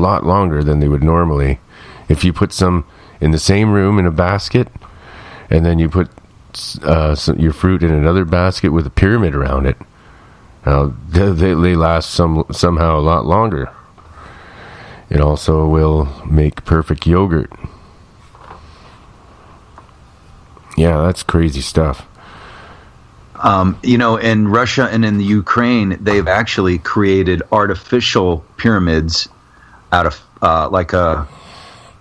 lot longer than they would normally. If you put some in the same room in a basket, and then you put your fruit in another basket with a pyramid around it, they last somehow a lot longer. It also will make perfect yogurt. Yeah, that's crazy stuff. In Russia and in the Ukraine, they've actually created artificial pyramids out of like a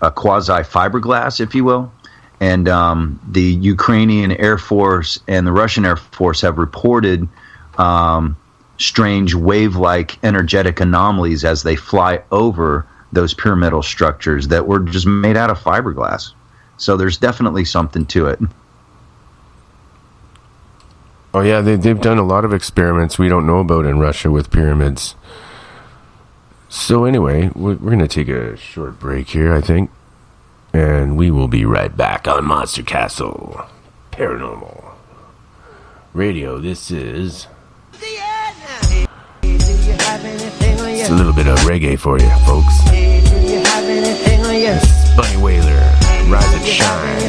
quasi-fiberglass, if you will. And the Ukrainian Air Force and the Russian Air Force have reported strange wave-like energetic anomalies as they fly over those pyramidal structures that were just made out of fiberglass. So there's definitely something to it. Oh yeah, they've done a lot of experiments we don't know about in Russia with pyramids. So anyway, we're going to take a short break here, I think. And we will be right back on Monster Castle Paranormal Radio. This is... It's a little bit of reggae for you, folks. This is Bunny Wailer, Rise and Shine.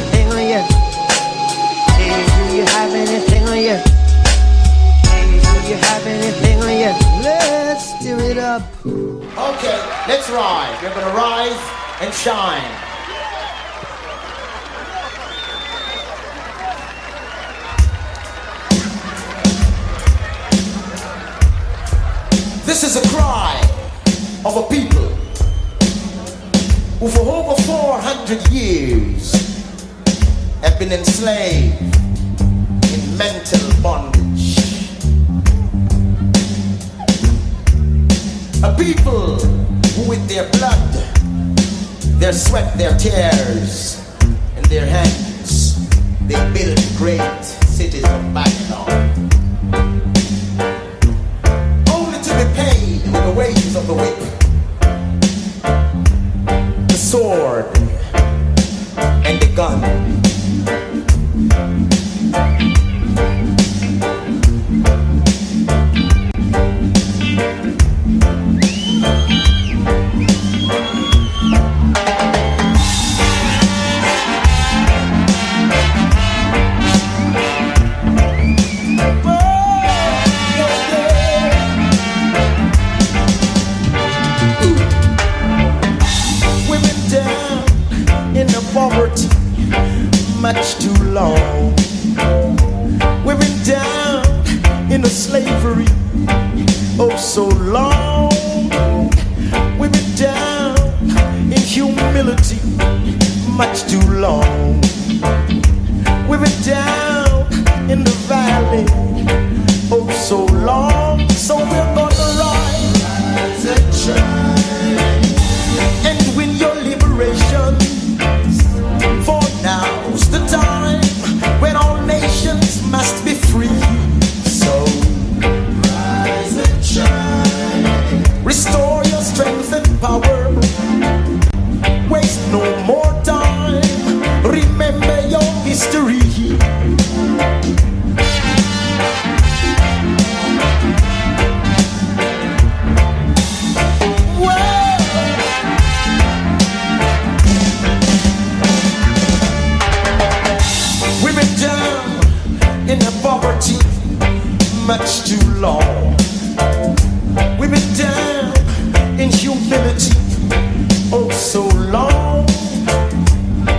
Let's do it up. Okay, let's rise. We're gonna rise and shine. This is a cry of a people who for over 400 years have been enslaved in mental bondage. A people who with their blood, their sweat, their tears, and their hands, they built great cities of Babylon. Only to be paid with the wages of the whip, the sword, and the gun. Poverty much too long. We've been down in the slavery oh so long. We've been down in humility much too long. We've been down in the valley oh so long. So we're gonna rise and shine and win your liberation. For now's the time when all nations must be free. So rise and shine, restore your strength and power. Waste no more time, remember your history. Poverty much too long. We've been down in humility oh so long.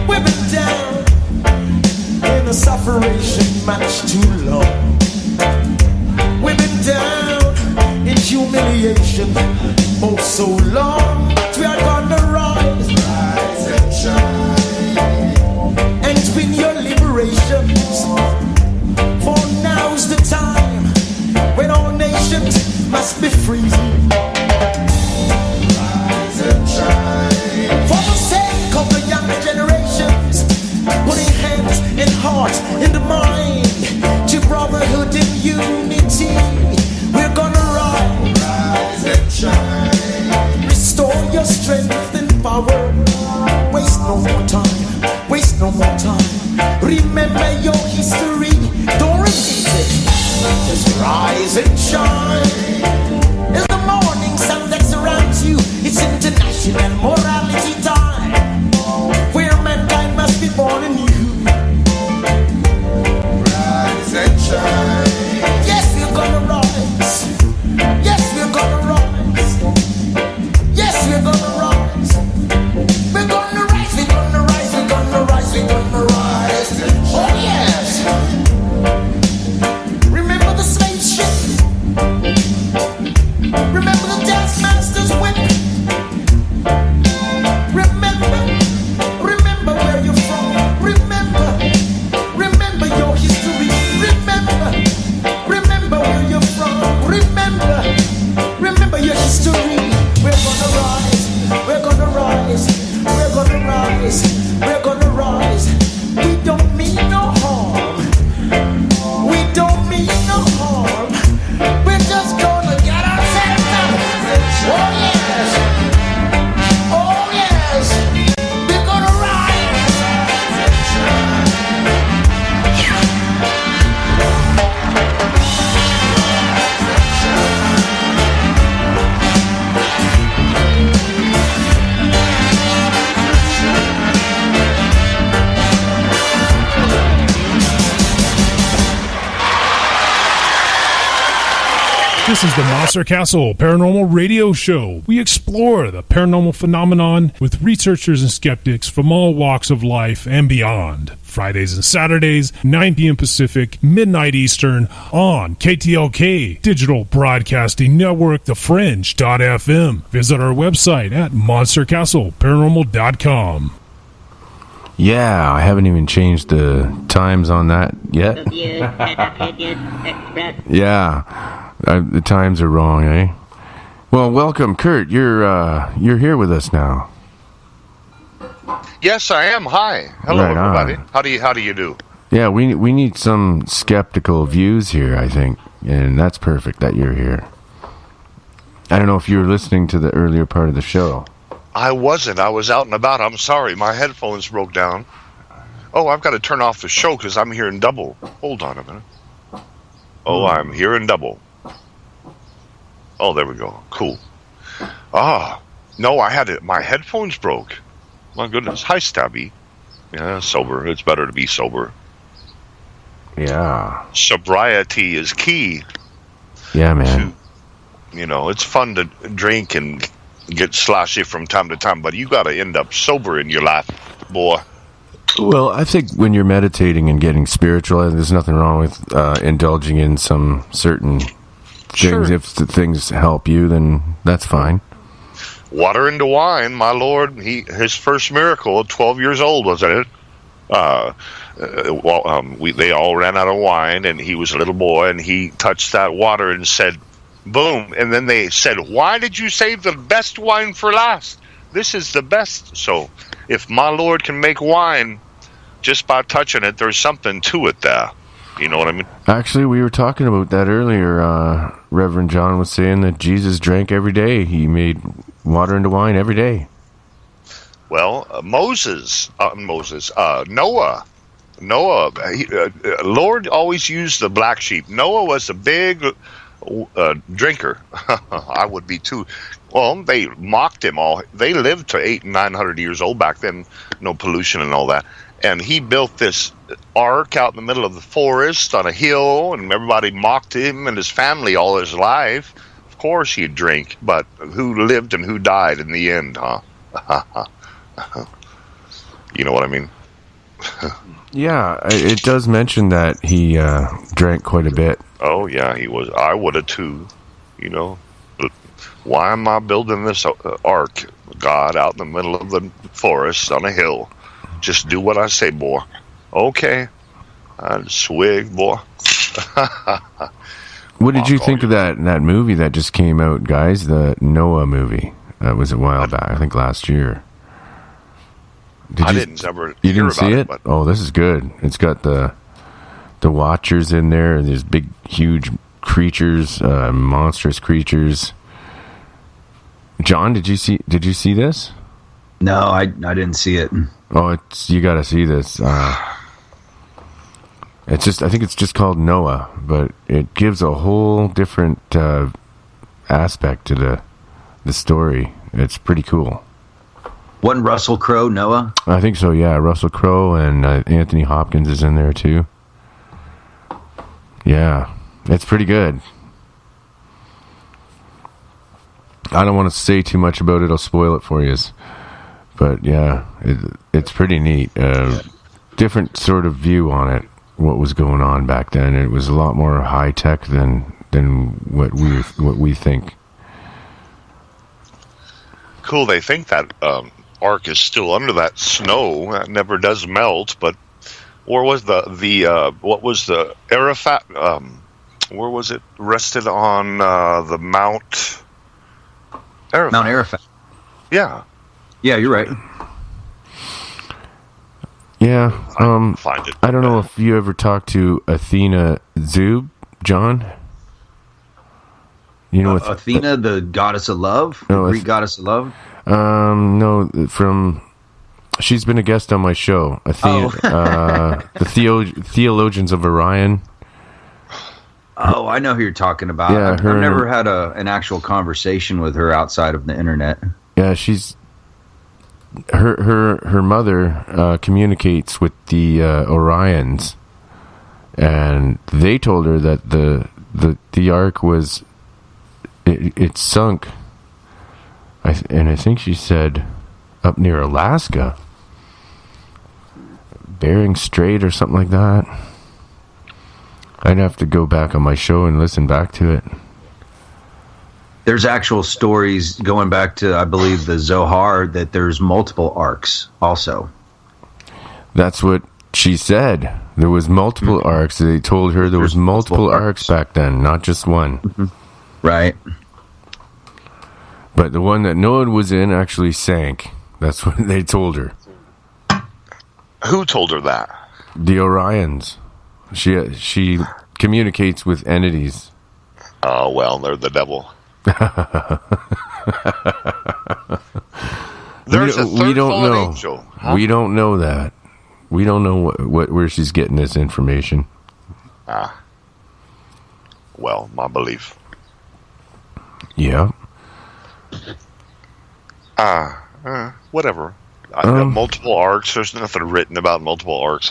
We've been down in the suffering much too long. We've been down in humiliation oh so long. We are gonna rise and shine and win your liberation. For now's the time when all nations must be free. Rise and shine. For the sake of the younger generations, putting hands and hearts in the mind to brotherhood and unity. We're gonna rise and shine. Restore your strength and power. Waste no more time. Waste no more time. Remember your history. Don't repeat it. Just rise and shine. In the morning sun that surrounds you, it's is International Morality Time, where mankind must be born anew. Rise and shine. Yes, we're gonna rise. Yes, we're gonna rise. Yes, we're gonna rise. We're gonna rise, we're gonna rise, we're gonna rise, we're gonna rise. Oh yes. Remember the slave ship? Remember the taskmaster's whip? Remember where you're from. Remember your history. Remember where you're from. Remember your history. We're gonna rise. We're gonna rise. We're gonna rise. We're gonna rise. We don't mean no harm. We don't mean no harm. We're just gonna get ourselves out. Oh yes. Oh yes. We're gonna rise. This is the Monster Castle Paranormal Radio Show. We explore the paranormal phenomenon with researchers and skeptics from all walks of life and beyond. Fridays and Saturdays, 9 p.m. Pacific, midnight Eastern, on KTLK, Digital Broadcasting Network, thefringe.fm. Visit our website at monstercastleparanormal.com. Yeah, I haven't even changed the times on that yet. Yeah. The times are wrong, eh? Well, welcome, Kurt. You're here with us now. Yes, I am. Hi, hello, Right on. everybody. How do you do? Yeah, we need some skeptical views here, I think, and that's perfect that you're here. I don't know if you were listening to the earlier part of the show. I wasn't. I was out and about. I'm sorry. My headphones broke down. Oh, I've got to turn off the show because I'm hearing double. Hold on a minute. Oh, I'm hearing double. Oh, there we go. Cool. No, I had it. My headphones broke. My goodness. Hi, Stabby. Yeah, sober. It's better to be sober. Yeah. Sobriety is key. Yeah, man. It's fun to drink and get sloshy from time to time, but you got to end up sober in your life, boy. Well, I think when you're meditating and getting spiritual, there's nothing wrong with indulging in some certain things. Sure. If the things help you, then that's fine. Water into wine, my Lord. His first miracle at 12 years old, wasn't it? They all ran out of wine, and he was a little boy, and he touched that water and said, boom. And then they said, why did you save the best wine for last? This is the best. So if my Lord can make wine just by touching it, there's something to it there. You know what I mean? Actually, we were talking about that earlier. Reverend John was saying that Jesus drank every day. He made water into wine every day. Well, Noah, Lord always used the black sheep. Noah was a big drinker. I would be too. Well, they mocked him all. They lived to 800 and 900 years old back then. No pollution and all that. And he built this ark out in the middle of the forest on a hill, and everybody mocked him and his family all his life. Of course he'd drink, but who lived and who died in the end, huh? You know what I mean? Yeah, it does mention that he drank quite a bit. Oh, yeah, he was. I would have too, you know. Why am I building this ark, God, out in the middle of the forest on a hill? Just do what I say, boy. Okay. I'd swig, boy. What did you think of that movie that just came out, guys? The Noah movie. That was a while back, I think last year. I didn't ever You hear didn't see about it? But Oh, this is good. It's got the Watchers in there. There's big, huge creatures, monstrous creatures. John, did you see this? No, I didn't see it. Oh, you got to see this. I think it's just called Noah, but it gives a whole different aspect to the story. It's pretty cool. Wasn't Russell Crowe Noah? I think so, yeah. Russell Crowe and Anthony Hopkins is in there, too. Yeah, it's pretty good. I don't want to say too much about it. I'll spoil it for you. But, yeah, it's pretty neat. Different sort of view on it, what was going on back then. It was a lot more high-tech than what we think. Cool, they think that ark is still under that snow. That never does melt, but where was what was the Arafat? Where was it rested on the Mount Arafat? Mount Arafat. Yeah. Yeah, you're right. Yeah. Find it. I don't know if you ever talked to Athena Zub, John. You know, Athena, the goddess of love, Greek goddess of love. No, she's been a guest on my show. Athena, the Theologians of Orion. Oh, I know who you're talking about. Yeah, I've never had an actual conversation with her outside of the internet. Yeah, her mother communicates with the Orions, and they told her that the ark was it sunk. I think she said up near Alaska, Bering Strait or something like that. I'd have to go back on my show and listen back to it. There's actual stories going back to, I believe, the Zohar, that there's multiple arcs also. That's what she said. There was multiple arcs. They told her there was multiple arcs back then, not just one. Mm-hmm. Right. But the one that Noah was in actually sank. That's what they told her. Who told her that? The Orions. She communicates with entities. Oh, well, they're the devil. There's we don't know. Angel, huh? We don't know that. We don't know where she's getting this information. Well, my belief. Yeah. Whatever. Multiple arcs. There's nothing written about multiple arcs.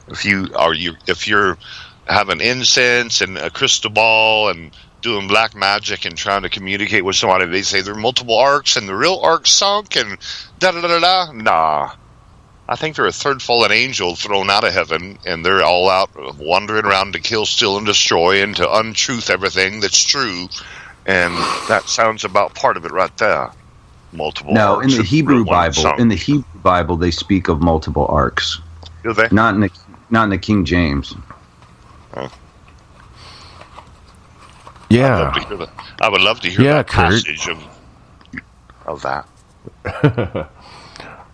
If you're having incense and a crystal ball and doing black magic and trying to communicate with somebody, they say there are multiple arcs and the real arc sunk and da da da da. Nah, I think they're a third fallen angel thrown out of heaven, and they're all out wandering around to kill, steal, and destroy, and to untruth everything that's true. And that sounds about part of it right there. Multiple. No, arcs. in the Hebrew Bible, Sunk. they speak of multiple arcs. Do they? Not in the King James. Yeah. I would love to hear that Kurt. passage of that.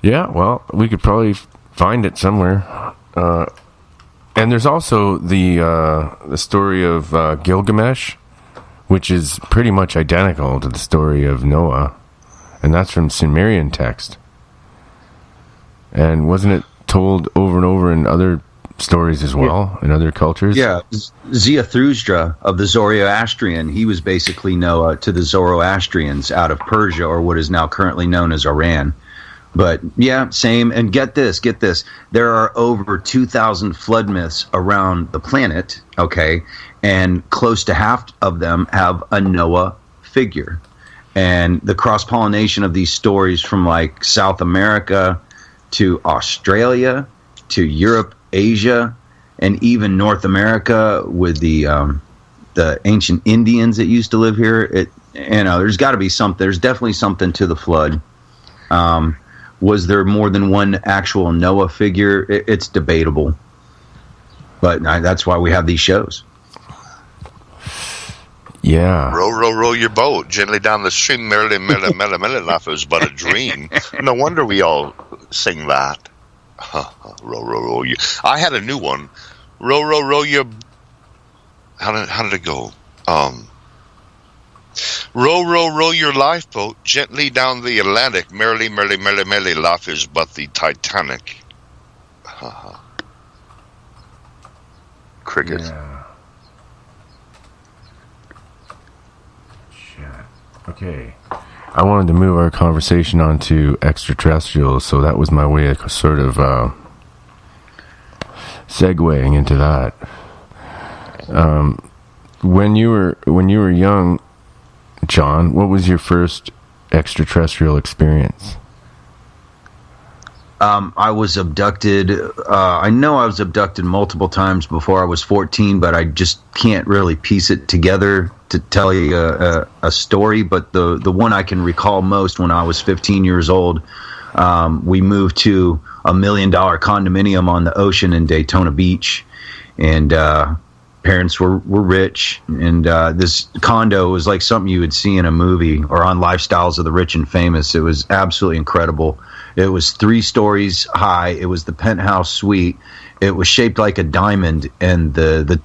Yeah, well, we could probably find it somewhere. And there's also the story of Gilgamesh, which is pretty much identical to the story of Noah, and that's from Sumerian text. And wasn't it told over and over in other stories as well, in other cultures? Yeah, Zarathustra of the Zoroastrian, he was basically Noah to the Zoroastrians out of Persia, or what is now currently known as Iran. But yeah, same. And get this. There are over 2,000 flood myths around the planet, okay? And close to half of them have a Noah figure. And the cross-pollination of these stories from like South America to Australia to Europe, Asia, and even North America with the ancient Indians that used to live here. There's got to be something. There's definitely something to the flood. Was there more than one actual Noah figure? It's debatable, but that's why we have these shows. Yeah. Row your boat gently down the stream. Merrily, life is but a dream. No wonder we all sing that. Row you. I had a new one. Row your. How did it go? Row your lifeboat gently down the Atlantic. Merrily, life is but the Titanic. Cricket. Yeah. Shit. Okay. I wanted to move our conversation on to extraterrestrials, so that was my way of sort of segueing into that. When you were young, John, what was your first extraterrestrial experience? I was abducted. I know I was abducted multiple times before I was 14, but I just can't really piece it together to tell you a story. But the one I can recall most, when I was 15 years old, we moved to $1 million condominium on the ocean in Daytona Beach, and parents were rich, and this condo was like something you would see in a movie or on Lifestyles of the Rich and Famous. It was absolutely incredible. It was 3 stories high. It was the penthouse suite. It was shaped like a diamond, and the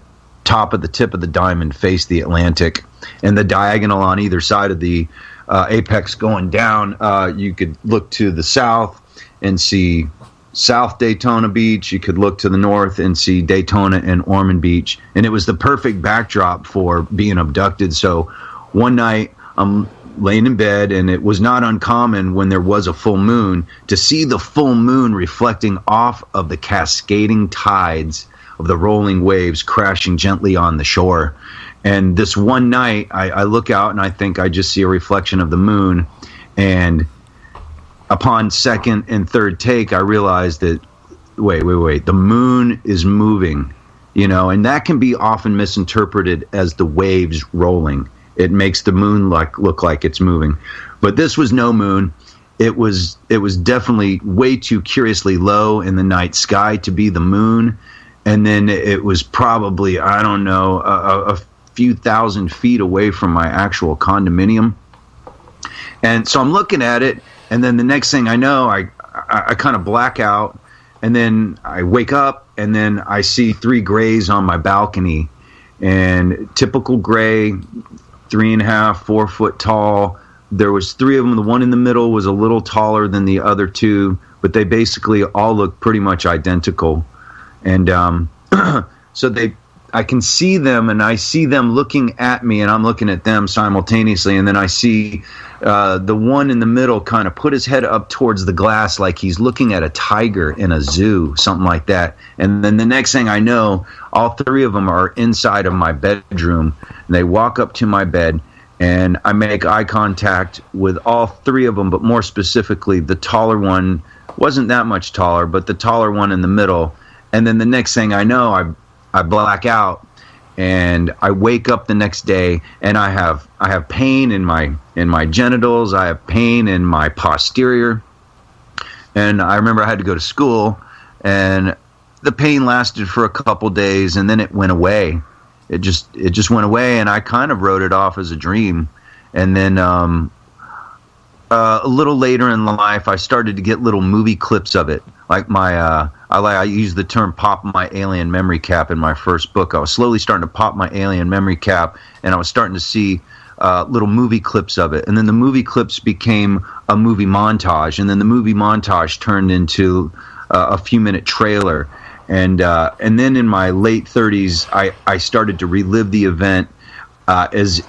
top of the tip of the diamond faced the Atlantic, and the diagonal on either side of the apex going down, you could look to the south and see South Daytona Beach. You could look to the north and see Daytona and Ormond Beach, and it was the perfect backdrop for being abducted. So one night I'm laying in bed, and it was not uncommon when there was a full moon to see the full moon reflecting off of the cascading tides of the rolling waves crashing gently on the shore. And this one night I look out and I think I just see a reflection of the moon, and upon second and third take I realized that wait, the moon is moving, and that can be often misinterpreted as the waves rolling. It makes the moon look like it's moving, but this was no moon. It was definitely way too curiously low in the night sky to be the moon, and then it was probably, I don't know, a few thousand feet away from my actual condominium. And so I'm looking at it, and then the next thing I know, I kind of black out, and then I wake up, and then I see 3 grays on my balcony, and typical gray, 3.5, 4 foot tall. There was 3 of them. The one in the middle was a little taller than the other 2, but they basically all look pretty much identical. And so I can see them, and I see them looking at me, and I'm looking at them simultaneously. And then I see the one in the middle kind of put his head up towards the glass like he's looking at a tiger in a zoo, something like that. And then the next thing I know, all 3 of them are inside of my bedroom, and they walk up to my bed, and I make eye contact with all 3 of them, but more specifically, the taller one wasn't that much taller, but the taller one in the middle. And then the next thing I know, I black out, and I wake up the next day, and I have pain in my genitals. I have pain in my posterior, and I remember I had to go to school, and the pain lasted for a couple days, and then it went away. It just went away, and I kind of wrote it off as a dream. And then a little later in life, I started to get little movie clips of it. Like I used the term "pop my alien memory cap" in my first book. I was slowly starting to pop my alien memory cap, and I was starting to see little movie clips of it. And then the movie clips became a movie montage, and then the movie montage turned into a few-minute trailer. And then in my late 30s, I started to relive the event as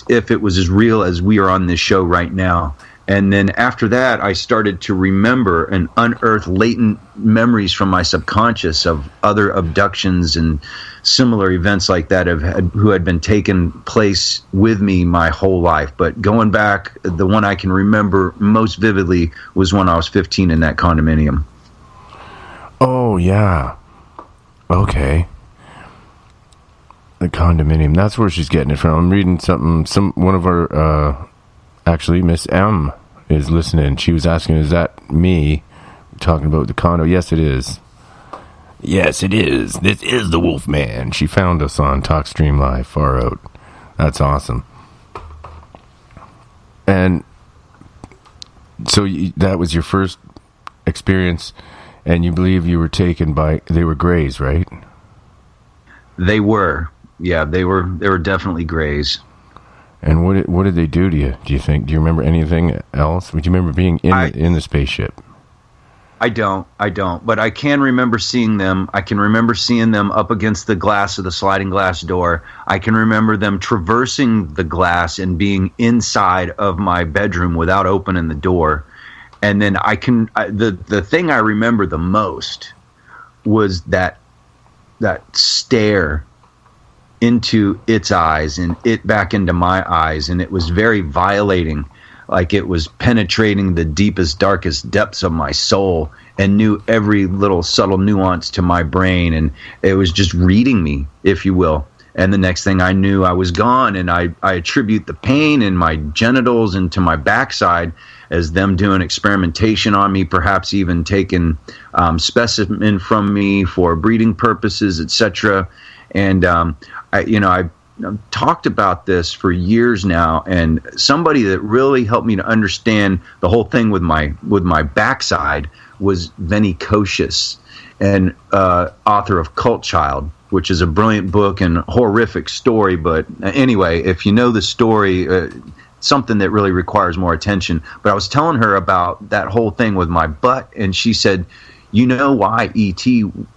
if it was as real as we are on this show right now. And then after that, I started to remember and unearth latent memories from my subconscious of other abductions and similar events like that who had been taking place with me my whole life. But going back, the one I can remember most vividly was when I was 15 in that condominium. Oh, yeah. Okay. The condominium. That's where she's getting it from. I'm reading something. One of our... Actually, Miss M is listening. She was asking, is that me talking about the condo? Yes, it is. Yes, it is. This is the Wolfman. She found us on TalkStream Live, far out. That's awesome. And so that was your first experience, and you believe you were taken by, they were grays, right? They were. Yeah, they were definitely grays. And what did they do to you, do you think? Do you remember anything else? Do you remember being in the spaceship? I don't, but I can remember seeing them. I can remember seeing them up against the glass of the sliding glass door. I can remember them traversing the glass and being inside of my bedroom without opening the door. And then the thing I remember the most was that stare into its eyes and it back into my eyes, and it was very violating. Like it was penetrating the deepest, darkest depths of my soul and knew every little subtle nuance to my brain. And it was just reading me, if you will. And the next thing I knew, I was gone. And I attribute the pain in my genitals and to my backside as them doing experimentation on me, perhaps even taking specimen from me for breeding purposes, etc. And I've talked about this for years now, and somebody that really helped me to understand the whole thing with my backside was Vinny Kocius, and author of Cult Child, which is a brilliant book and horrific story. But anyway, if you know the story, something that really requires more attention. But I was telling her about that whole thing with my butt, and she said, "You know why ET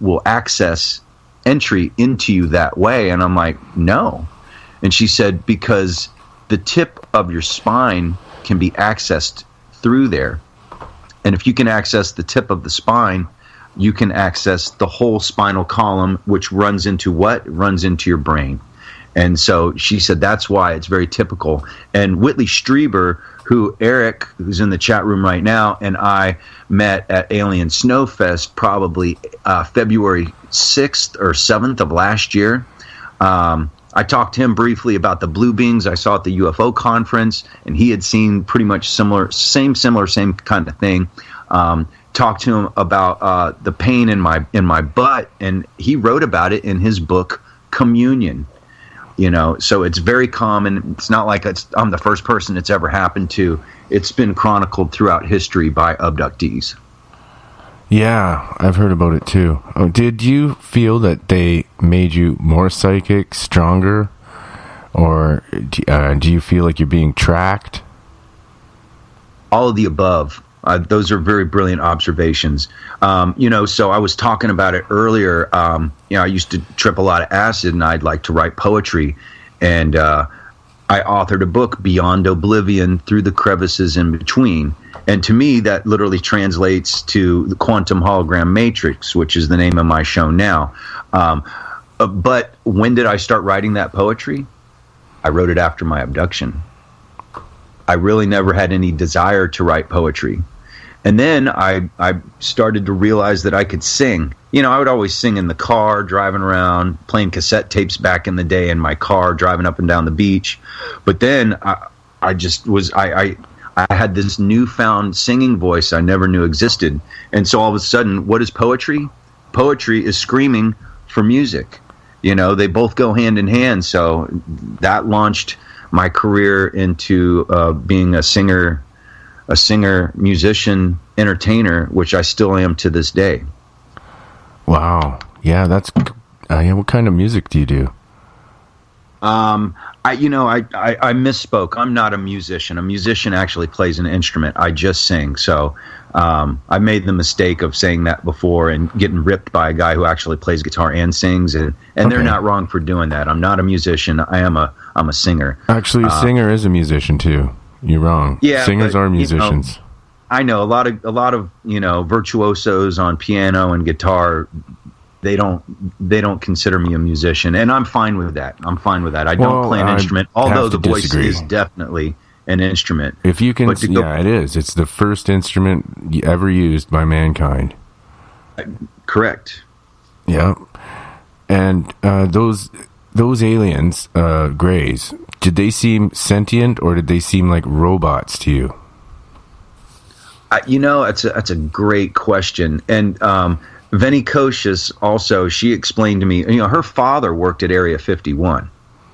will access entry into you that way?" And I'm like, "No." And she said, "Because the tip of your spine can be accessed through there. And if you can access the tip of the spine, you can access the whole spinal column, which runs into what? It runs into your brain." And so she said that's why it's very typical. And Whitley Strieber, who Eric, who's in the chat room right now, and I met at Alien Snowfest probably February 6th or 7th of last year. I talked to him briefly about the blue beings I saw at the UFO conference, and he had seen pretty much same kind of thing. Talked to him about the pain in my butt, and he wrote about it in his book Communion. So it's very common. It's not like I'm the first person it's ever happened to. It's been chronicled throughout history by abductees. Yeah, I've heard about it too. Oh, did you feel that they made you more psychic, stronger, or do you feel like you're being tracked? All of the above. Those are very brilliant observations. So I was talking about it earlier. I used to trip a lot of acid, and I'd like to write poetry. And I authored a book, Beyond Oblivion, Through the Crevices in Between. And to me, that literally translates to the Quantum Hologram Matrix, which is the name of my show now. But when did I start writing that poetry? I wrote it after my abduction. I really never had any desire to write poetry. And then I started to realize that I could sing. I would always sing in the car, driving around, playing cassette tapes back in the day in my car, driving up and down the beach. But then I had this newfound singing voice I never knew existed. And so all of a sudden, what is poetry? Poetry is screaming for music. They both go hand in hand. So that launched my career into being a singer, musician, entertainer, which I still am to this day. Wow. Yeah, that's what kind of music do you do? I misspoke. I'm not a musician. A musician actually plays an instrument. I just sing. So I made the mistake of saying that before and getting ripped by a guy who actually plays guitar and sings. And they're not wrong for doing that. I'm not a musician. I'm a singer. Actually, a singer is a musician too. You're wrong. Yeah, singers are musicians. I know a lot of virtuosos on piano and guitar. They don't consider me a musician, and I'm fine with that. I don't play an instrument, although the voice is definitely an instrument. If you can, it is. It's the first instrument ever used by mankind. Correct. Yeah, and those aliens, Greys, did they seem sentient or did they seem like robots to you? That's a great question, and Vinny Kocius also, she explained to me, her father worked at Area 51.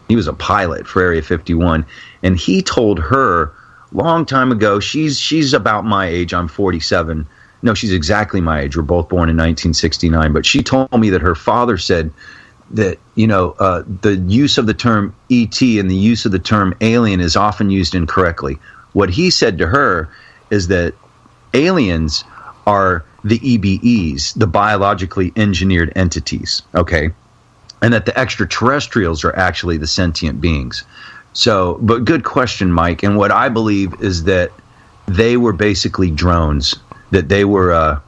He was a pilot for Area 51, and he told her long time ago, she's about my age, I'm 47. No, she's exactly my age. We're both born in 1969, but she told me that her father said that, the use of the term ET and the use of the term alien is often used incorrectly. What he said to her is that aliens are the EBEs, the biologically engineered entities, okay? And that the extraterrestrials are actually the sentient beings. So, but good question, Mike. And what I believe is that they were basically drones, that they were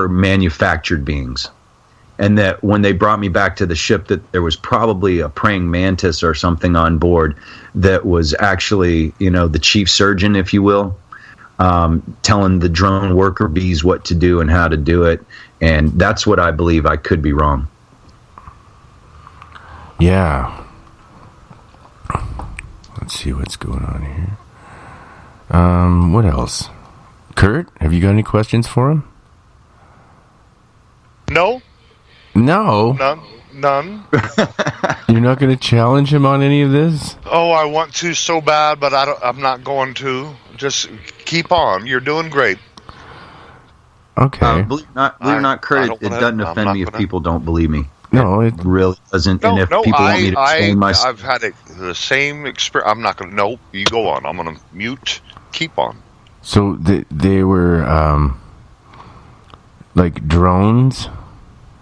manufactured beings. And that when they brought me back to the ship, that there was probably a praying mantis or something on board that was actually, the chief surgeon, if you will, telling the drone worker bees what to do and how to do it. And that's what I believe. I could be wrong. Yeah. Let's see what's going on here. What else? Kurt, have you got any questions for him? No. None. You're not going to challenge him on any of this? Oh, I want to so bad, but I'm not going to. Just keep on. You're doing great. Okay. Believe it or not, Kurt, it doesn't offend me if people don't believe me. No, it really doesn't. And if people want me to explain myself, I've had the same experience. I'm not going to. Nope. You go on. I'm going to mute. Keep on. So they were like drones,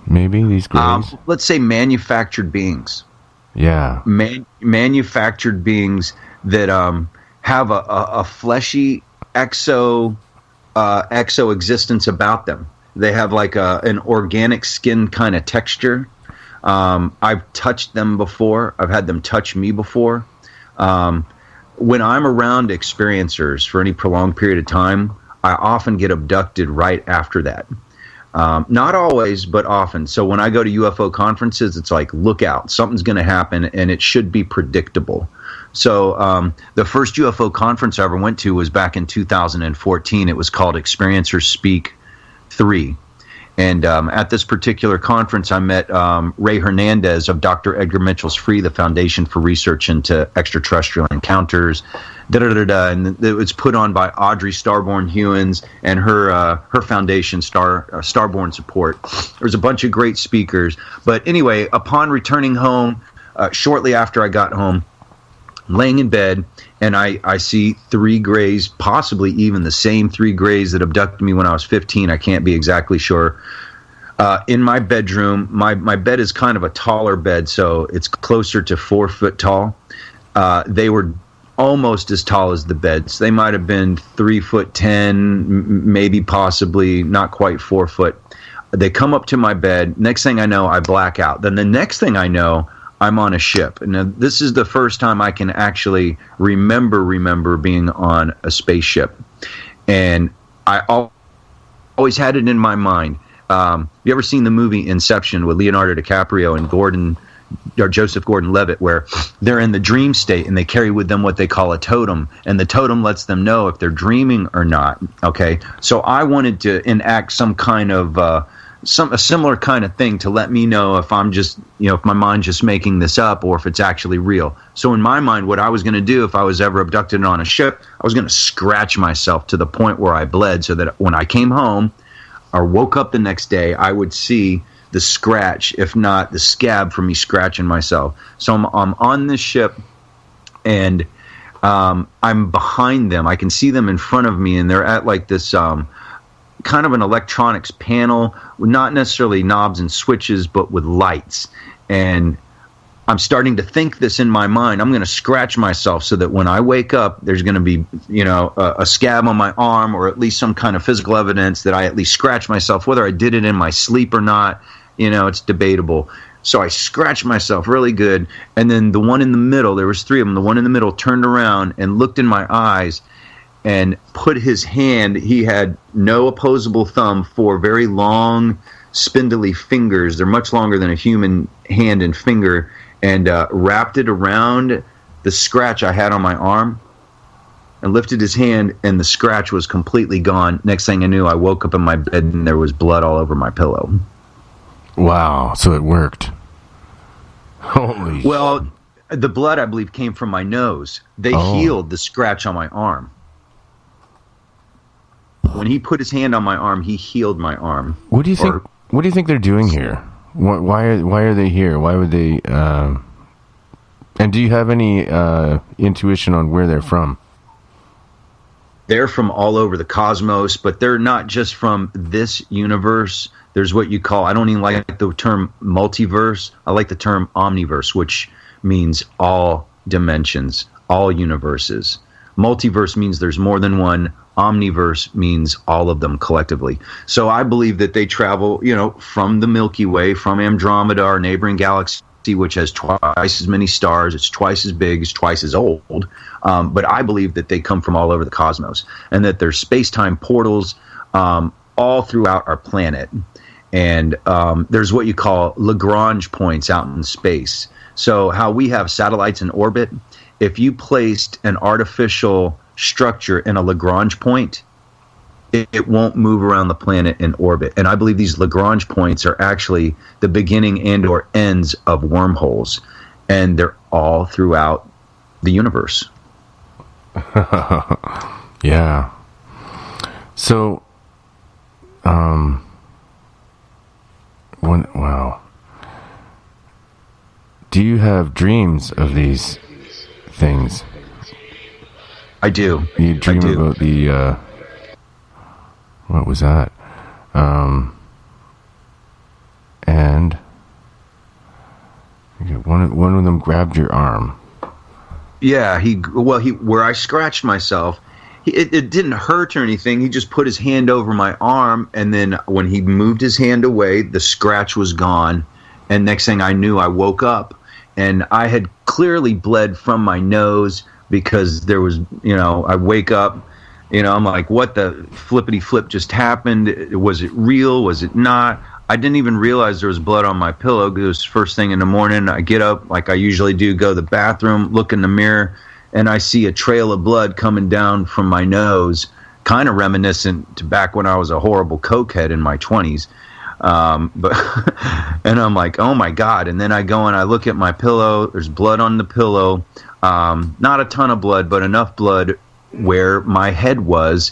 maybe, these grays? Let's say manufactured beings. Yeah. Manufactured beings that have a fleshy exo existence about them. They have like an organic skin kind of texture. I've touched them before. I've had them touch me before. When I'm around experiencers for any prolonged period of time, I often get abducted right after that. Not always, but often. So when I go to UFO conferences, it's like, look out, something's going to happen, and it should be predictable. So the first UFO conference I ever went to was back in 2014. It was called Experiencers Speak 3. And at this particular conference, I met Ray Hernandez of Dr. Edgar Mitchell's FREE, the Foundation for Research into Extraterrestrial Encounters. And it was put on by Audrey Starborn Hewins and her foundation, Starborn Support. There was a bunch of great speakers. But anyway, upon returning home, shortly after I got home, laying in bed, and I see three grays, possibly even the same three grays that abducted me when I was 15. I can't be exactly sure. In my bedroom, my bed is kind of a taller bed, so it's closer to 4 foot tall. They were almost as tall as the beds. They might have been 3'10", maybe possibly not quite 4 foot. They come up to my bed. Next thing I know, I black out. Then the next thing I know, I'm on a ship. And this is the first time I can actually remember being on a spaceship. And I always had it in my mind. You ever seen the movie Inception with Leonardo DiCaprio and Joseph Gordon-Levitt, where they're in the dream state and they carry with them what they call a totem, and the totem lets them know if they're dreaming or not. Okay, so I wanted to enact some kind of a similar kind of thing to let me know if I'm just, if my mind's just making this up or if it's actually real. So in my mind, what I was going to do if I was ever abducted on a ship, I was going to scratch myself to the point where I bled, so that when I came home or woke up the next day, I would see the scratch, if not the scab, from me scratching myself. So I'm on this ship, and I'm behind them. I can see them in front of me, and they're at like this kind of an electronics panel, not necessarily knobs and switches, but with lights. And I'm starting to think this in my mind. I'm going to scratch myself so that when I wake up, there's going to be, a scab on my arm, or at least some kind of physical evidence that I at least scratched myself. Whether I did it in my sleep or not, it's debatable. So I scratched myself really good. And then the one in the middle, there was three of them. The one in the middle turned around and looked in my eyes and put his hand. He had no opposable thumb, 4 very long, spindly fingers. They're much longer than a human hand and finger, and wrapped it around the scratch I had on my arm and lifted his hand, and the scratch was completely gone. Next thing I knew, I woke up in my bed and there was blood all over my pillow. Wow, so it worked. Holy Well, the blood, I believe, came from my nose. They healed the scratch on my arm. When he put his hand on my arm, he healed my arm. What do you think? What do you think they're doing here? Why are they here? Why would they? And do you have any intuition on where they're from? they're from all over the cosmos, but they're not just from this universe. There's what you call, I don't even like the term multiverse. I like the term omniverse, which means all dimensions, all universes. Multiverse means there's more than one. Omniverse means all of them collectively. So I believe that they travel, from the Milky Way, from Andromeda, our neighboring galaxy, which has twice as many stars, it's twice as big, it's twice as old. But I believe that they come from all over the cosmos, and that there's space-time portals all throughout our planet. And there's what you call Lagrange points out in space. So how we have satellites in orbit, if you placed an artificial structure in a Lagrange point, it won't move around the planet in orbit. And I believe these Lagrange points are actually the beginning and or ends of wormholes. And they're all throughout the universe. Yeah. So, wow. Do you have dreams of these things? I do. You dream about the, what was that? And one of them grabbed your arm. Yeah, where I scratched myself, it didn't hurt or anything. He just put his hand over my arm, and then when he moved his hand away, the scratch was gone. And next thing I knew, I woke up, and I had clearly bled from my nose because there was, I wake up, I'm like, what the flippity flip just happened? Was it real? Was it not? I didn't even realize there was blood on my pillow. It was first thing in the morning. I get up like I usually do, go to the bathroom, look in the mirror, and I see a trail of blood coming down from my nose, kind of reminiscent to back when I was a horrible cokehead in my 20s. And I'm like, oh my God. And then I go and I look at my pillow. There's blood on the pillow. Not a ton of blood, but enough blood where my head was.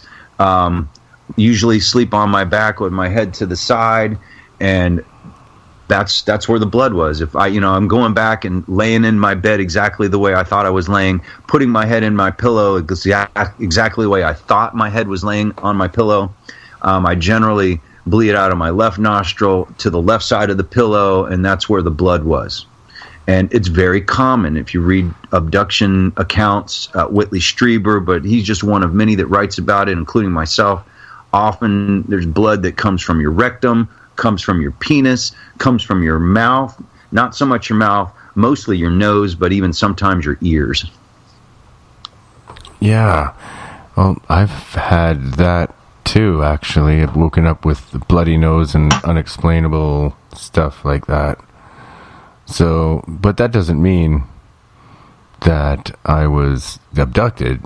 Usually sleep on my back with my head to the side, and that's where the blood was. If I'm going back and laying in my bed exactly the way I thought I was laying, putting my head in my pillow exactly the way I thought my head was laying on my pillow. I generally bleed out of my left nostril to the left side of the pillow, and that's where the blood was. And it's very common if you read abduction accounts, Whitley Strieber, but he's just one of many that writes about it, including myself. Often there's blood that comes from your rectum, comes from your penis, comes from your mouth. Not so much your mouth, mostly your nose, but even sometimes your ears. Yeah. Well, I've had that too, actually. I've woken up with a bloody nose and unexplainable stuff like that. So, but that doesn't mean that I was abducted.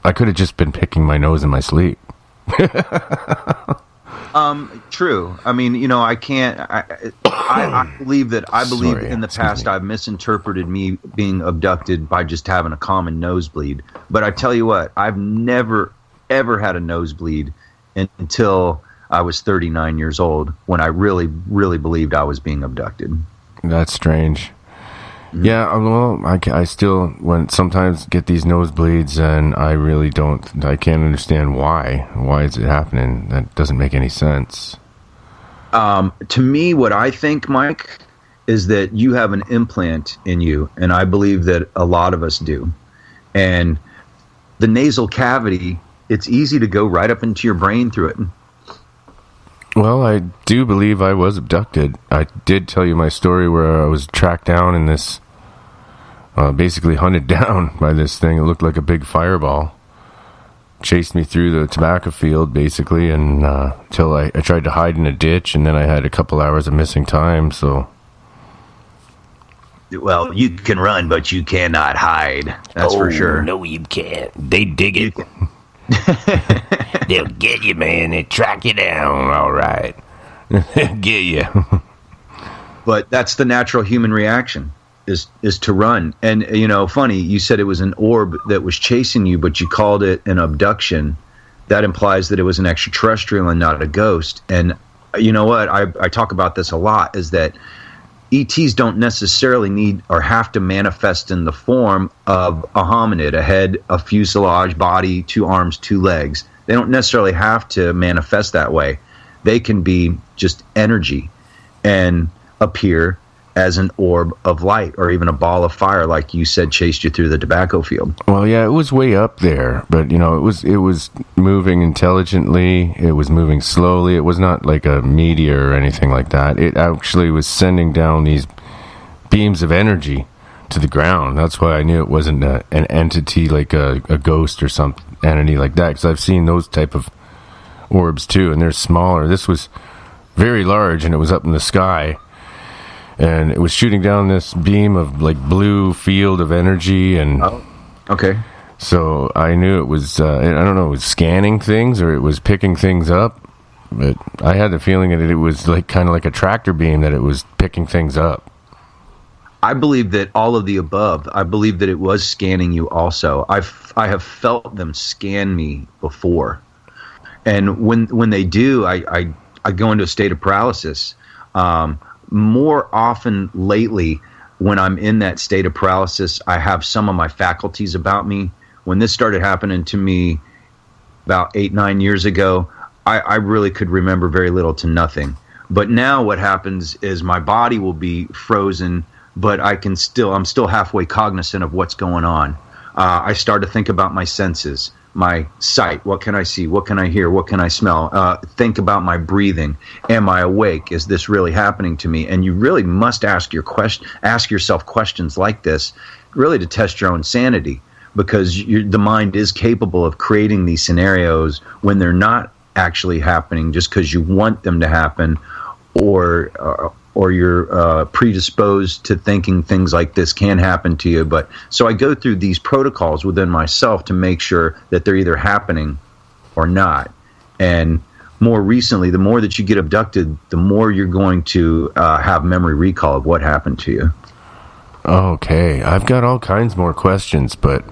I could have just been picking my nose in my sleep. True. I mean, I can't. I believe that. I believe in the past I've misinterpreted me being abducted by just having a common nosebleed. But I tell you what, I've never ever had a nosebleed until I was 39 years old, when I really, really believed I was being abducted. That's strange. Mm-hmm. Yeah, well, I still sometimes get these nosebleeds, and I can't understand why. Why is it happening? That doesn't make any sense. To me, what I think, Mike, is that you have an implant in you, and I believe that a lot of us do. And the nasal cavity, it's easy to go right up into your brain through it. Well, I do believe I was abducted. I did tell you my story where I was tracked down in this, basically hunted down by this thing. It looked like a big fireball. Chased me through the tobacco field, basically, and till I tried to hide in a ditch, and then I had a couple hours of missing time, so... Well, you can run, but you cannot hide. That's for sure. No, you can't. They dig it. They'll get you, man. They track you down. All right. Get you. But that's the natural human reaction, is to run. And, funny, you said it was an orb that was chasing you, but you called it an abduction. That implies that it was an extraterrestrial and not a ghost. And you know what? I talk about this a lot, is that ETs don't necessarily need or have to manifest in the form of a hominid, a head, a fuselage, body, 2 arms, 2 legs. They don't necessarily have to manifest that way. They can be just energy and appear as an orb of light or even a ball of fire, like you said, chased you through the tobacco field. Well, yeah, it was way up there, but it was moving intelligently. It was moving slowly. It was not like a meteor or anything like that. It actually was sending down these beams of energy to the ground. That's why I knew it wasn't an entity like a ghost or some entity like that, because I've seen those type of orbs too, and they're smaller. This was very large, and it was up in the sky. And it was shooting down this beam of like blue field of energy, and okay. So I knew it was. I don't know, it was scanning things or it was picking things up, but I had the feeling that it was like kind of like a tractor beam, that it was picking things up. I believe that all of the above. I believe that it was scanning you also. I have felt them scan me before, and when they do, I go into a state of paralysis. More often lately, when I'm in that state of paralysis, I have some of my faculties about me. When this started happening to me about 8-9 years ago, I really could remember very little to nothing. But now what happens is my body will be frozen, but I'm still halfway cognizant of what's going on. I start to think about my senses, my sight. What can I see? What can I hear? What can I smell? Think about my breathing. Am I awake? Is this really happening to me? And you really must ask yourself questions like this, really to test your own sanity, because the mind is capable of creating these scenarios when they're not actually happening, just because you want them to happen, or you're predisposed to thinking things like this can happen to you. But so I go through these protocols within myself to make sure that they're either happening or not. And more recently, the more that you get abducted, the more you're going to have memory recall of what happened to you. Okay, I've got all kinds more questions, but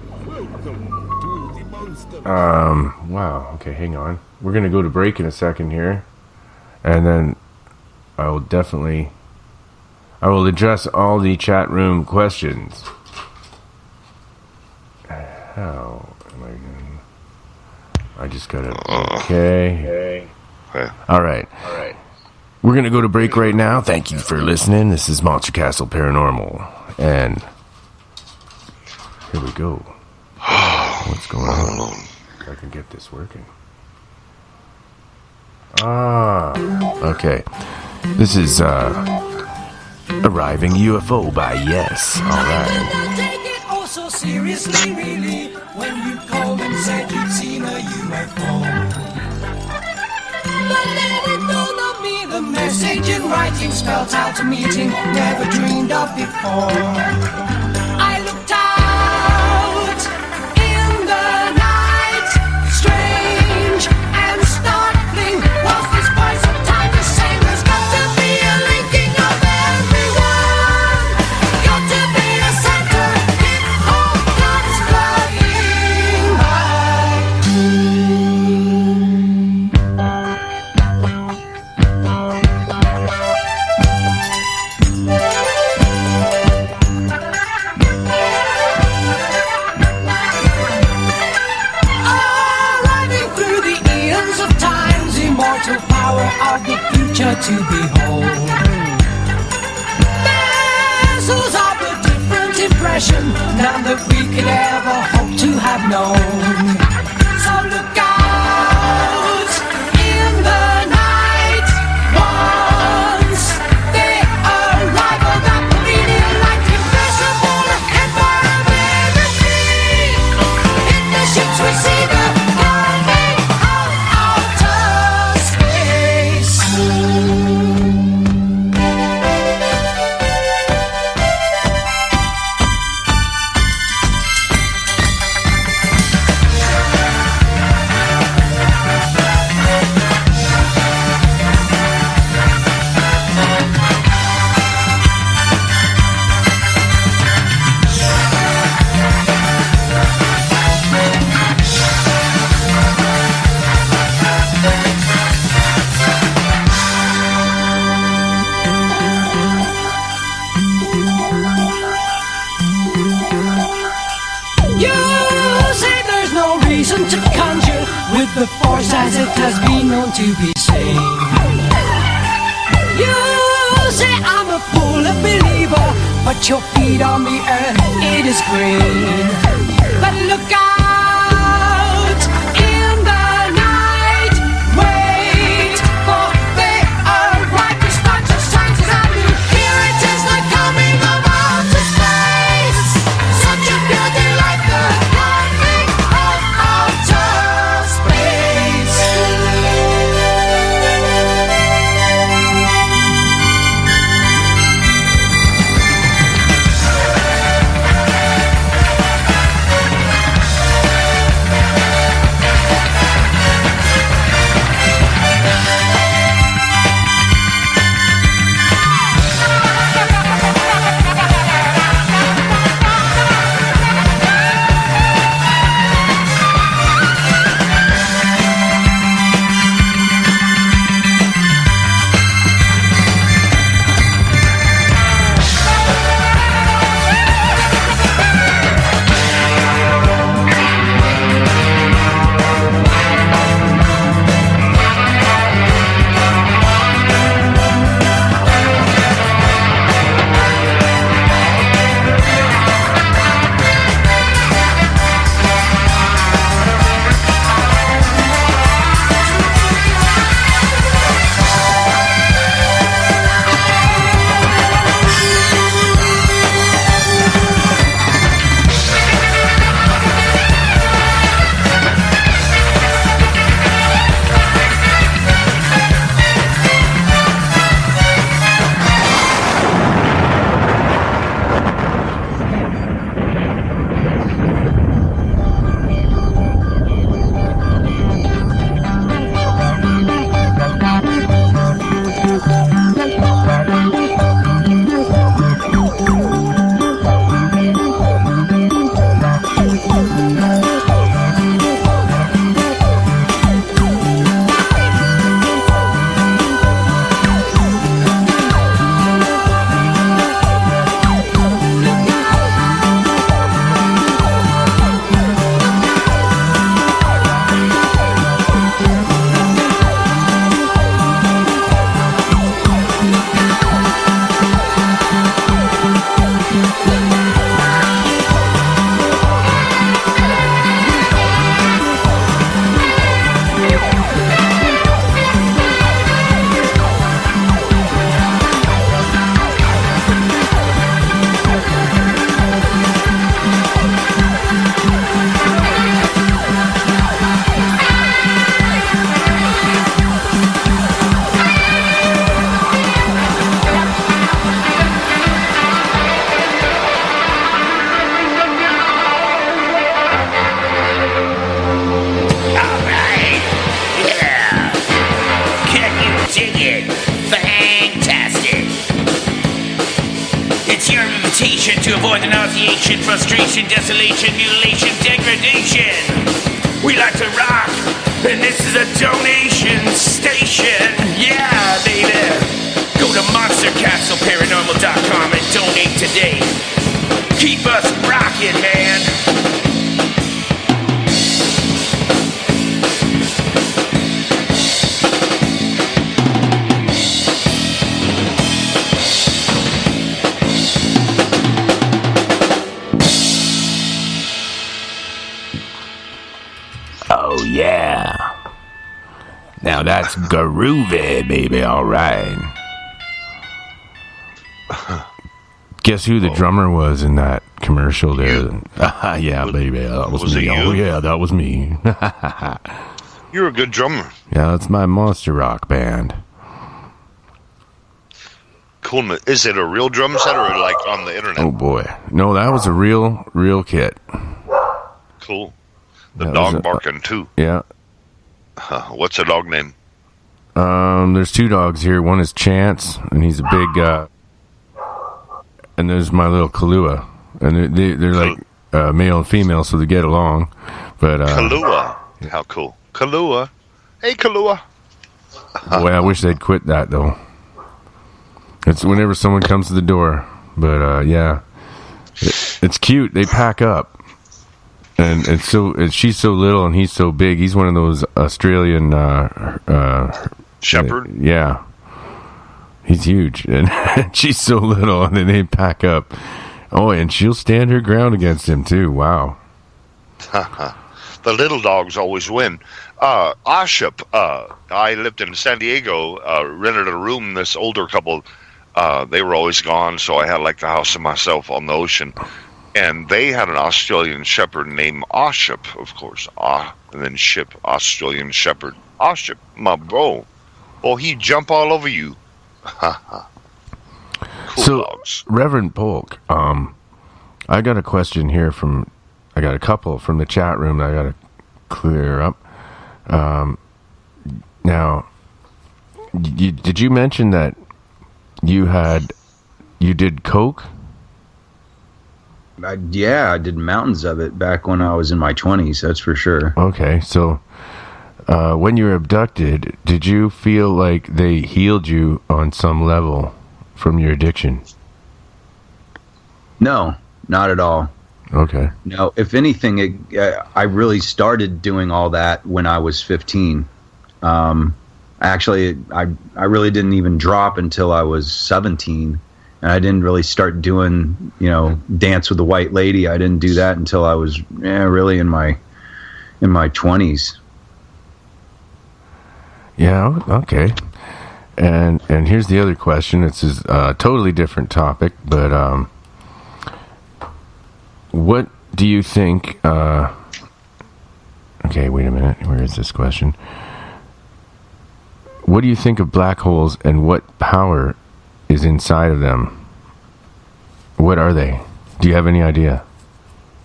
wow. Okay, hang on. We're gonna go to break in a second here, and then I will address all the chat room questions. How am I going? I just gotta. Okay. All right. We're going to go to break right now. Thank you for listening. This is Monster Castle Paranormal. And here we go. What's going on? If I can get this working. Okay. This is Arriving UFO by Yes. Alright. Take it oh so seriously, really, when you called and said you'd seen a UFO. But then it dawned on me, the message in writing spelled out a meeting never dreamed of before. I looked out in the night, strange and startling was this voice of time to say there's got to be a linking of everyone, got to be a center, it all comes flooding by. Arriving through the eons of time's immortal power of the future to behold. Vessels of a different impression, none that we could ever hope to have known. So look out in the night once they arrive on that bleeding light, invisible empire of energy. In the ships we see the coming of outer space. the foresight that has been known to be seen. You say I'm a fool, a believer, but your feet on the earth, it is green. But look out in the night, wait for they arrive to start to shine. Here it is, the coming of outer space. Such a beauty like the coming of outer space. To avoid the nauseation, frustration, desolation, mutilation, degradation. We like to rock, and this is a donation station. Yeah, baby. Go to monstercastleparanormal.com and donate today. Keep us rocking, man. Oh, yeah. Now that's groovy, baby, all right. Guess who the drummer was in that commercial there? Yeah, baby, that was me. Oh, yeah, that was me. You're a good drummer. Yeah, that's my monster rock band. Cool. Is it a real drum set or like on the internet? Oh, boy. No, that was a real kit. Cool. The dog barking, too. Yeah. What's the dog name? There's two dogs here. One is Chance, and he's a big, and there's my little Kahlua. And they're like male and female, so they get along. But Kahlua. How cool. Kahlua. Hey, Kahlua. Boy, I wish they'd quit that, though. It's whenever someone comes to the door. But, yeah. It's cute. They pack up. And she's so little and he's so big. He's one of those Australian Shepherd. Yeah, he's huge, and she's so little, and then they pack up. Oh, and she'll stand her ground against him too. Wow. The little dogs always win. Oship, I lived in San Diego, rented a room. This older couple, they were always gone, so I had like the house to myself on the ocean. And they had an Australian Shepherd named Oship, of course. And then Ship, Australian Shepherd. Oship, my bro. Oh, he'd jump all over you. Cool dogs. Reverend Polk, I got a question here I got a couple from the chat room that I got to clear up. Now, did you mention that you did coke? I did mountains of it back when I was in my 20s, that's for sure. Okay, so when you were abducted, did you feel like they healed you on some level from your addiction? No, not at all. Okay. No, if anything, I really started doing all that when I was 15. Actually, I really didn't even drop until I was 17. And I didn't really start doing, Dance with the White Lady. I didn't do that until I was really in my 20s. Yeah, okay. And here's the other question. It's a totally different topic, but what do you think... okay, wait a minute. Where is this question? What do you think of black holes and what power is inside of them? What are they? Do you have any idea?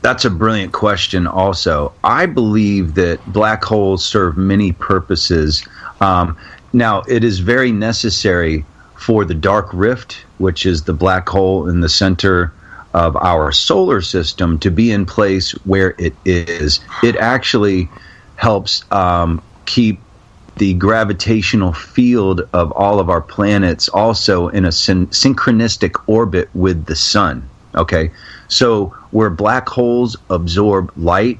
That's a brilliant question also. I believe that black holes serve many purposes. Now, it is very necessary for the dark rift, which is the black hole in the center of our solar system, to be in place where it is. It actually helps keep the gravitational field of all of our planets also in a synchronistic orbit with the sun. Okay, so where black holes absorb light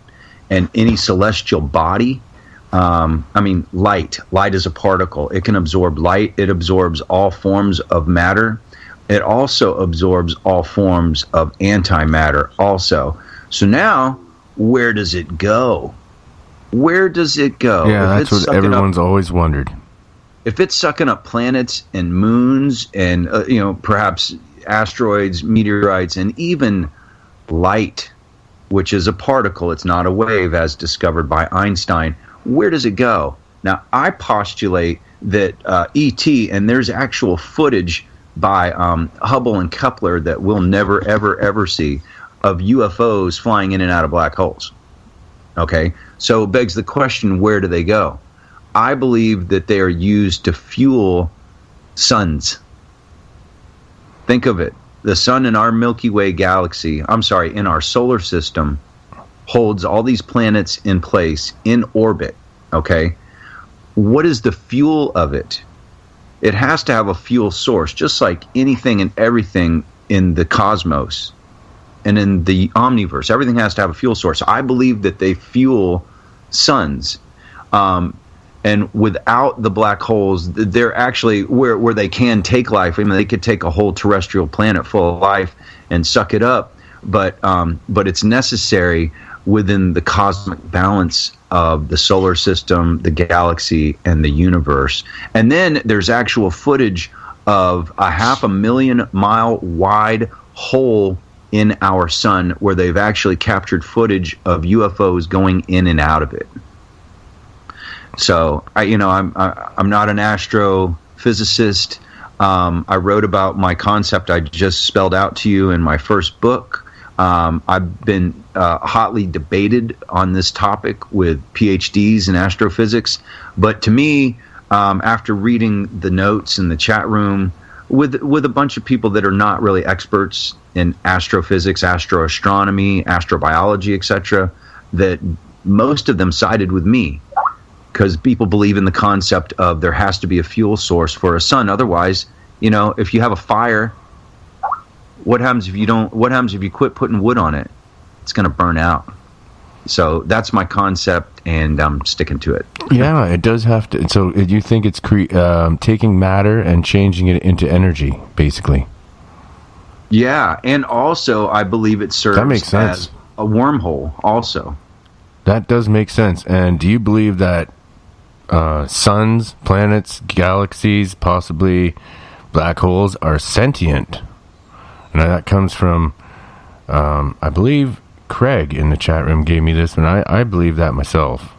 and any celestial body, light is a particle. It can absorb light. It absorbs all forms of matter. It also absorbs all forms of antimatter also. So now, where does it go? Where does it go? Yeah, that's what everyone's always wondered. If it's sucking up planets and moons and, perhaps asteroids, meteorites, and even light, which is a particle, it's not a wave as discovered by Einstein, where does it go? Now, I postulate that E.T., and there's actual footage by Hubble and Kepler that we'll never, ever, ever see of UFOs flying in and out of black holes. Okay, so it begs the question, where do they go? I believe that they are used to fuel suns. Think of it. The sun in our Milky Way galaxy, in our solar system, holds all these planets in place, in orbit, okay? What is the fuel of it? It has to have a fuel source, just like anything and everything in the cosmos and in the omniverse. Everything has to have a fuel source. I believe that they fuel suns. And without the black holes, they're actually where they can take life. I mean, they could take a whole terrestrial planet full of life and suck it up, but it's necessary within the cosmic balance of the solar system, the galaxy, and the universe. And then there's actual footage of a 500,000 mile wide hole in our sun where they've actually captured footage of UFOs going in and out of it. So I'm not an astrophysicist. I wrote about my concept I just spelled out to you in my first book. I've been hotly debated on this topic with PhDs in astrophysics. But to me, after reading the notes in the chat room with a bunch of people that are not really experts in astrophysics, astroastronomy, astrobiology, etc., that most of them sided with me. Because people believe in the concept of there has to be a fuel source for a sun. Otherwise, if you have a fire, what happens if you don't? What happens if you quit putting wood on it? It's going to burn out. So that's my concept, and I'm sticking to it. Yeah, it does have to. So you think it's taking matter and changing it into energy, basically? Yeah, and also I believe it serves That makes sense. as a wormhole also. That does make sense. And do you believe that suns, planets, galaxies, possibly black holes are sentient? And that comes from, I believe, Craig in the chat room gave me this, and I believe that myself.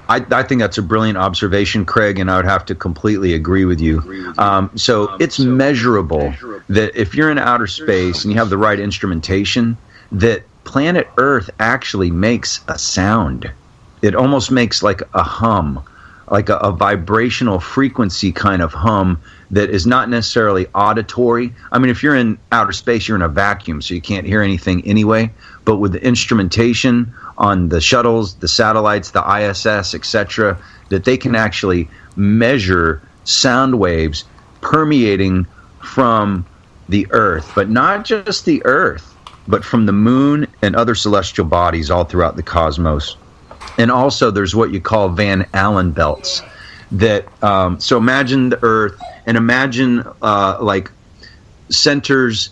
I think that's a brilliant observation, Craig, and I would have to completely agree with you. So it's measurable that if you're in outer space and you have the right instrumentation, that planet Earth actually makes a sound. It almost makes like a hum, like a vibrational frequency kind of hum that is not necessarily auditory. I mean, if you're in outer space, you're in a vacuum, so you can't hear anything anyway. But with the instrumentation on the shuttles, the satellites, the ISS, etc., that they can actually measure sound waves permeating from the Earth, but not just the Earth, but from the moon and other celestial bodies all throughout the cosmos. And also there's what you call Van Allen belts. That so imagine the Earth, and imagine like centers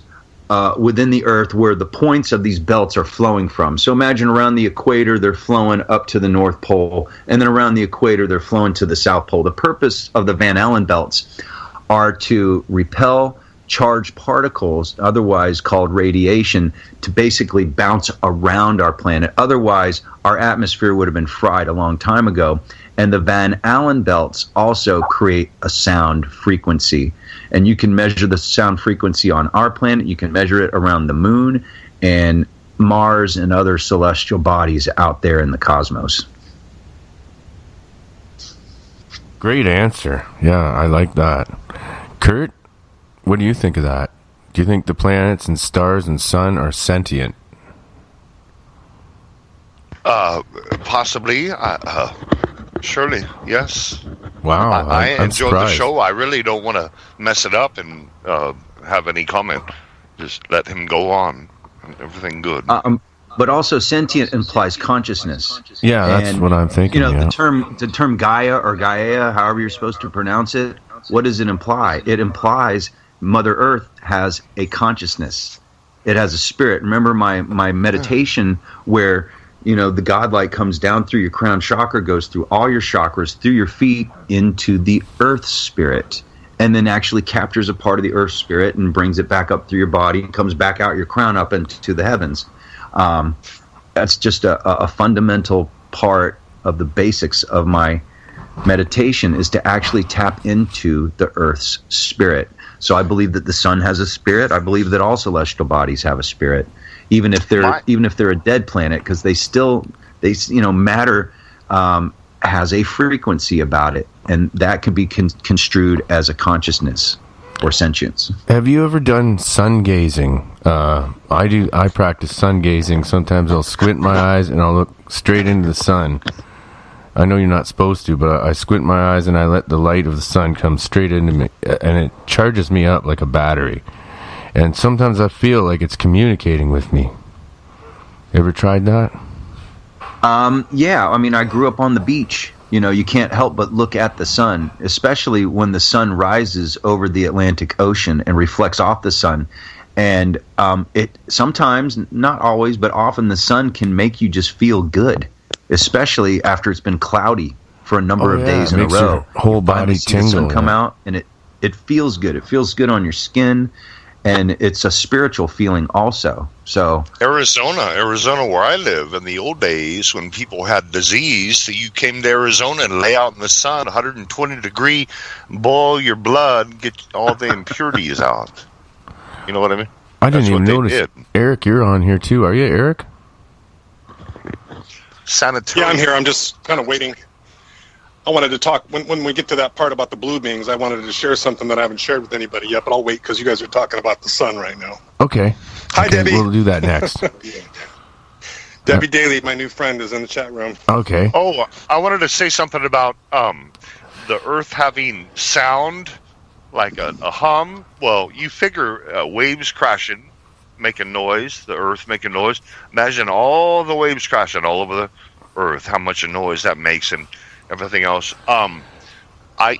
within the Earth where the points of these belts are flowing from. So imagine around the equator, they're flowing up to the North Pole, and then around the equator, they're flowing to the South Pole. The purpose of the Van Allen belts are to repel charged particles, otherwise called radiation, to basically bounce around our planet. Otherwise, our atmosphere would have been fried a long time ago. And the Van Allen belts also create a sound frequency. And you can measure the sound frequency on our planet. You can measure it around the moon and Mars and other celestial bodies out there in the cosmos. Great answer. Yeah, I like that. Kurt, what do you think of that? Do you think the planets and stars and sun are sentient? Possibly. Surely, yes. Wow, I I'm enjoyed surprised. the show. I really don't want to mess it up and have any comment. Just let him go on. Everything good. But also sentient implies consciousness. Yeah, that's And, what I'm thinking. You know, yeah. the term Gaia or Gaia, however you're supposed to pronounce it, what does it imply? It implies Mother Earth has a consciousness. It has a spirit. Remember my meditation where, you know, the godlight comes down through your crown chakra, goes through all your chakras, through your feet, into the earth spirit, and then actually captures a part of the earth spirit and brings it back up through your body and comes back out your crown up into the heavens. That's just a fundamental part of the basics of my meditation, is to actually tap into the earth's spirit. So I believe that the sun has a spirit. I believe that all celestial bodies have a spirit, even if they're a dead planet, because matter has a frequency about it, and that can be construed as a consciousness or sentience. Have you ever done sun gazing? I do. I practice sun gazing. Sometimes I'll squint my eyes and I'll look straight into the sun. I know you're not supposed to, but I squint my eyes and I let the light of the sun come straight into me, and it charges me up like a battery. And sometimes I feel like it's communicating with me. Ever tried that? Yeah, I mean, I grew up on the beach. You know, you can't help but look at the sun, especially when the sun rises over the Atlantic Ocean and reflects off the sun. And it sometimes, not always, but often the sun can make you just feel good, especially after it's been cloudy for a number of days in a row. Your whole body tingle. The sun come out, and it feels good. It feels good on your skin, and it's a spiritual feeling also. So Arizona, where I live, in the old days when people had disease, so you came to Arizona and lay out in the sun, 120 degree, boil your blood, get all the impurities out. You know what I mean? I didn't even notice. Eric, you're on here too. Are you, Eric? Sanitarium. Yeah, I'm here. I'm just kind of waiting. I wanted to talk, when we get to that part about the blue beings, I wanted to share something that I haven't shared with anybody yet, but I'll wait because you guys are talking about the sun right now. Okay. Hi, Debbie. We'll do that next. Debbie Daly, my new friend, is in the chat room. Okay. Oh, I wanted to say something about the Earth having sound, like a hum. Well, you figure waves crashing making noise, the earth making noise. Imagine all the waves crashing all over the earth, how much noise that makes and everything else. When I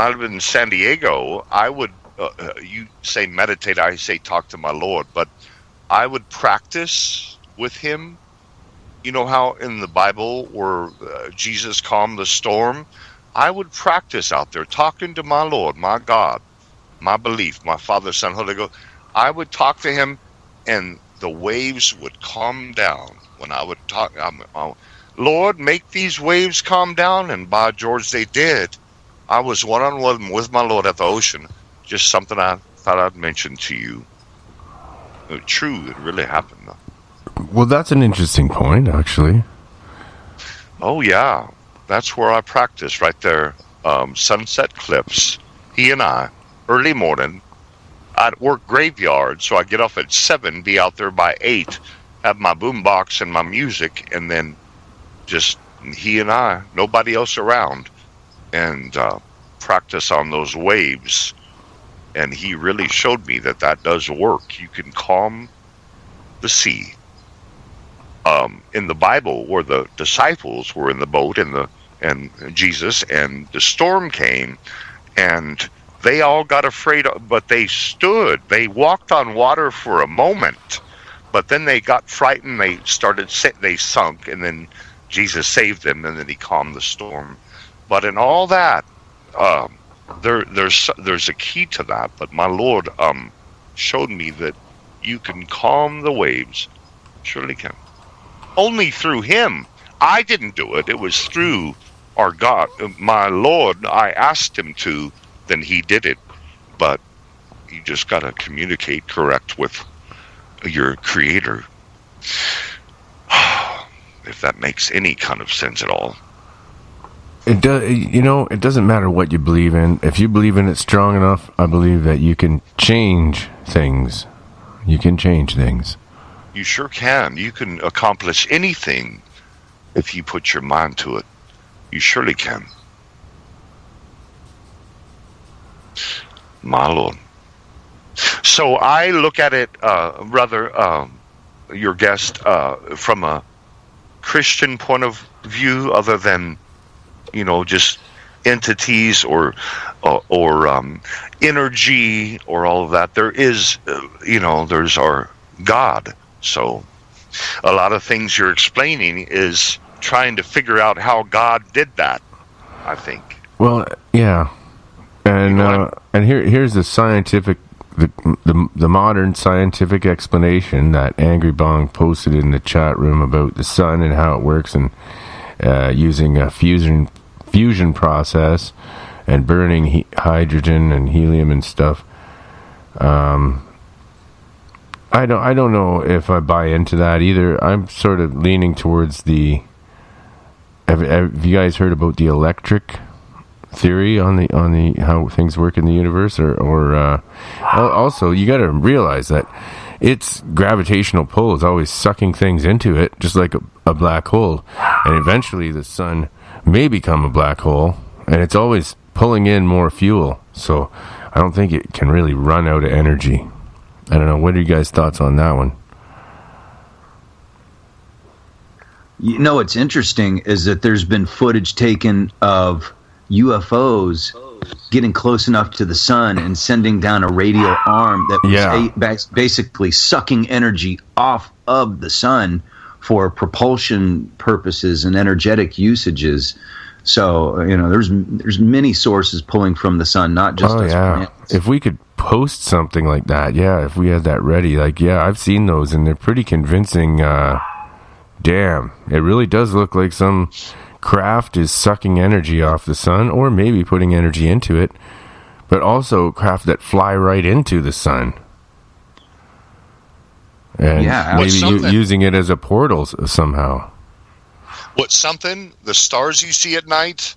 lived in San Diego, I would, you say meditate, I say talk to my Lord, but I would practice with him. You know how in the Bible where Jesus calmed the storm? I would practice out there talking to my Lord, my God, my belief, my Father, Son, Holy Ghost. I would talk to him, and the waves would calm down when I would talk. Lord, make these waves calm down, and by George, they did. I was one-on-one with my Lord at the ocean. Just something I thought I'd mention to you. True, it really happened, though. Well, that's an interesting point, actually. Oh, yeah. That's where I practice, right there. Sunset Cliffs. He and I, early morning. I'd work graveyard, so I'd get off at 7, be out there by 8, have my boombox and my music, and then just he and I, nobody else around, and practice on those waves. And he really showed me that does work. You can calm the sea. In the Bible, where the disciples were in the boat and Jesus, and the storm came, and they all got afraid, but they stood. They walked on water for a moment, but then they got frightened. They sunk, and then Jesus saved them, and then he calmed the storm. But in all that, there's a key to that. But my Lord showed me that you can calm the waves. Surely can. Only through him. I didn't do it. It was through our God, my Lord. I asked him to, then he did it. But you just got to communicate correct with your creator. If that makes any kind of sense at all. It does. It doesn't matter what you believe in. If you believe in it strong enough, I believe that you can change things. You can change things. You sure can. You can accomplish anything if you put your mind to it. You surely can. My Lord. So I look at it, your guest, from a Christian point of view, other than, just entities or energy or all of that. There is, there's our God. So a lot of things you're explaining is trying to figure out how God did that, I think. Well, yeah. And here's the scientific, the modern scientific explanation that Angry Bong posted in the chat room about the sun and how it works, and using a fusion process and burning hydrogen and helium and stuff. I don't know if I buy into that either. I'm sort of leaning towards the. Have you guys heard about the electric theory on the how things work in the universe, or also you got to realize that its gravitational pull is always sucking things into it, just like a black hole, and eventually the sun may become a black hole, and it's always pulling in more fuel. So I don't think it can really run out of energy. I don't know. What are you guys' thoughts on that one? What's interesting is that there's been footage taken of UFOs getting close enough to the sun and sending down a radial arm that was basically sucking energy off of the sun for propulsion purposes and energetic usages. So, there's many sources pulling from the sun, not just us planets. If we could post something like that, if we had that ready, I've seen those, and they're pretty convincing. Damn, it really does look like some craft is sucking energy off the sun, or maybe putting energy into it, but also craft that fly right into the sun. And maybe using it as a portal somehow. What's something? The stars you see at night,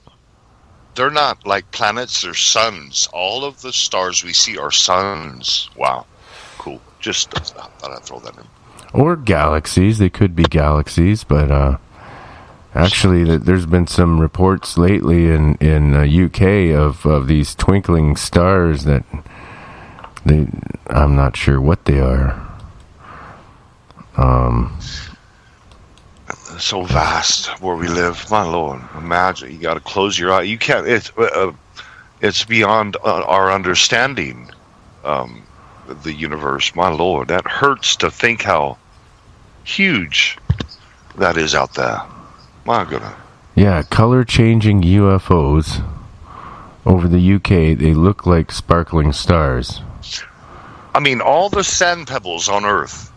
they're not like planets, they're suns. All of the stars we see are suns. Wow. Cool. Just thought I'd throw that in. Or galaxies. They could be galaxies, but actually there's been some reports lately in UK of these twinkling stars that I'm not sure what they are. So vast where we live, my Lord. Imagine, you got to close your eye. You can't. It's beyond our understanding. The universe, my Lord. That hurts to think how huge that is out there. My goodness. Yeah, color-changing UFOs over the UK. They look like sparkling stars. I mean, all the sand pebbles on Earth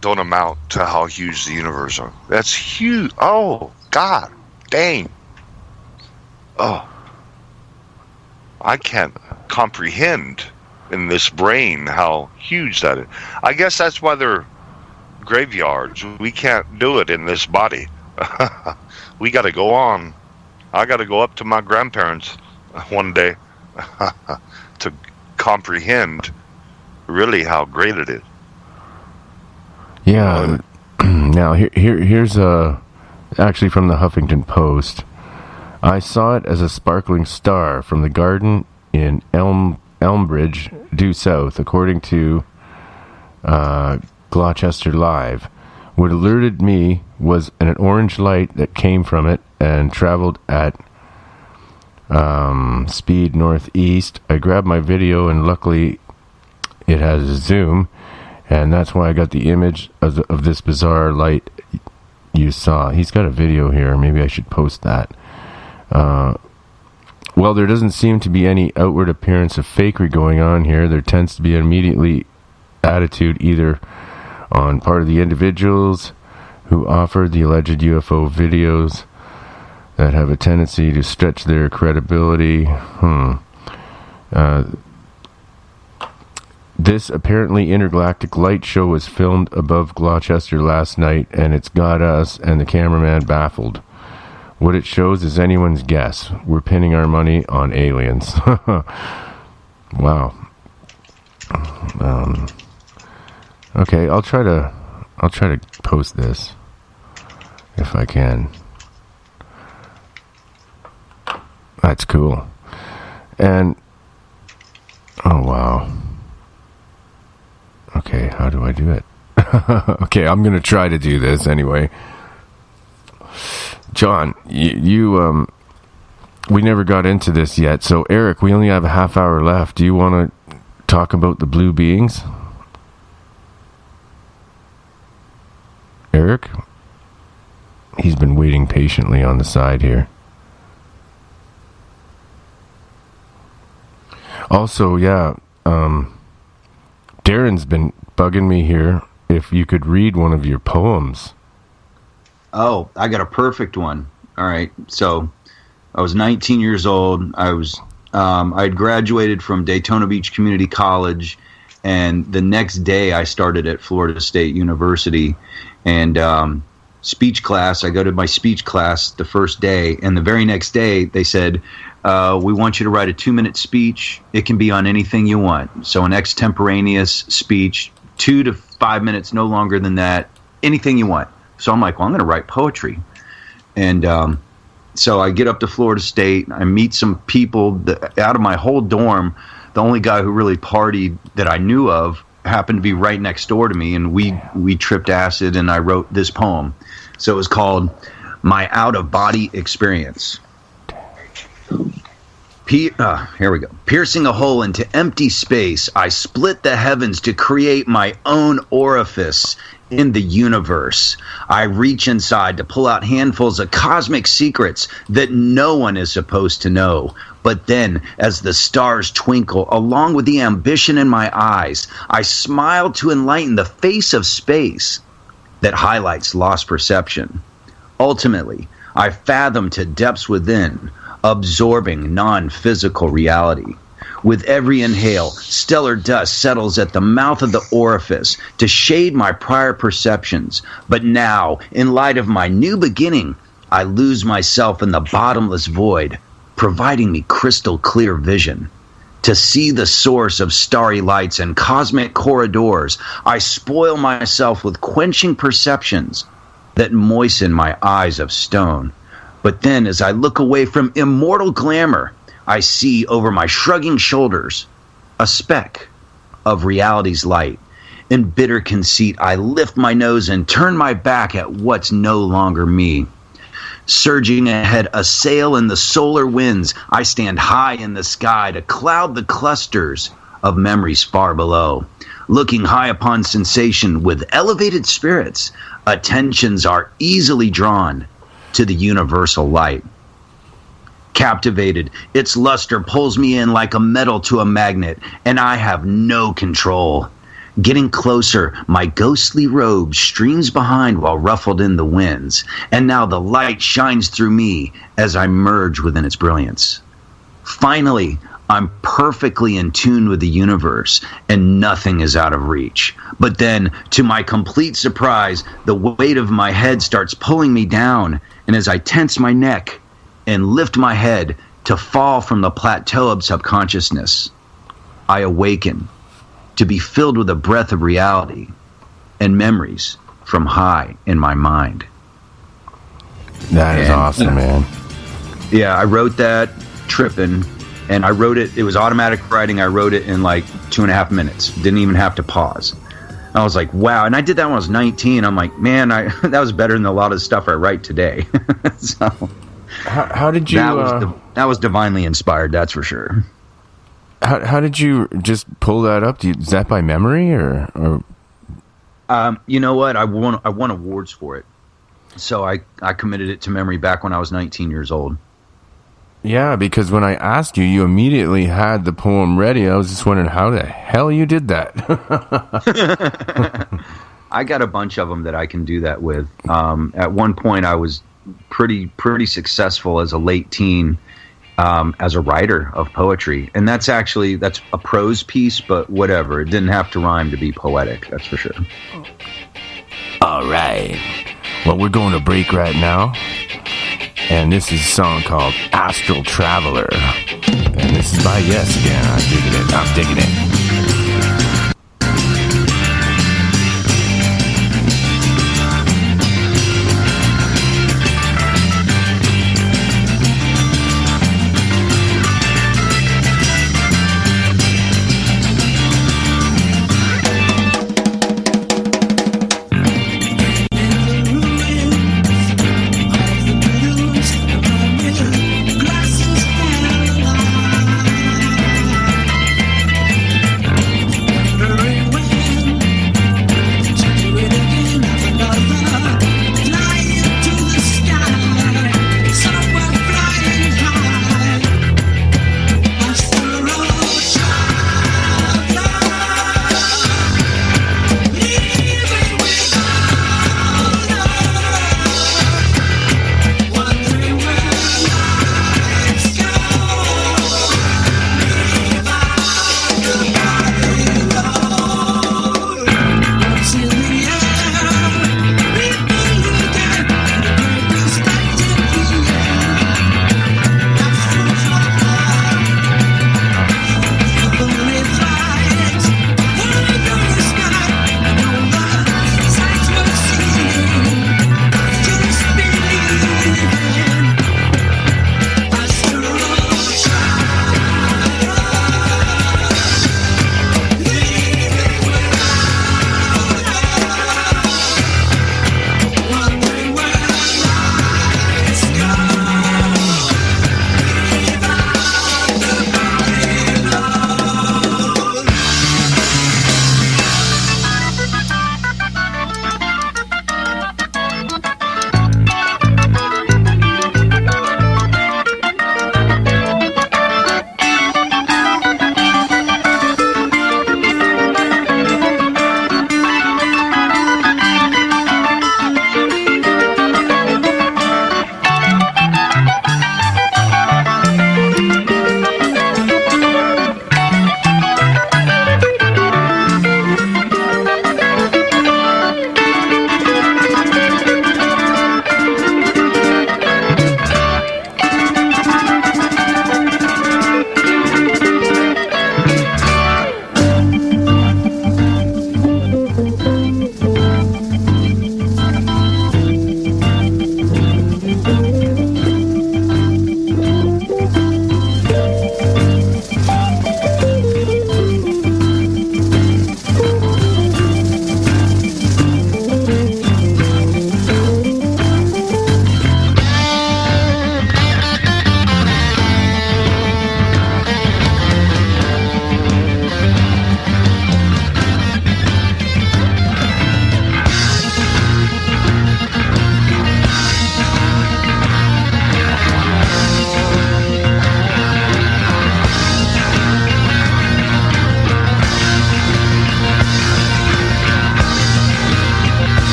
don't amount to how huge the universe is. That's huge. Oh, God. Dang. Oh. I can't comprehend in this brain how huge that is. I guess that's why they're graveyards. We can't do it in this body. We got to go on. I got to go up to my grandparents one day to comprehend really how great it is. Yeah. Now here's actually from the Huffington Post. I saw it as a sparkling star from the garden in Elmbridge, due south, according to Gloucester Live. What alerted me was an orange light that came from it and traveled at speed northeast. I grabbed my video, and luckily it has a zoom, and that's why I got the image of this bizarre light you saw. He's got a video here. Maybe I should post that. Well, there doesn't seem to be any outward appearance of fakery going on here. There tends to be an immediately attitude either on part of the individuals who offered the alleged UFO videos that have a tendency to stretch their credibility. This apparently intergalactic light show was filmed above Gloucester last night, and it's got us and the cameraman baffled. What it shows is anyone's guess. We're pinning our money on aliens. Wow. Okay, I'll try to post this if I can. That's cool. And oh wow. Okay, how do I do it? Okay, I'm gonna try to do this anyway. John, you we never got into this yet. So Eric, we only have a half hour left. Do you want to talk about the blue beings? Eric? He's been waiting patiently on the side here. Also, yeah, Darren's been bugging me here if you could read one of your poems. Oh, I got a perfect one. All right. So I was 19 years old. I had graduated from Daytona Beach Community College, and the next day I started at Florida State University. And speech class, I go to my speech class the first day, and the very next day they said, we want you to write a 2-minute speech. It can be on anything you want. So an extemporaneous speech, 2 to 5 minutes, no longer than that, anything you want. So I'm like, well, I'm going to write poetry. And so I get up to Florida State. I meet some people out of my whole dorm. The only guy who really partied that I knew of happened to be right next door to me, and we tripped acid, and I wrote this poem. So it was called My Out-of-Body Experience. Here we go. Piercing a hole into empty space, I split the heavens to create my own orifice in the universe. I reach inside to pull out handfuls of cosmic secrets that no one is supposed to know. But then, as the stars twinkle, along with the ambition in my eyes, I smile to enlighten the face of space that highlights lost perception. Ultimately, I fathom to depths within, absorbing non-physical reality. With every inhale, stellar dust settles at the mouth of the orifice to shade my prior perceptions. But now, in light of my new beginning, I lose myself in the bottomless void, providing me crystal clear vision. To see the source of starry lights and cosmic corridors, I spoil myself with quenching perceptions that moisten my eyes of stone. But then, as I look away from immortal glamour, I see over my shrugging shoulders a speck of reality's light. In bitter conceit, I lift my nose and turn my back at what's no longer me. Surging ahead, a sail in the solar winds, I stand high in the sky to cloud the clusters of memories far below. Looking high upon sensation with elevated spirits, attentions are easily drawn to the universal light. Captivated, its luster pulls me in like a metal to a magnet, and I have no control. Getting closer, my ghostly robe streams behind while ruffled in the winds, and now the light shines through me as I merge within its brilliance. Finally, I'm perfectly in tune with the universe, and nothing is out of reach. But then, to my complete surprise, the weight of my head starts pulling me down, and as I tense my neck and lift my head to fall from the plateau of subconsciousness, I awaken to be filled with a breath of reality and memories from high in my mind. That is awesome, man. Yeah, I wrote that tripping, and I wrote it. It was automatic writing. I wrote it in like 2.5 minutes. Didn't even have to pause. I was like, wow. And I did that when I was 19. I'm like, man, that was better than a lot of the stuff I write today. So how did you... That was divinely inspired, that's for sure. How did you just pull that up? Is that by memory or? You know what? I won awards for it, so I committed it to memory back when I was 19 years old. Yeah, because when I asked you, you immediately had the poem ready. I was just wondering how the hell you did that. I got a bunch of them that I can do that with. At one point, I was pretty successful as a late teen. As a writer of poetry, and that's a prose piece, but whatever, it didn't have to rhyme to be poetic, that's for sure. All right, well, we're going to break right now, and this is a song called Astral Traveler, and this is by Yes again. I'm digging it.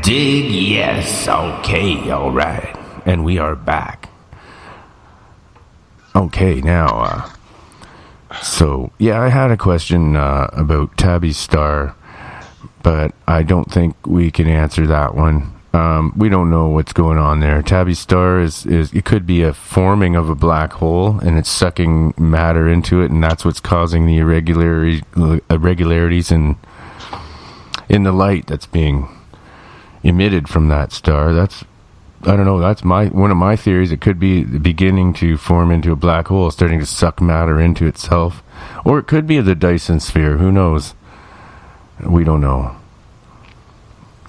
Dig yes. Okay, all right. And we are back. Okay, now, so, yeah, I had a question about Tabby's Star, but I don't think we can answer that one. We don't know what's going on there. Tabby's Star is it could be a forming of a black hole, and it's sucking matter into it, and that's what's causing the irregularities in the light that's being emitted from that star. That's, I don't know, that's one of my theories. It could be beginning to form into a black hole, starting to suck matter into itself. Or it could be the Dyson sphere. Who knows? We don't know.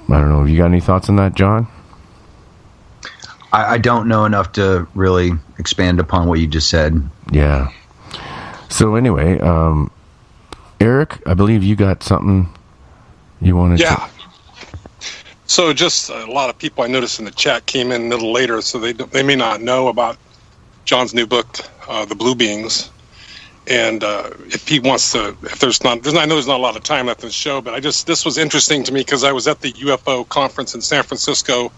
I don't know. Have you got any thoughts on that, John? I don't know enough to really expand upon what you just said. Yeah. So anyway, Eric, I believe you got something you wanted to... So just a lot of people I noticed in the chat came in a little later, so they may not know about John's new book, The Blue Beings. And if he wants to, if I know there's not a lot of time left in the show, but this was interesting to me because I was at the UFO conference in San Francisco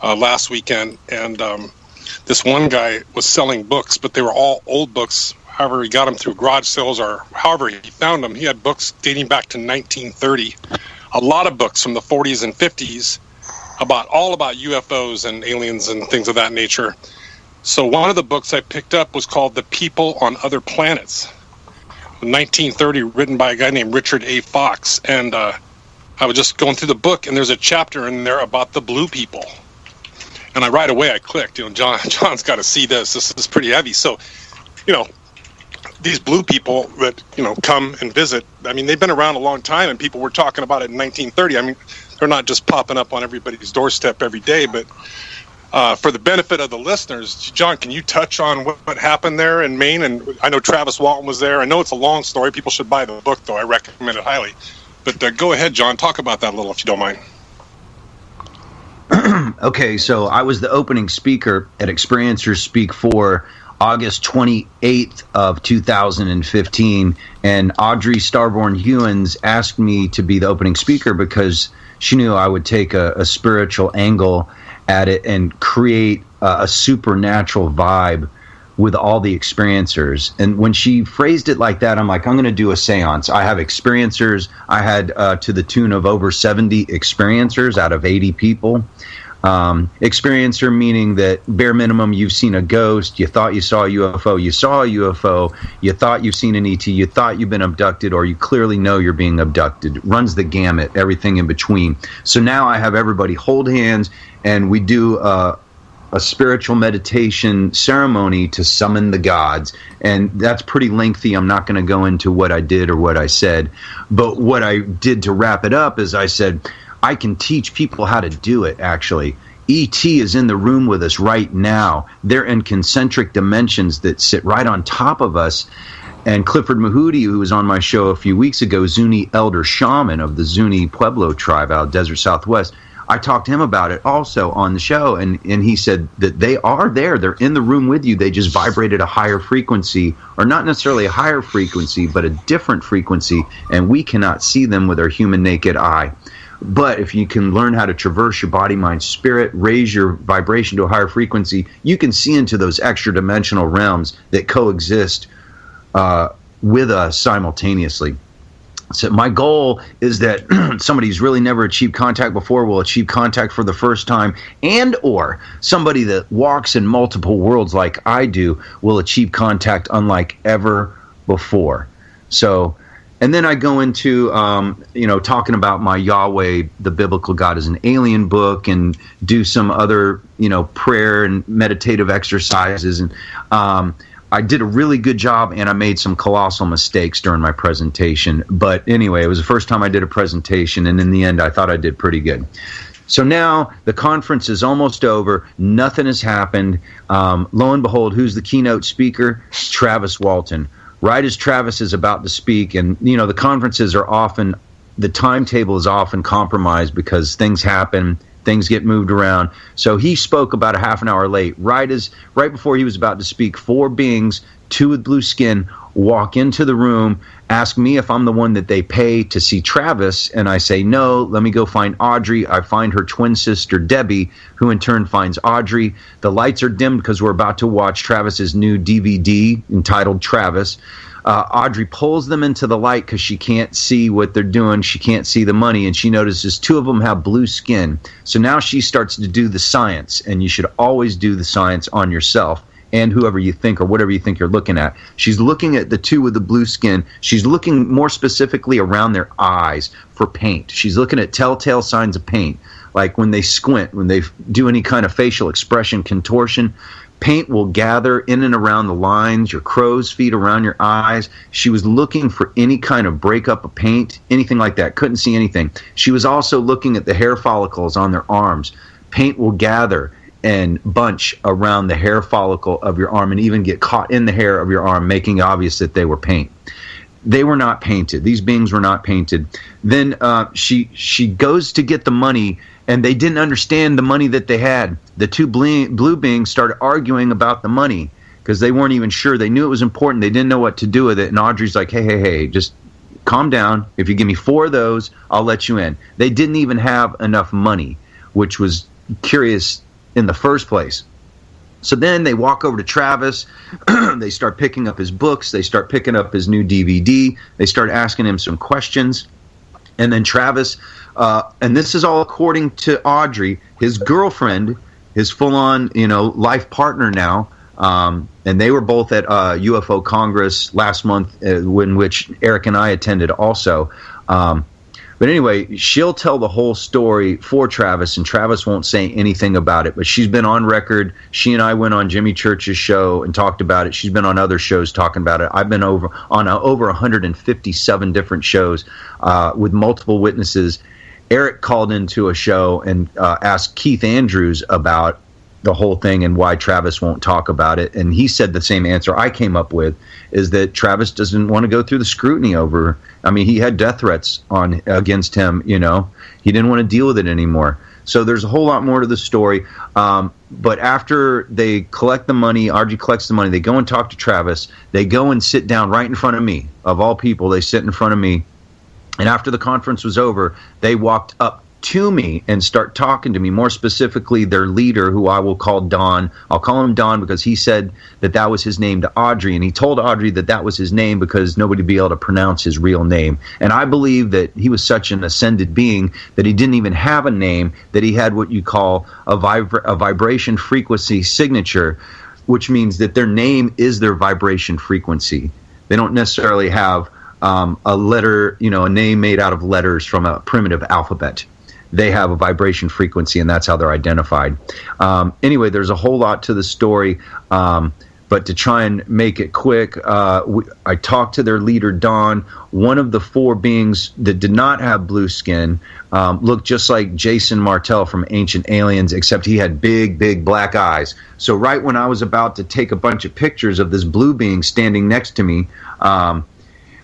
last weekend, and this one guy was selling books, but they were all old books. However, he got them through garage sales or however he found them. He had books dating back to 1930. A lot of books from the 40s and 50s about UFOs and aliens and things of that nature. So one of the books I picked up was called The People on Other Planets, 1930, written by a guy named Richard A. Fox. And I was just going through the book, and there's a chapter in there about the blue people. And right away I clicked, John's got to see this. This is pretty heavy. So, these blue people that, come and visit, I mean, they've been around a long time, and people were talking about it in 1930. I mean, they're not just popping up on everybody's doorstep every day, but for the benefit of the listeners, John, can you touch on what happened there in Maine? And I know Travis Walton was there. I know it's a long story. People should buy the book, though. I recommend it highly. But go ahead, John. Talk about that a little, if you don't mind. Okay, so I was the opening speaker at Experiencers Speak 4 August 28th of 2015, and Audrey Starborn-Hewins asked me to be the opening speaker because she knew I would take a spiritual angle at it and create a supernatural vibe with all the experiencers. And when she phrased it like that, I'm like, I'm going to do a seance. I have experiencers. I had to the tune of over 70 experiencers out of 80 people. Experiencer meaning that bare minimum you've seen a ghost, you thought you saw a UFO, you saw a UFO, you thought you've seen an ET, you thought you've been abducted, or you clearly know you're being abducted. Runs the gamut, everything in between. So now I have everybody hold hands, and we do a spiritual meditation ceremony to summon the gods. And that's pretty lengthy. I'm not going to go into what I did or what I said. But what I did to wrap it up is I said, I can teach people how to do it, actually. E.T. is in the room with us right now. They're in concentric dimensions that sit right on top of us. And Clifford Mahudi, who was on my show a few weeks ago, Zuni elder shaman of the Zuni Pueblo tribe out of Desert Southwest, I talked to him about it also on the show, and he said that they are there. They're in the room with you. They just vibrated a higher frequency, or not necessarily a higher frequency, but a different frequency, and we cannot see them with our human naked eye. But if you can learn how to traverse your body, mind, spirit, raise your vibration to a higher frequency, you can see into those extra dimensional realms that coexist with us simultaneously. So my goal is that somebody who's really never achieved contact before will achieve contact for the first time, and or somebody that walks in multiple worlds like I do will achieve contact unlike ever before. So, and then I go into, talking about my Yahweh, the Biblical God is an Alien book, and do some other, prayer and meditative exercises. And I did a really good job, and I made some colossal mistakes during my presentation. But anyway, it was the first time I did a presentation, and in the end, I thought I did pretty good. So now the conference is almost over. Nothing has happened. Lo and behold, who's the keynote speaker? Travis Walton. Right as Travis is about to speak, and, the conferences are often, the timetable is often compromised because things happen. Things get moved around. So he spoke about a half an hour late. Right before he was about to speak, 4 beings, 2 with blue skin, walk into the room, ask me if I'm the one that they pay to see Travis, and I say no, let me go find Audrey. I find her twin sister Debbie, who in turn finds Audrey. The lights are dimmed because we're about to watch Travis's new DVD entitled Travis. Audrey pulls them into the light because she can't see what they're doing. She can't see the money, and she notices two of them have blue skin. So now she starts to do the science, and you should always do the science on yourself and whoever you think or whatever you think you're looking at. She's looking at the two with the blue skin. She's looking more specifically around their eyes for paint. She's looking at telltale signs of paint, like when they squint, when they do any kind of facial expression contortion. Paint will gather in and around the lines, your crow's feet around your eyes. She was looking for any kind of breakup of paint, anything like that. Couldn't see anything. She was also looking at the hair follicles on their arms. Paint will gather and bunch around the hair follicle of your arm and even get caught in the hair of your arm, making obvious that they were paint. They were not painted. These beings were not painted. Then she goes to get the money, and they didn't understand the money that they had. The two blue beings started arguing about the money because they weren't even sure. They knew it was important. They didn't know what to do with it. And Audrey's like, hey, just calm down. If you give me 4 of those, I'll let you in. They didn't even have enough money, which was curious in the first place. So then they walk over to Travis. They start picking up his books. They start picking up his new DVD. They start asking him some questions. And then Travis, and this is all according to Audrey, his girlfriend, his full-on, life partner now, and they were both at UFO Congress last month, in which Eric and I attended also. But anyway, she'll tell the whole story for Travis, and Travis won't say anything about it. But she's been on record. She and I went on Jimmy Church's show and talked about it. She's been on other shows talking about it. I've been over 157 different shows with multiple witnesses. Eric called into a show and asked Keith Andrews about the whole thing and why Travis won't talk about it. And he said the same answer I came up with, is that Travis doesn't want to go through the scrutiny over. I mean, he had death threats against him, He didn't want to deal with it anymore. So there's a whole lot more to the story. But after they collect the money, Audrey collects the money, they go and talk to Travis. They go and sit down right in front of me. Of all people, they sit in front of me. And after the conference was over, they walked up to me and start talking to me, more specifically their leader, who I will call Don. I'll call him Don because he said that was his name to Audrey, and he told Audrey that was his name because nobody would be able to pronounce his real name. And I believe that he was such an ascended being that he didn't even have a name, that he had what you call a vibration frequency signature, which means that their name is their vibration frequency. They don't necessarily have a letter, a name made out of letters from a primitive alphabet. They have a vibration frequency, and that's how they're identified. Anyway, there's a whole lot to the story, but to try and make it quick, I talked to their leader, Don. One of the 4 beings that did not have blue skin looked just like Jason Martell from Ancient Aliens, except he had big, big black eyes. So right when I was about to take a bunch of pictures of this blue being standing next to me,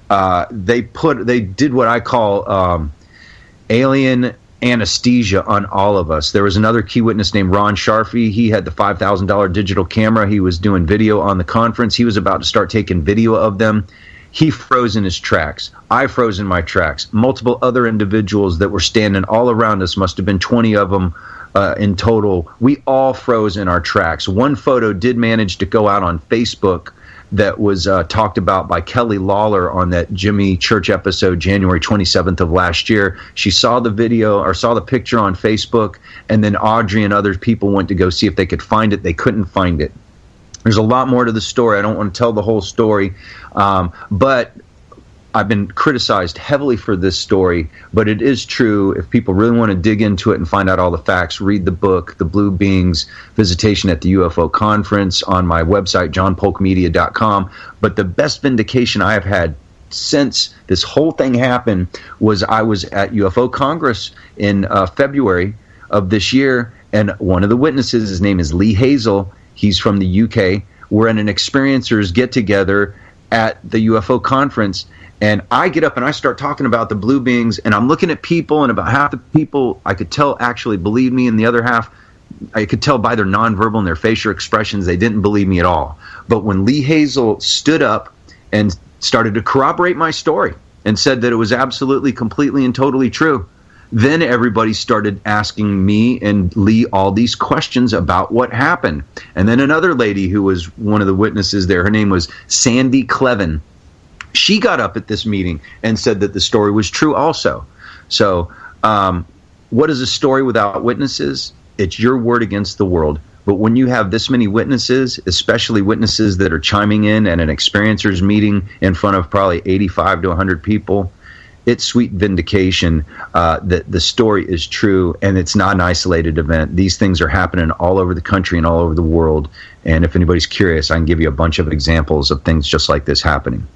they did what I call alien anesthesia on all of us. There was another key witness named Ron Sharfie. He had the $5,000 digital camera. He was doing video on the conference. He was about to start taking video of them. He froze in his tracks. I froze in my tracks. Multiple other individuals that were standing all around us, must have been 20 of them in total. We all froze in our tracks. One photo did manage to go out on Facebook that was talked about by Kelly Lawler on that Jimmy Church episode January 27th of last year. She saw the video or saw the picture on Facebook, and then Audrey and other people went to go see if they could find it. They couldn't find it. There's a lot more to the story. I don't want to tell the whole story, but I've been criticized heavily for this story, but it is true. If people really want to dig into it and find out all the facts, read the book, The Blue Beings, Visitation at the UFO Conference, on my website, johnpolkmedia.com. But the best vindication I have had since this whole thing happened was I was at UFO Congress in February of this year, and one of the witnesses, his name is Lee Hazel. He's from the UK. We're at an experiencers get-together at the UFO conference, and I get up and I start talking about the blue beings, and I'm looking at people, and about half the people I could tell actually believed me, and the other half I could tell by their nonverbal and their facial expressions they didn't believe me at all. But when Lee Hazel stood up and started to corroborate my story and said that it was absolutely, completely, and totally true. Then everybody started asking me and Lee all these questions about what happened. And then another lady who was one of the witnesses there, her name was Sandy Clevin. She got up at this meeting and said that the story was true also. So what is a story without witnesses? It's your word against the world. But when you have this many witnesses, especially witnesses that are chiming in at an experiencers meeting in front of probably 85 to 100 people, it's sweet vindication that the story is true, and it's not an isolated event. These things are happening all over the country and all over the world. And if anybody's curious, I can give you a bunch of examples of things just like this happening.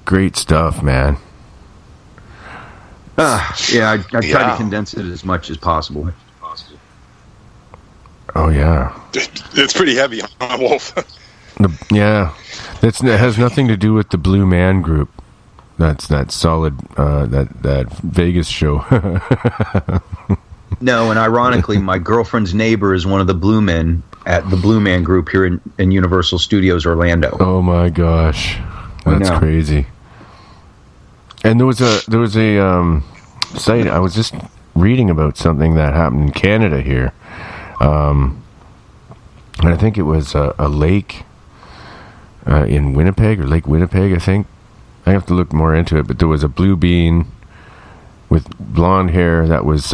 Great stuff, man. Yeah, I try to condense it as much as possible. Oh, yeah. It's pretty heavy, huh, Wolf? That has nothing to do with the Blue Man Group. That's that solid, that Vegas show. No, and ironically, my girlfriend's neighbor is one of the Blue Men at the Blue Man Group here in Universal Studios Orlando. Oh my gosh, that's crazy. And there was a site, I was just reading about something that happened in Canada here, and I think it was a lake in Winnipeg, or Lake Winnipeg, I think. I have to look more into it, but there was a blue being with blonde hair that was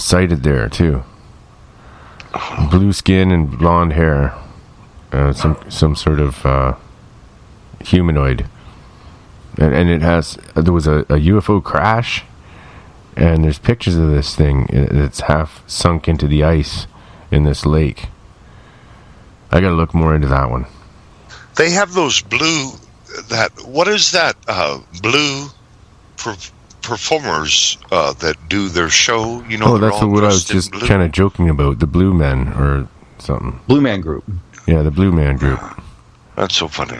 sighted there too. Blue skin and blonde hair, some sort of humanoid. And it has, there was a UFO crash, and there's pictures of this thing. It's half sunk into the ice in this lake. I gotta look more into that one. They have those blue, what is that, blue performers that do their show? You know, that's what I was just kind of joking about, the Blue Men or something. Blue Man Group. Yeah, the Blue Man Group. That's so funny.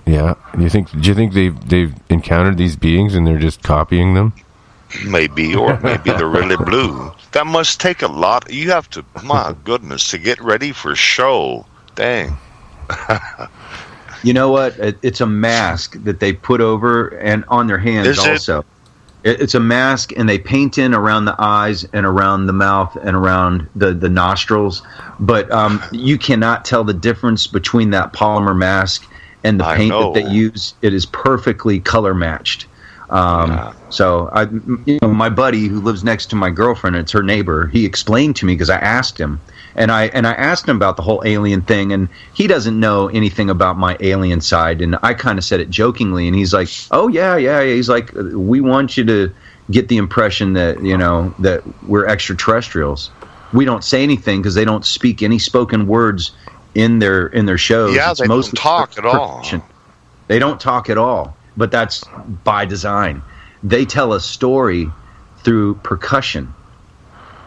Yeah, do you think they've encountered these beings and they're just copying them? Maybe, or maybe they're really blue. That must take a lot. You have to, my goodness, to get ready for a show. Dang. You know what? It's a mask that they put over and on their hands also. It's a mask, and they paint in around the eyes and around the mouth and around the nostrils. But you cannot tell the difference between that polymer mask and the paint that they use. It is perfectly color matched. So my buddy who lives next to my girlfriend, it's her neighbor, he explained to me, because I asked him, and I asked him about the whole alien thing, and he doesn't know anything about my alien side, and I kind of said it jokingly, and he's like, oh yeah, he's like, we want you to get the impression that, you know, that we're extraterrestrials. We don't say anything because they don't speak any spoken words in their shows. Yeah, they don't talk at all. They don't talk at all, but that's by design. They tell a story through percussion,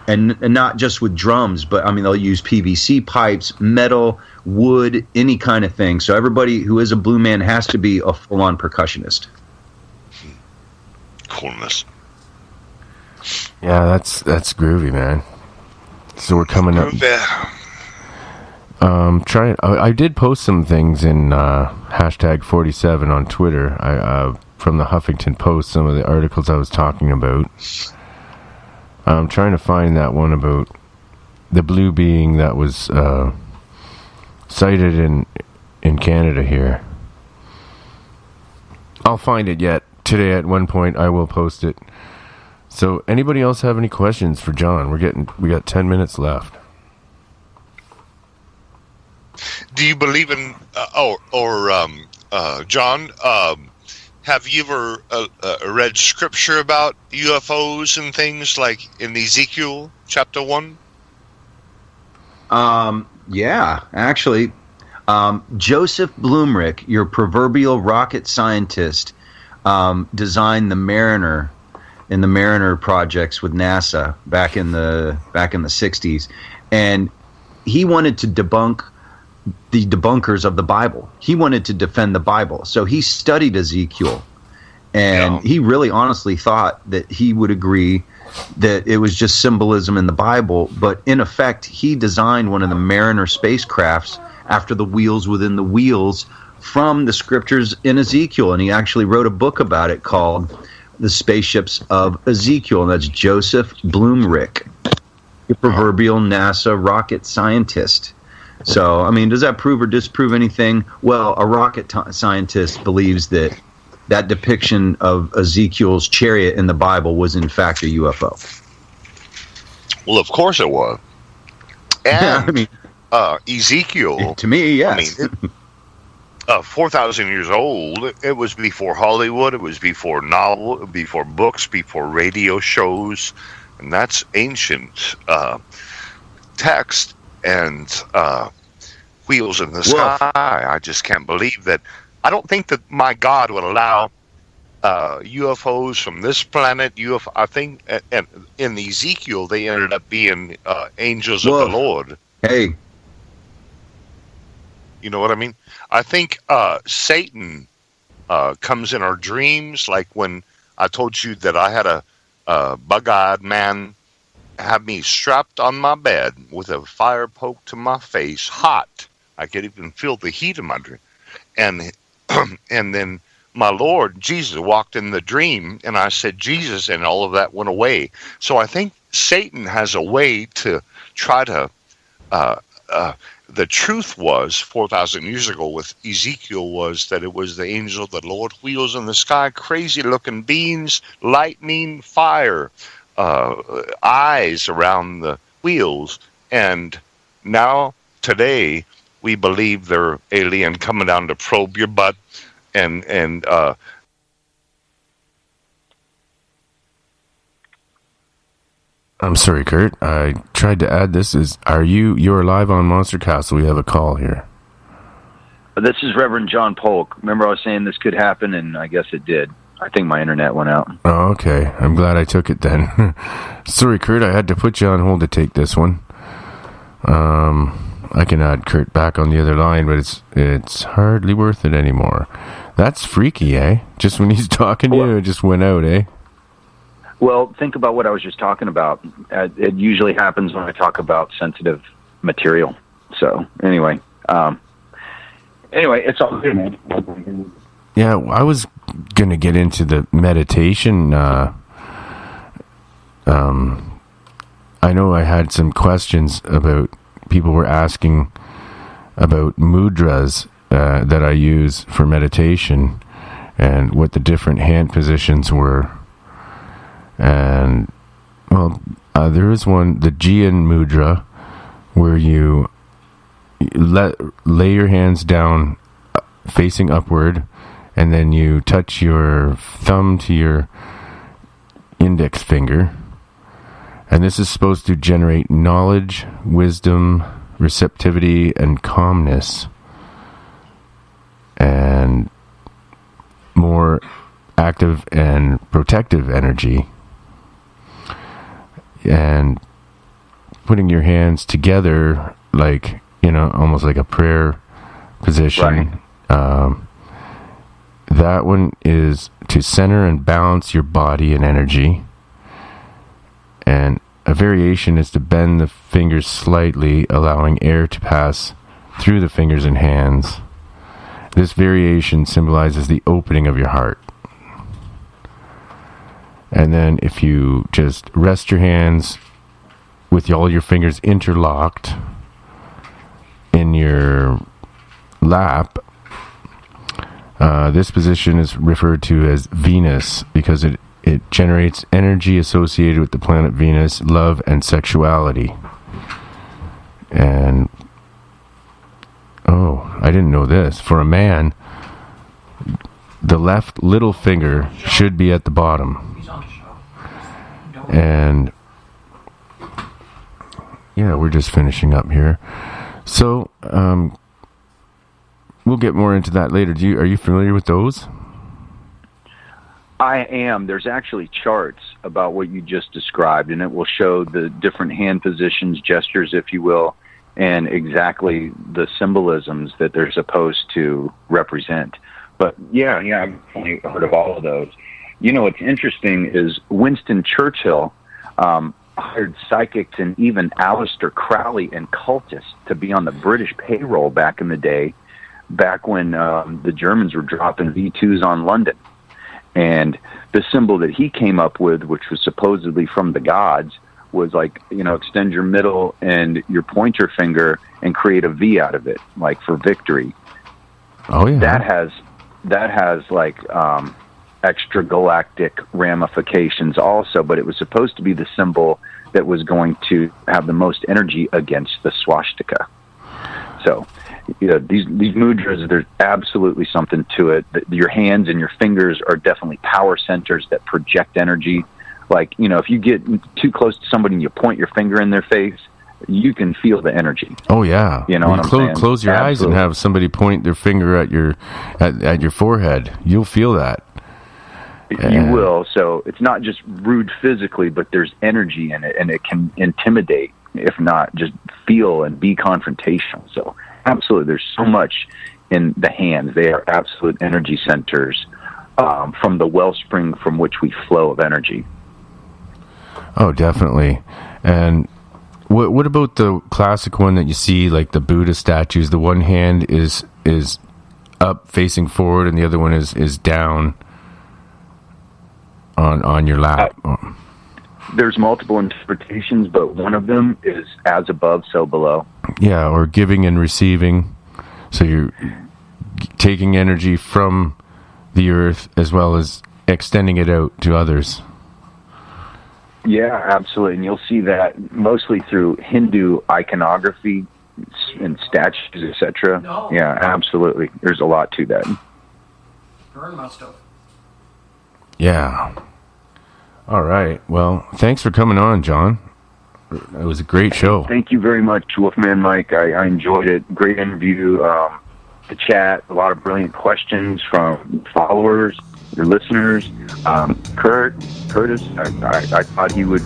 and not just with drums, but I mean, they'll use PVC pipes, metal, wood, any kind of thing. So everybody who is a Blue Man has to be a full-on percussionist. Coolness. Yeah, that's groovy, man. So we're coming up. I did post some things in hashtag 47 on Twitter. From the Huffington Post, some of the articles I was talking about. I'm trying to find that one about the blue being that was sighted in Canada here. I'll find it yet today. At one point, I will post it. So, anybody else have any questions for John? We got 10 minutes left. Do you believe in, John? Have you ever read scripture about UFOs and things, like in Ezekiel chapter 1? Yeah, actually. Joseph Blumrich, your proverbial rocket scientist, designed the Mariner in the Mariner projects with NASA back in the 60s, and he wanted to debunk the debunkers of the Bible. He wanted to defend the Bible. So he studied Ezekiel, And he really honestly thought that he would agree that it was just symbolism in the Bible, but in effect, he designed one of the Mariner spacecrafts after the wheels within the wheels from the scriptures in Ezekiel, and he actually wrote a book about it called The Spaceships of Ezekiel, and that's Joseph Blumrich, the proverbial NASA rocket scientist. So, I mean, does that prove or disprove anything? Well, a rocket scientist believes that that depiction of Ezekiel's chariot in the Bible was in fact a UFO. Well, of course it was. And I mean, Ezekiel, to me, yes. I mean, 4,000 years old. It was before Hollywood. It was before novel, before books, before radio shows, and that's ancient text and wheels in the sky. I just can't believe that. I don't think that my God would allow UFOs from this planet. I think, and in Ezekiel, they ended up being angels of the Lord. Hey. You know what I mean? I think Satan comes in our dreams, like when I told you that I had a bug-eyed man have me strapped on my bed with a fire poked to my face, hot. I could even feel the heat in my dream. And then my Lord, Jesus, walked in the dream, and I said, Jesus, and all of that went away. So I think Satan has a way to try to... the truth was, 4,000 years ago with Ezekiel, was that it was the angel of the Lord, wheels in the sky, crazy-looking beings, lightning, fire, eyes around the wheels. And now, today, we believe they're alien coming down to probe your butt and I'm sorry, Kurt. I tried to add this. You're live on Monster Castle. We have a call here. This is Reverend John Polk. Remember I was saying this could happen, and I guess it did. I think my internet went out. Oh, okay. I'm glad I took it then. Sorry, Kurt. I had to put you on hold to take this one. I can add Kurt back on the other line, but it's hardly worth it anymore. That's freaky, eh? Just when he's talking to you, it just went out, eh? Well, think about what I was just talking about. It usually happens when I talk about sensitive material. So, anyway, it's all good, man. Yeah, I was going to get into the meditation. I know I had some questions about, people were asking about mudras that I use for meditation and what the different hand positions were. And, well, there is one, the Jian Mudra, where you lay your hands down facing upward, and then you touch your thumb to your index finger. And this is supposed to generate knowledge, wisdom, receptivity, and calmness. And more active and protective energy. And putting your hands together, like, almost like a prayer position. Right. That one is to center and balance your body and energy. And a variation is to bend the fingers slightly, allowing air to pass through the fingers and hands. This variation symbolizes the opening of your heart. And then if you just rest your hands with all your fingers interlocked in your lap, this position is referred to as Venus because it generates energy associated with the planet Venus, love, and sexuality. And, I didn't know this. For a man, the left little finger should be at the bottom. And yeah, we're just finishing up here. So, we'll get more into that later. Are you familiar with those? I am. There's actually charts about what you just described, and it will show the different hand positions, gestures, if you will, and exactly the symbolisms that they're supposed to represent. But yeah, I've definitely heard of all of those. You know, what's interesting is Winston Churchill hired psychics and even Aleister Crowley and cultists to be on the British payroll back in the day, back when the Germans were dropping V2s on London. And the symbol that he came up with, which was supposedly from the gods, was like, extend your middle and your pointer finger and create a V out of it, like for victory. Oh yeah. That has like extra galactic ramifications also, but it was supposed to be the symbol that was going to have the most energy against the swastika. So, these mudras, there's absolutely something to it. Your hands and your fingers are definitely power centers that project energy. Like, if you get too close to somebody and you point your finger in their face, you can feel the energy. Oh yeah. You know what I'm saying? Close your eyes and have somebody point their finger at your forehead. You'll feel that. You will. So it's not just rude physically, but there's energy in it, and it can intimidate, if not just feel and be confrontational. So absolutely, there's so much in the hands. They are absolute energy centers from the wellspring from which we flow of energy. Oh, definitely. And what about the classic one that you see, like the Buddha statues? The one hand is up facing forward, and the other one is down on your lap. There's multiple interpretations, but one of them is as above, so below. Yeah, or giving and receiving. So you're taking energy from the earth as well as extending it out to others. Yeah, absolutely. And you'll see that mostly through Hindu iconography and statues, etc. No. Yeah, absolutely. There's a lot to that. Burn my stuff. Yeah. All right. Well, thanks for coming on, John. It was a great show. Thank you very much, Wolfman Mike. I enjoyed it. Great interview. The chat, a lot of brilliant questions from followers, your listeners. Curtis, I thought he would,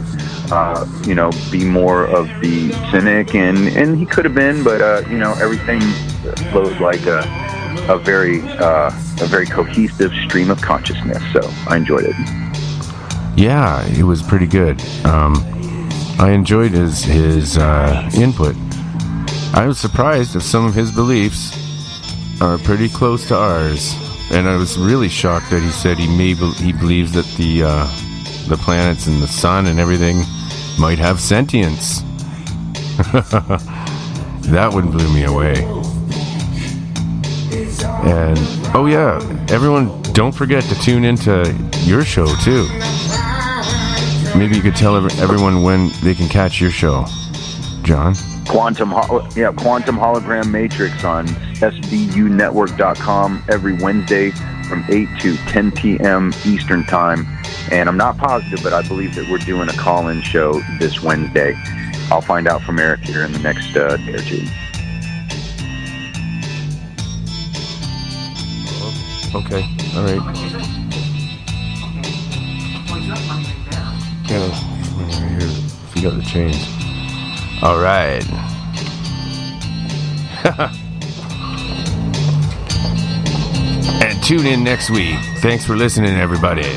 be more of the cynic, and he could have been, but everything flowed like a very cohesive stream of consciousness. So I enjoyed it. Yeah, it was pretty good. I enjoyed his input. I was surprised that some of his beliefs are pretty close to ours, and I was really shocked that he said he believes that the planets and the sun and everything might have sentience. That one blew me away. And oh yeah, everyone, don't forget to tune into your show too. Maybe you could tell everyone when they can catch your show, John. Quantum Hologram Matrix on sbunetwork.com every Wednesday from 8 to 10 p.m. Eastern Time. And I'm not positive, but I believe that we're doing a call-in show this Wednesday. I'll find out from Eric here in the next day or two. Okay, all right. Yeah, right here. If you got the change. All right. And tune in next week. Thanks for listening, everybody.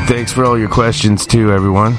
Thanks for all your questions, too, everyone.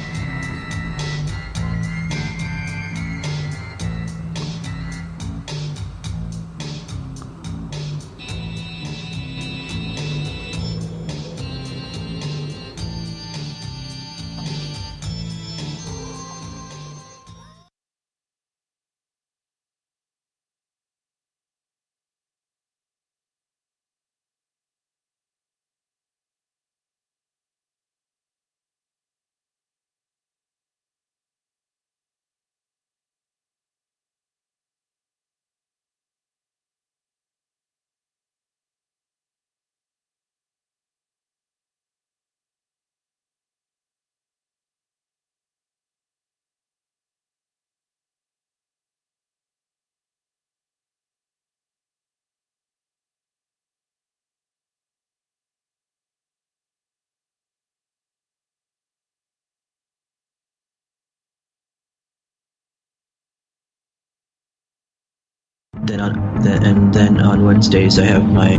then on Wednesdays I have my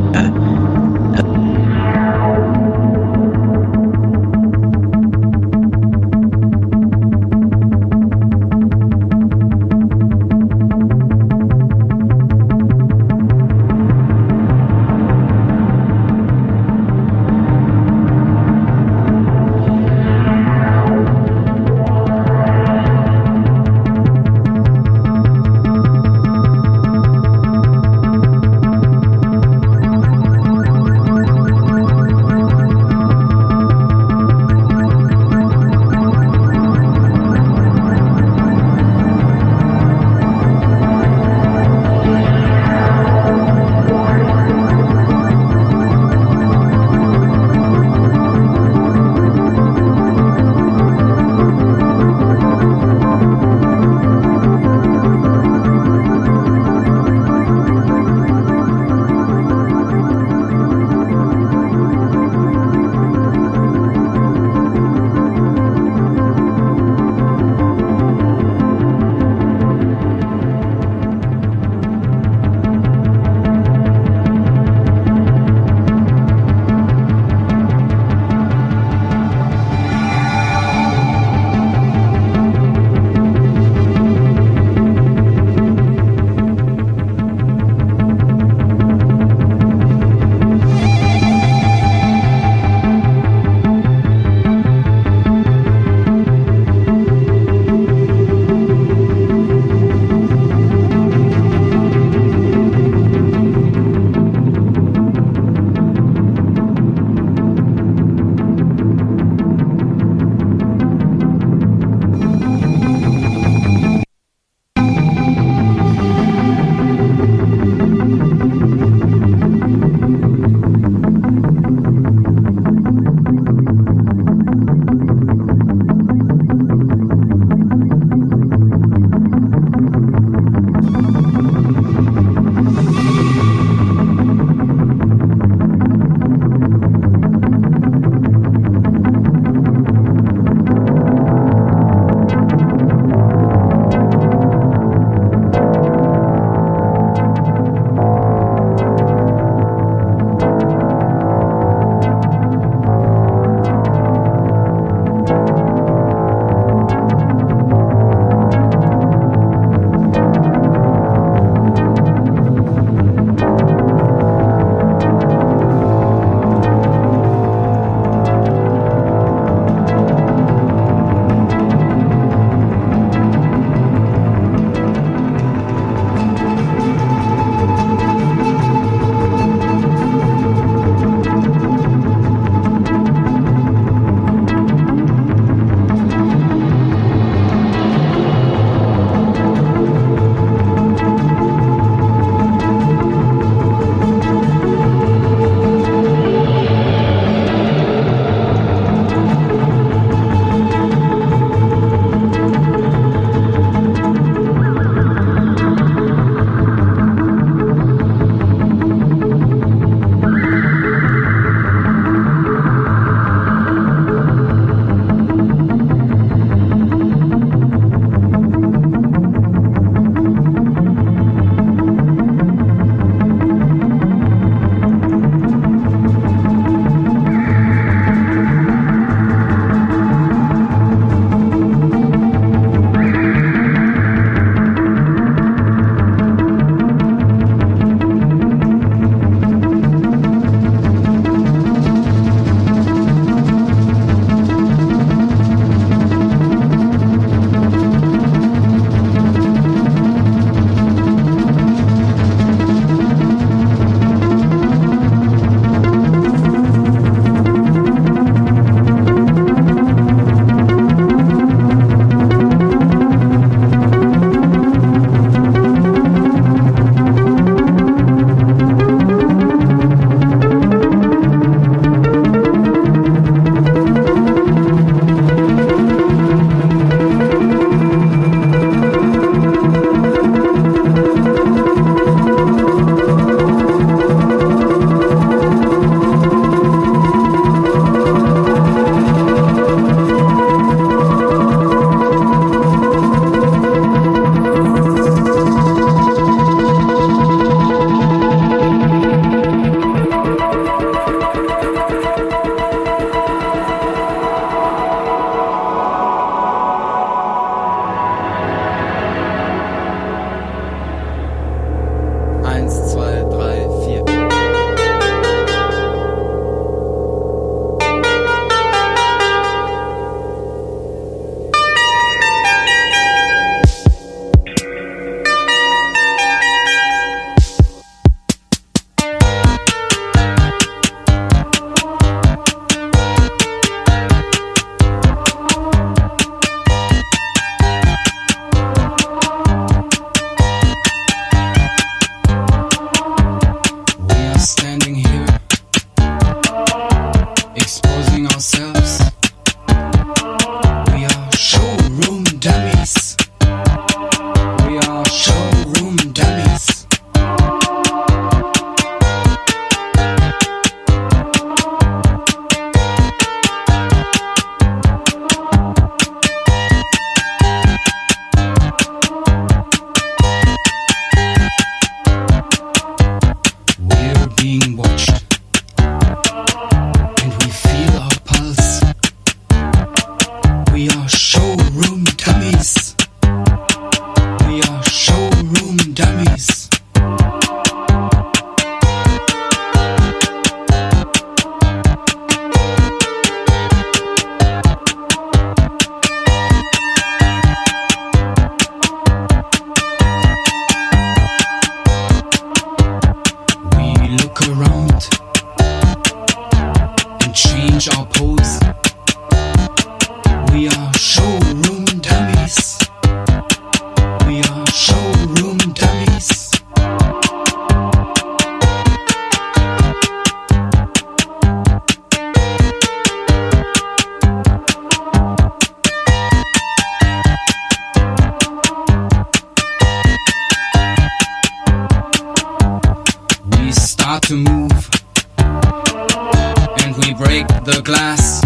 and we break the glass.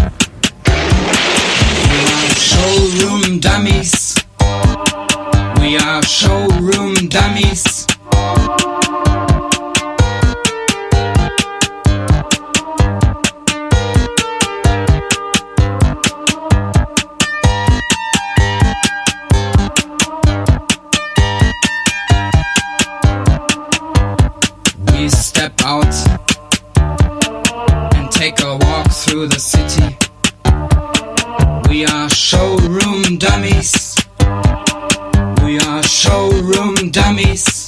We are showroom dummies. We are showroom dummies. We step out and take a walk through the city. We are showroom dummies. We are showroom dummies.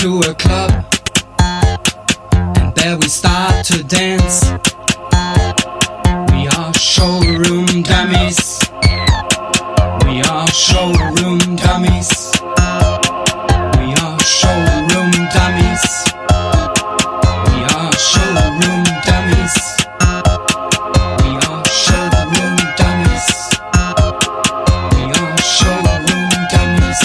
To a club, and there we start to dance. We are showroom dummies. We are showroom dummies. We are showroom dummies. We are showroom dummies. We are showroom dummies. We are showroom dummies.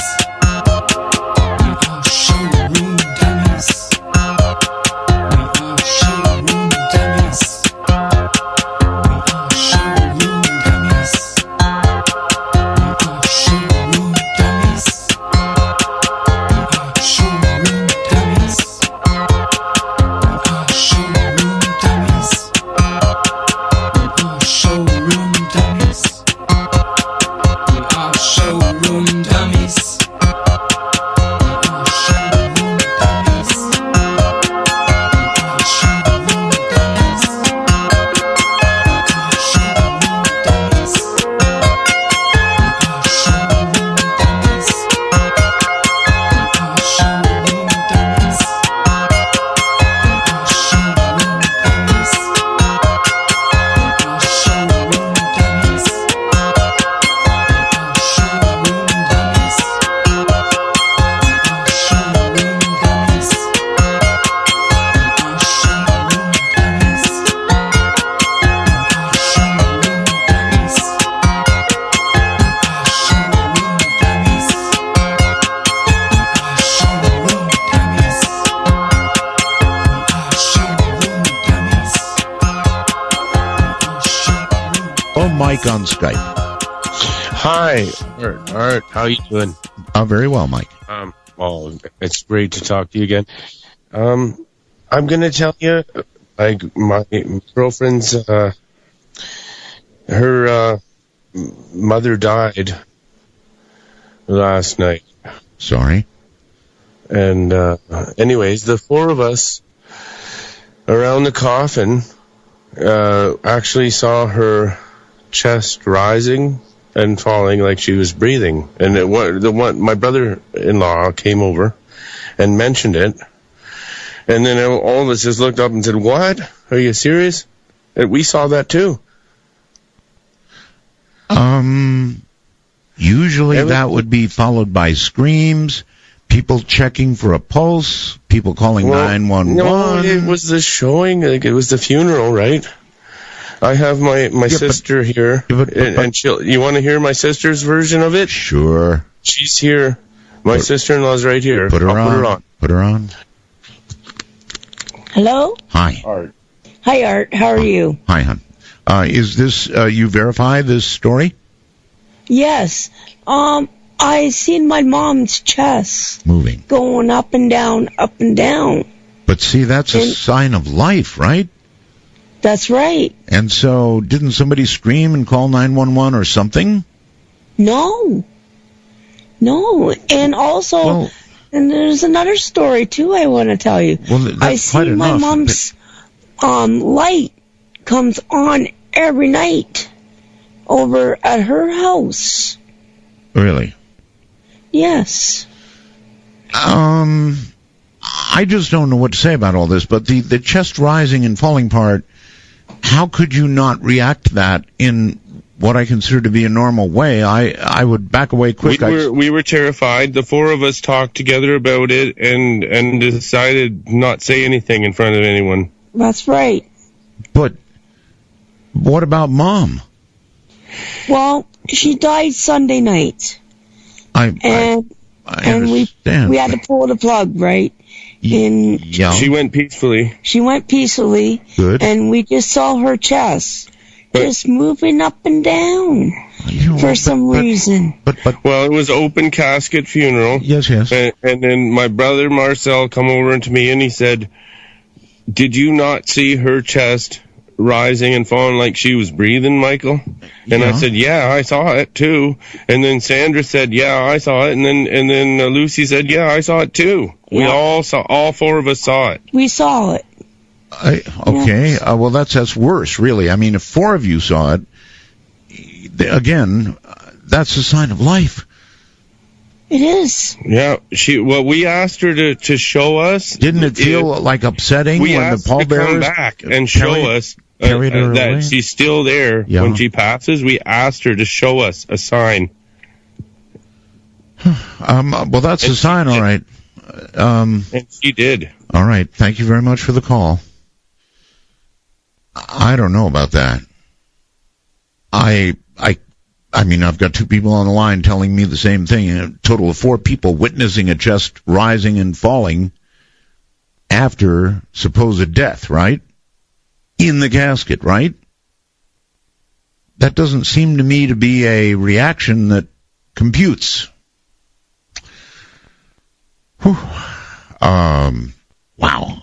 Mike on Skype. Hi, Art. How you doing? Very well, Mike. Well, it's great to talk to you again. I'm going to tell you, like, my girlfriend's, her mother died last night. Sorry. And anyways, the four of us around the coffin actually saw her chest rising and falling like she was breathing. And my brother-in-law came over and mentioned it. And then all of us just looked up and said, "What? Are you serious?" And we saw that too. Usually that would be followed by screams, people checking for a pulse, people calling 911. No, it was the showing. Like, it was the funeral, right? I have my sister here, and you want to hear my sister's version of it? Sure. She's here. My sister-in-law's right here. Put her on. Put her on. Hello? Hi. Art. Hi, Art. How are you? Hi, hon. Is this, you verify this story? Yes. I seen my mom's chest moving, going up and down, up and down. But see, that's a sign of life, right? That's right. And so, didn't somebody scream and call 911 or something? No. And also, and there's another story too I want to tell you. Well, that's I see quite my enough. mom's light comes on every night over at her house. Really? Yes. I just don't know what to say about all this, but the chest rising and falling part, how could you not react to that in what I consider to be a normal way? I would back away quick. We were terrified. The four of us talked together about it and decided not say anything in front of anyone. That's right. But what about Mom? Well, she died Sunday night. I we had to pull the plug, right? Yeah. She went peacefully. Good. And we just saw her chest just moving up and down for some reason. Well, it was open casket funeral. Yes. And then my brother Marcel come over to me and he said, "Did you not see her chest rising and falling like she was breathing, Michael?" And I said, "Yeah, I saw it too." And then Sandra said, "Yeah, I saw it." And then Lucy said, "Yeah, I saw it too." We all four of us saw it. We saw it. Okay. Well, that's worse, really. I mean, if four of you saw it, again, that's a sign of life. It is. Yeah. We asked her to show us. Didn't it feel like upsetting when the pallbearers come back and show us that she's still there when she passes? We asked her to show us a sign. Well, that's a sign, all right. And she did. All right. Thank you very much for the call. I don't know about that. I mean, I've got two people on the line telling me the same thing. A total of 4 people witnessing a chest rising and falling after supposed death, right? In the casket, right? That doesn't seem to me to be a reaction that computes. Whew. Wow.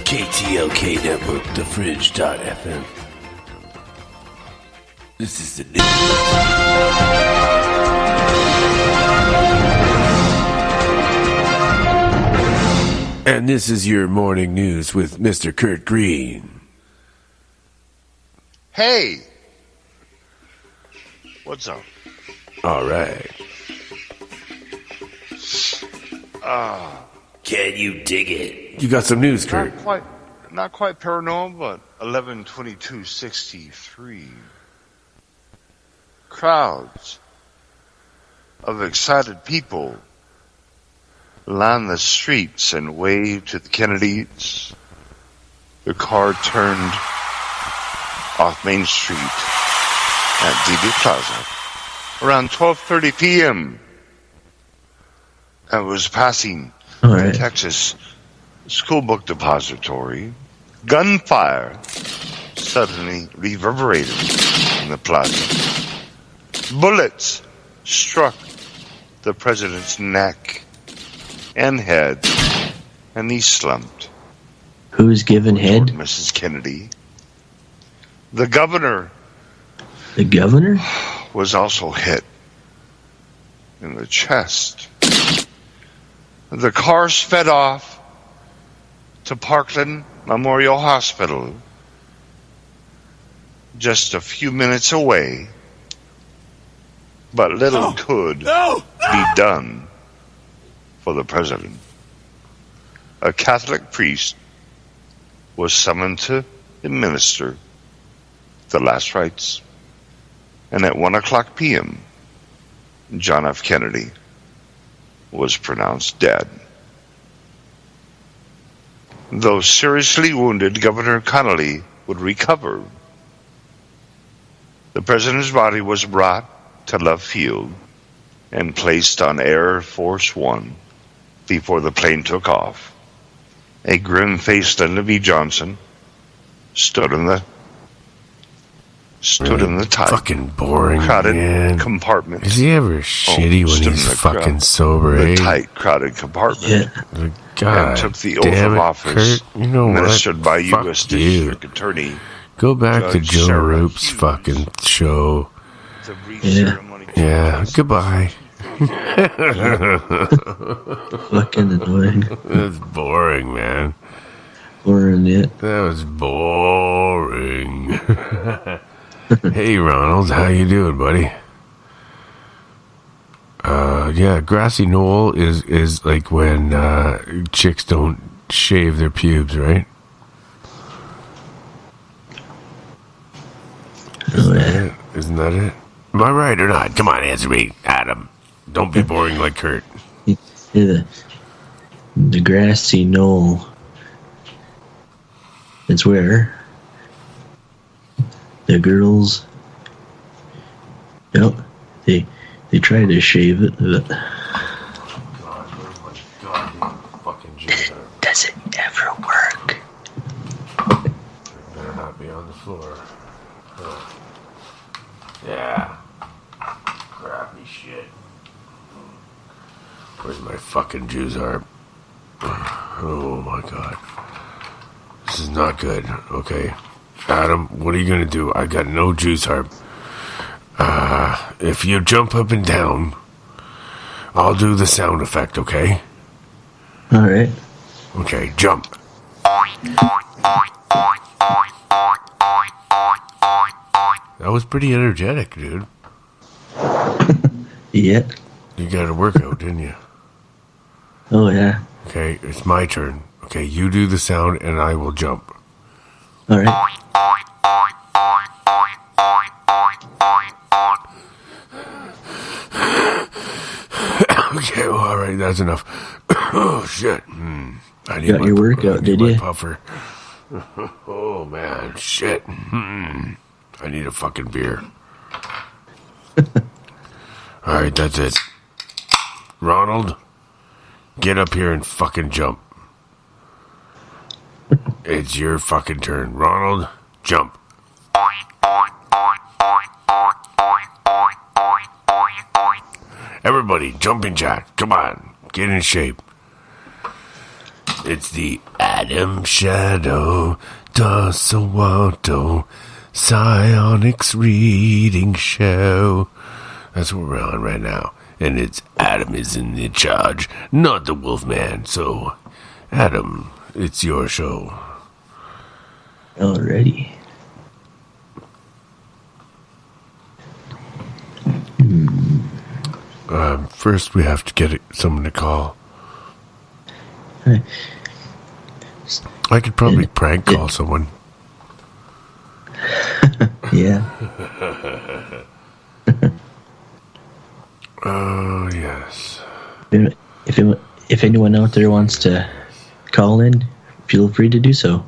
KTLK Network, thefridge.fm. This is the news. And this is your morning news with Mr. Kurt Green. Hey! What's up? All right. Can you dig it? You got some news, Kurt. Not quite paranormal, but 11/22/63. Crowds of excited people lined the streets and waved to the Kennedys. The car turned off Main Street at DB Plaza around 12:30 p.m. and was passing the Texas School Book Depository. Gunfire suddenly reverberated in the plaza. Bullets struck the president's neck and head, and he slumped. Who's given head? Mrs. Kennedy. The governor. The governor? Was also hit in the chest. The car sped off to Parkland Memorial Hospital, just a few minutes away, but little could be done for the president. A Catholic priest was summoned to administer the last rites. And at 1:00 p.m., John F. Kennedy was pronounced dead. Though seriously wounded, Governor Connolly would recover. The president's body was brought to Love Field and placed on Air Force One before the plane took off. A grim-faced Lyndon B. Johnson stood in the tight, fucking boring, crowded man. compartment. Is he ever shitty when he's fucking sober? The eh? tight, crowded compartment. God and took the oath damn of it, office Kurt, you know administered what? by Fuck U.S. you. District Attorney. Go back to Judge Joe Sarah Roop's fucking show. The brief Yeah. ceremony Yeah, goodbye. Fucking annoying. That's boring, man. Boring, yet. That was boring. Hey, Ronald, how you doing, buddy? Yeah, grassy knoll is like when chicks don't shave their pubes, right? Isn't that it? Am I right or not? Come on, answer me, Adam. Don't be boring like Kurt. Yeah, the grassy knoll. It's where the girls, they try to shave it, but does it ever work? Better not be on the floor. Yeah. Crappy shit. Where's my fucking Jews harp? Oh my god. This is not good. Okay. Adam, what are you gonna do? I got no Jews harp. If you jump up and down, I'll do the sound effect, okay? Alright. Okay, jump. That was pretty energetic, dude. Yeah. You got a workout, didn't you? Oh, yeah. Okay, it's my turn. Okay, you do the sound and I will jump. Alright. Okay, well, alright, that's enough. Oh, shit. I need Got your workout, did you? Puffer. Oh, man, shit. I need a fucking beer. Alright, that's it. Ronald, get up here and fucking jump. It's your fucking turn. Ronald, jump. Everybody, jumping jack. Come on, get in shape. It's the Adam Shadow Dosawato Psionics Reading Show. That's what we're on right now. And it's Adam is in the charge, not the Wolfman. So, Adam, it's your show. Alrighty. First, we have to get someone to call. I could probably prank call someone. Yeah. Oh, yes. If anyone out there wants to call in, feel free to do so.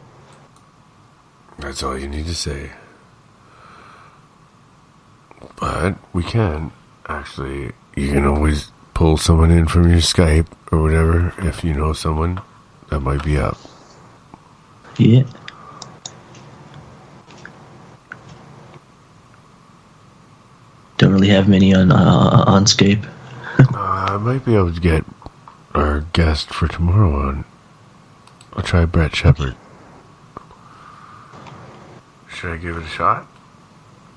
That's all you need to say. But we can, actually, you can always pull someone in from your Skype or whatever if you know someone that might be up. Yeah. Don't really have many on Skype. I might be able to get our guest for tomorrow on. I'll try Brett Shepard. Should I give it a shot?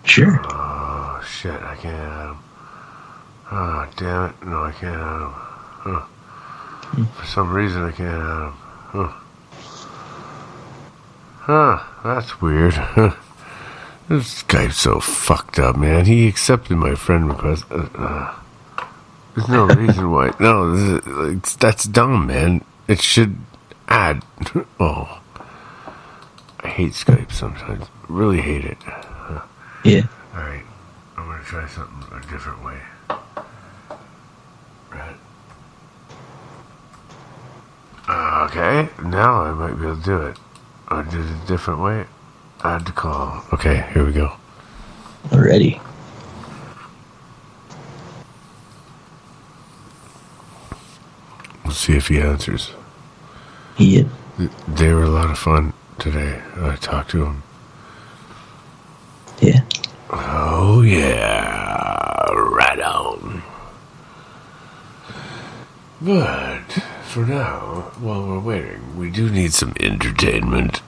Sure. Oh, shit, I can't add him. Oh, damn it. No, I can't add him. Huh. For some reason, I can't add him. Huh, that's weird. This Skype's so fucked up, man. He accepted my friend request. There's no reason why. No, that's dumb, man. It should add. Oh. hate Skype sometimes. Really hate it. Yeah. Alright. I'm going to try something a different way. Right. Okay. Now I might be able to do it. I did it a different way. Add to call. Okay, here we go. Already. Let's see if he answers. Yep. They were a lot of fun today. I talked to him. Yeah. Oh, yeah. Right on. But for now, while we're waiting, we do need some entertainment.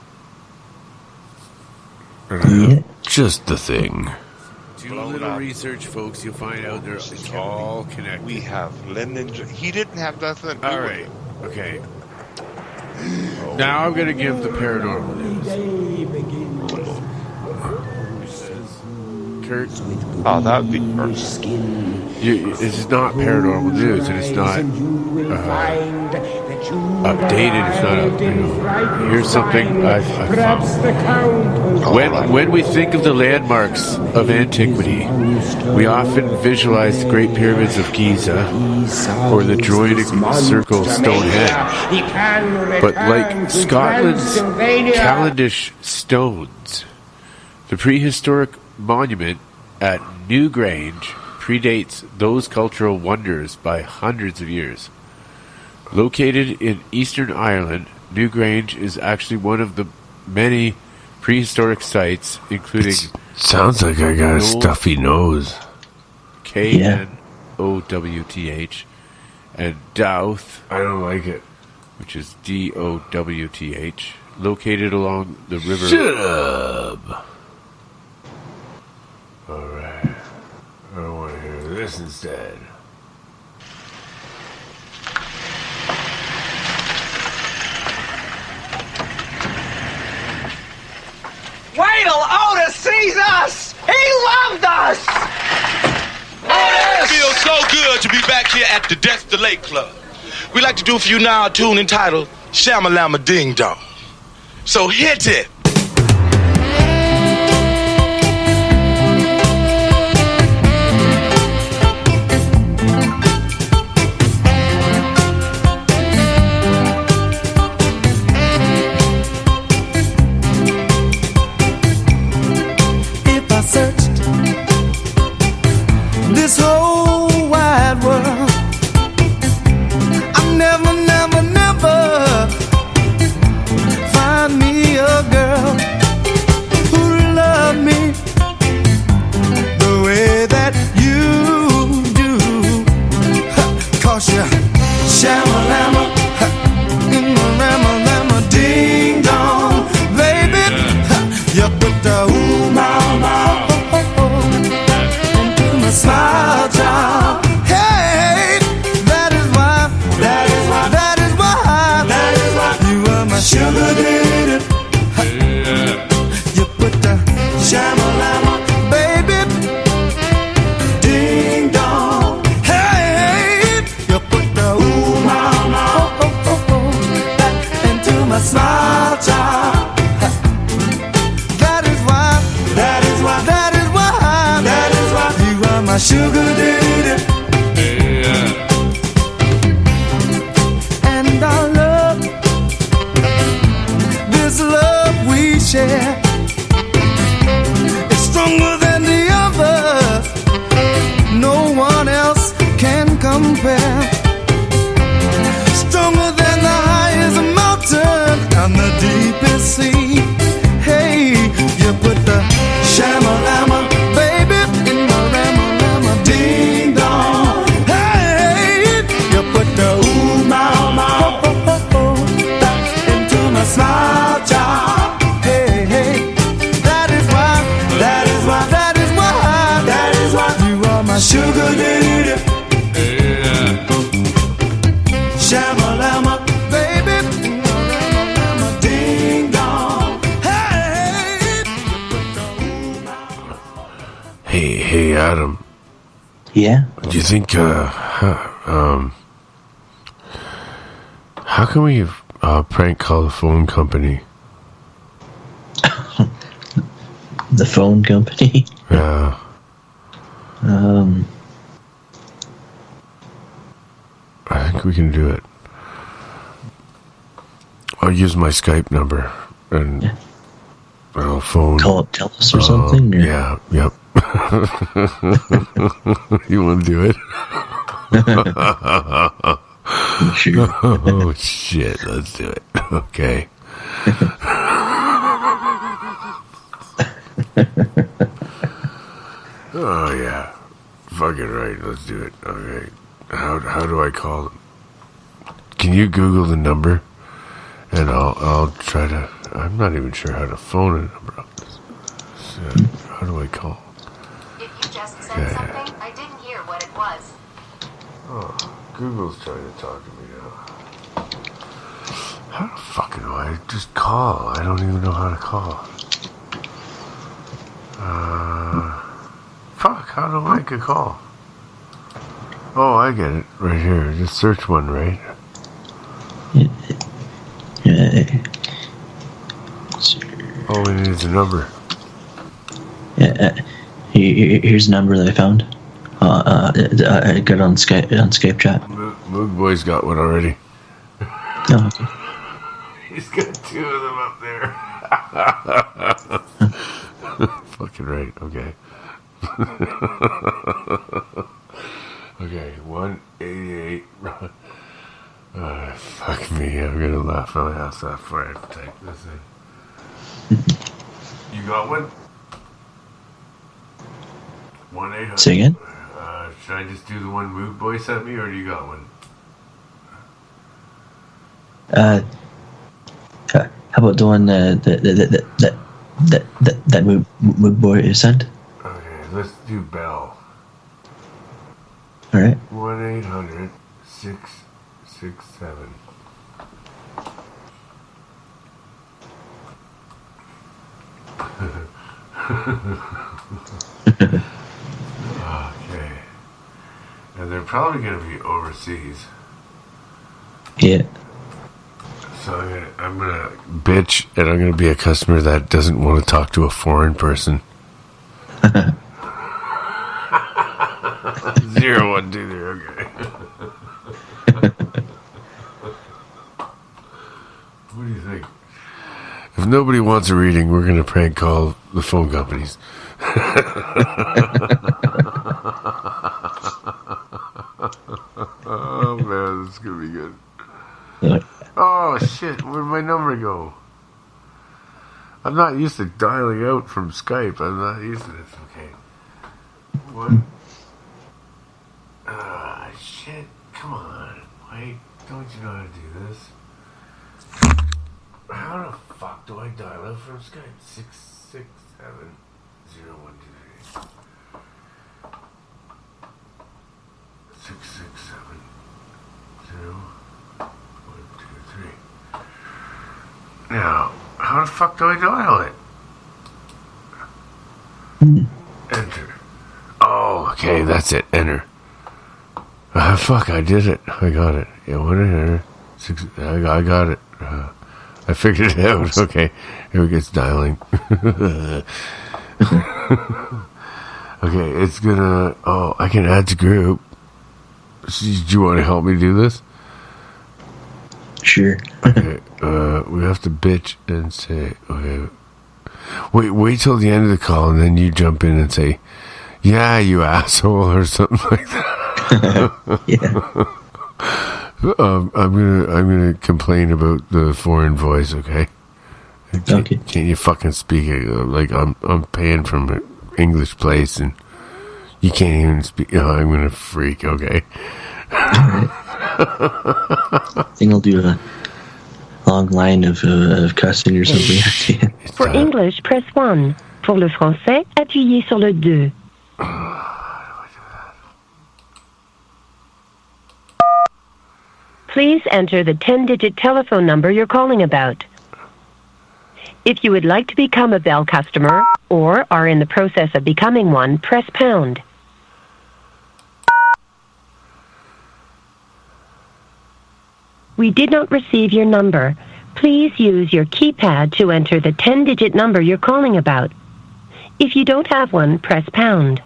Yeah. Just the thing. Do a little research, folks. You'll find out it's all connected. We have Lyndon. He didn't have nothing to do All with right. it. Okay. Now I'm going to give the paranormal news. Kurt? Oh, that would be perfect. It's not paranormal news, and it's not updated. It's not up. Here's something I found. When we think of the landmarks of antiquity, we often visualize the Great Pyramids of Giza or the Druidic Circle of Stonehenge. But like Scotland's Cavendish stones, the prehistoric monument at Newgrange predates those cultural wonders by hundreds of years. Located in eastern Ireland, Newgrange is actually one of the many prehistoric sites, including... Sounds like I got a stuffy nose. Knowth, and Douth. I don't like it. Which is Dowth, located along the river... Shut up! Alright. I don't want to hear this instead. Wait till Otis sees us! He loved us! It feels so good to be back here at the Dexter Lake Club. We'd like to do for you now a tune entitled Shamalama Ding Dong. So hit it! If I searched this whole wide world, I never find me a girl who love me the way that you do. 'Cause you shamalama, rama ding dong, baby. You put the ooh mama into my smile jar. Hey, that is why you are my sugar daddy. You put the shamalama, baby, ding dong. Hey, you put the ooh mama back into my smile jar. That is why you are my sugar daddy. And our love, this love we share, is stronger than the other. No one else can compare. Stronger than the highest mountain and the deepest sea. Hey, you put the shamalama, baby, in my rama ding dong. Hey, you put the ooh mama back into my smile jar. Hey, that is why you are my sugar daddy. Shamalama, baby, rama ding dong. Hey, Adam. Yeah? Do you think, how can we prank call the phone company? the phone company. Yeah. I think we can do it. I'll use my Skype number and I'll phone. Call up TELUS or something? Or? Yeah, yep. You want to do it? Sure. Oh, shit. Let's do it. Okay. Oh, yeah. Fucking right. Let's do it. Okay. How do I call them? Can you Google the number? And I'll try to... I'm not even sure how to phone a number up. So, how do I call? If you just said something, I didn't hear what it was. Oh, Google's trying to talk to me now. How the fucking do I just call? I don't even know how to call. Fuck, how do I make a call? Oh, I get it. Right here. Just search one, right? All we need is a number. Here's a number that I found. I got on Skype chat. Moog Boy's got one already. Oh, okay. He's got two of them up there. Fucking right. Okay. Okay. 188. Fuck me. I'm gonna laugh my ass off before I type this in. You got one? 1-800. Say again? Should I just do the one Moog Boy sent me, or do you got one? How about the one that Moog Boy sent? Okay, let's do Bell. All right. 1-800-667. Okay. And they're probably going to be overseas. Yeah. So I'm gonna bitch, and I'm gonna be a customer that doesn't want to talk to a foreign person. 0123. Okay. What do you think? If nobody wants a reading, we're gonna prank call the phone companies. Oh man, this is gonna be good. Oh shit, where'd my number go? I'm not used to dialing out from Skype. I'm not used to this. Okay. What? Shit. Come on. Wait, don't you know how to do this? How the fuck do I dial out from Skype? 667-0123. 667-0123. Now, how the fuck do I dial it? Enter. Oh, okay, that's it. Enter. Fuck, I did it. I got it. Yeah, 1-800-6. I got it. I figured it out. Okay, here it gets dialing. Okay, it's gonna. Oh, I can add to group. Do you want to help me do this? Sure. Okay, we have to bitch and say, okay. Wait till the end of the call, and then you jump in and say, "Yeah, you asshole," or something like that. Yeah. I'm gonna complain about the foreign voice. Okay. Okay. Can't you fucking speak it? Like I'm paying from an English place, and you can't even speak. Oh, I'm gonna freak. Okay. Alright. I think I'll do a long line of cussing or something. For English, press 1. Pour le français, appuyez sur le 2. Please enter the 10-digit telephone number you're calling about. If you would like to become a Bell customer or are in the process of becoming one, press pound. We did not receive your number. Please use your keypad to enter the 10-digit number you're calling about. If you don't have one, press pound.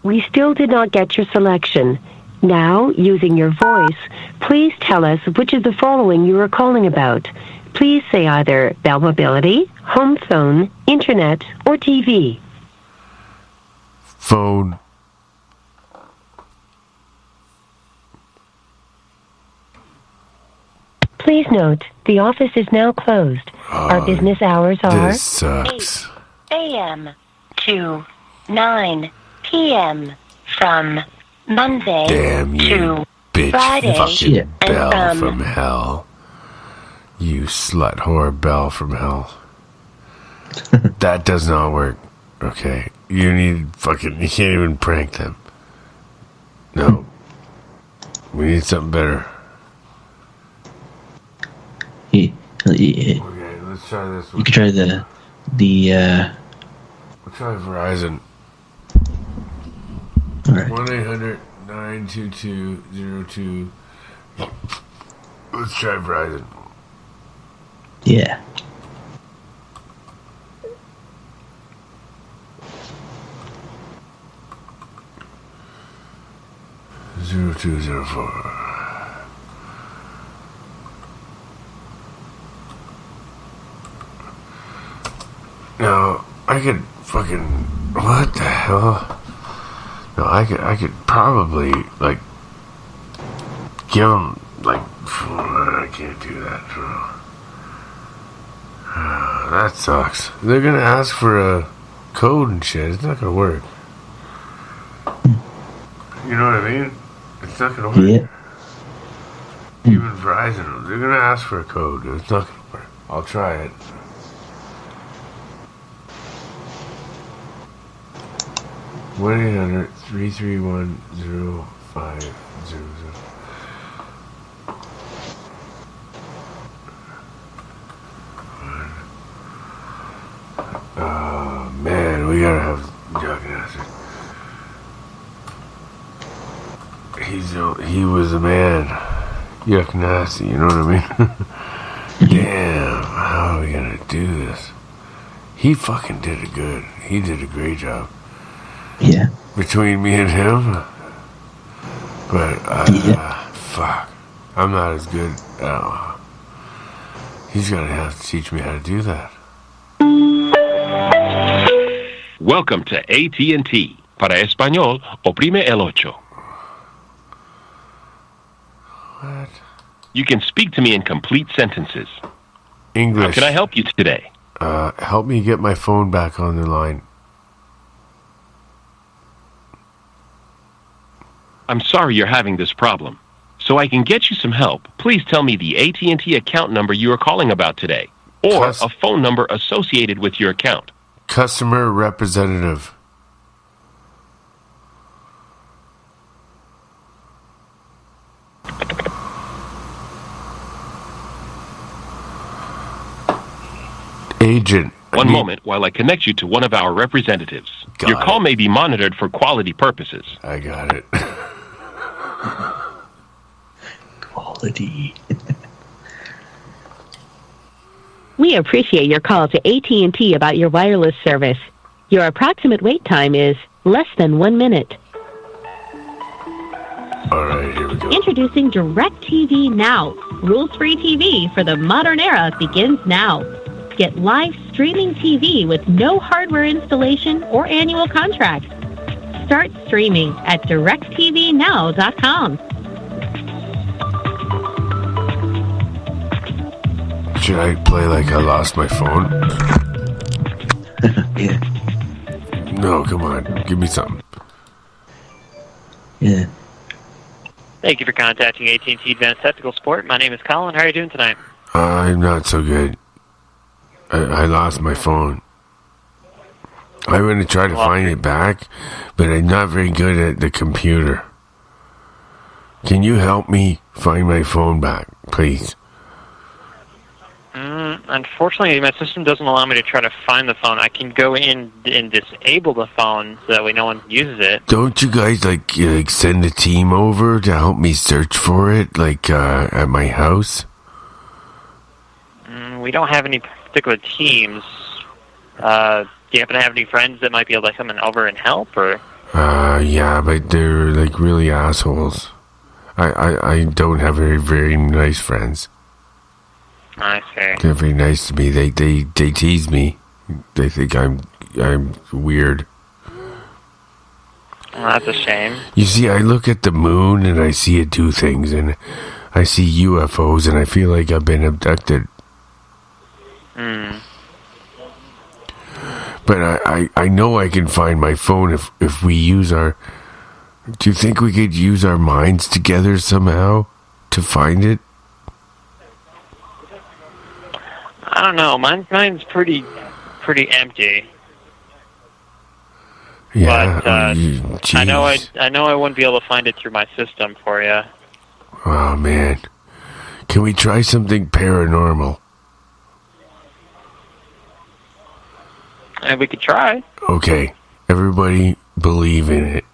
We still did not get your selection. Now, using your voice, please tell us which of the following you are calling about. Please say either Bell Mobility, home phone, internet, or TV. Phone. Please note, the office is now closed. Our business hours are This sucks. 8 a.m. to 9 p.m. from Monday Damn you, to bitch Friday fucking and Bell from from hell. You slut whore Bell from hell. That does not work. Okay. You can't even prank them. No. We need something better. Okay, let's try this one. You could try the We'll try Verizon. Alright. 1-800-922-02. Let's try Verizon. Yeah. Zero 0204. Now I could fucking what the hell? No, I could probably like give them like I can't do that. That sucks. They're gonna ask for a code and shit. It's not gonna work. You know what I mean? It's not gonna work. Yeah. Even Verizon, they're gonna ask for a code. It's not gonna work. I'll try it. One 800-331-0500. Oh man, we gotta have Jug answer. He was a man. Yuck nasty, you know what I mean? Damn, how are we gonna do this? He fucking did it good. He did a great job. Yeah. Between me and him. But, fuck. I'm not as good. He's gonna have to teach me how to do that. Welcome to AT&T. Para español, oprime el ocho. What? You can speak to me in complete sentences. English. How can I help you today? Help me get my phone back on the line. I'm sorry you're having this problem. So I can get you some help, please tell me the AT&T account number you are calling about today, or a phone number associated with your account. Customer representative. Agent. One moment while I connect you to one of our representatives. Your call may be monitored for quality purposes. I got it. Quality. We appreciate your call to AT&T about your wireless service. Your approximate wait time is less than 1 minute. All right, here we go. Introducing DirecTV Now. Rules-free TV for the modern era begins now. Get live streaming TV with no hardware installation or annual contract. Start streaming at directtvnow.com. Should I play like I lost my phone? Yeah. No, come on. Give me something. Yeah. Thank you for contacting AT&T Advanced Technical Support. My name is Colin. How are you doing tonight? I'm not so good. I lost my phone. I'm going to try to find it back, but I'm not very good at the computer. Can you help me find my phone back, please? Unfortunately, my system doesn't allow me to try to find the phone. I can go in and disable the phone so that way no one uses it. Don't you guys like send a team over to help me search for it, like at my house? we don't have any particular teams. Do you happen to have any friends that might be able to come over and help, or? Yeah, but they're like really assholes. I don't have very, very nice friends. I see. They're very nice to me. They tease me. They think I'm weird. Well, that's a shame. You see, I look at the moon and I see it do things, and I see UFOs, and I feel like I've been abducted. But I know I can find my phone if we use our... Do you think we could use our minds together somehow to find it? I don't know. Mine's pretty empty. Yeah. But I know I wouldn't be able to find it through my system for you. Oh man, can we try something paranormal? And we could try. Okay, everybody believe in it,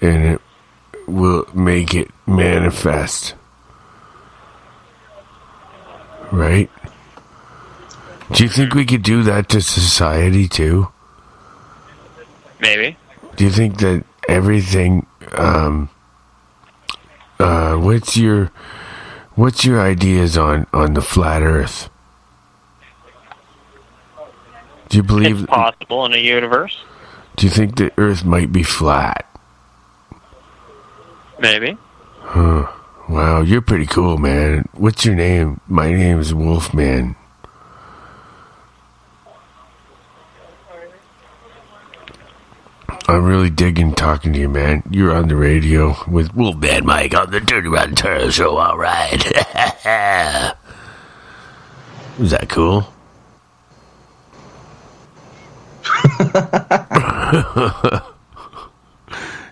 and it will make it manifest. Right? Do you think we could do that to society too? Maybe. Do you think that everything, what's your ideas on the flat earth? Do you believe it's possible in a universe? Do you think the earth might be flat? Maybe. Huh. Wow, you're pretty cool, man. What's your name? My name is Wolfman. I'm really digging talking to you, man. You're on the radio with Wolfman Mike on the Dirty Rotten Terror Show. All right. Was that cool?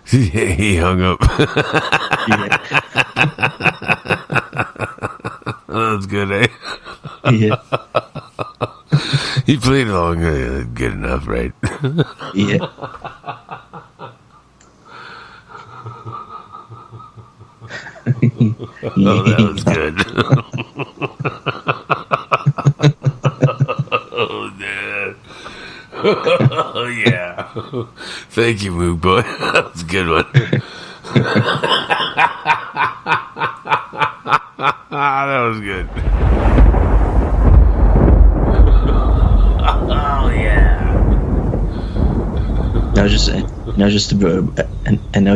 He hung up. That was good, eh? Yeah. He played along good enough, right? Yeah. Oh, that was good. Oh, man. Oh, yeah. Thank you, Moog Boy. That was a good one. That was good. Oh, yeah. I was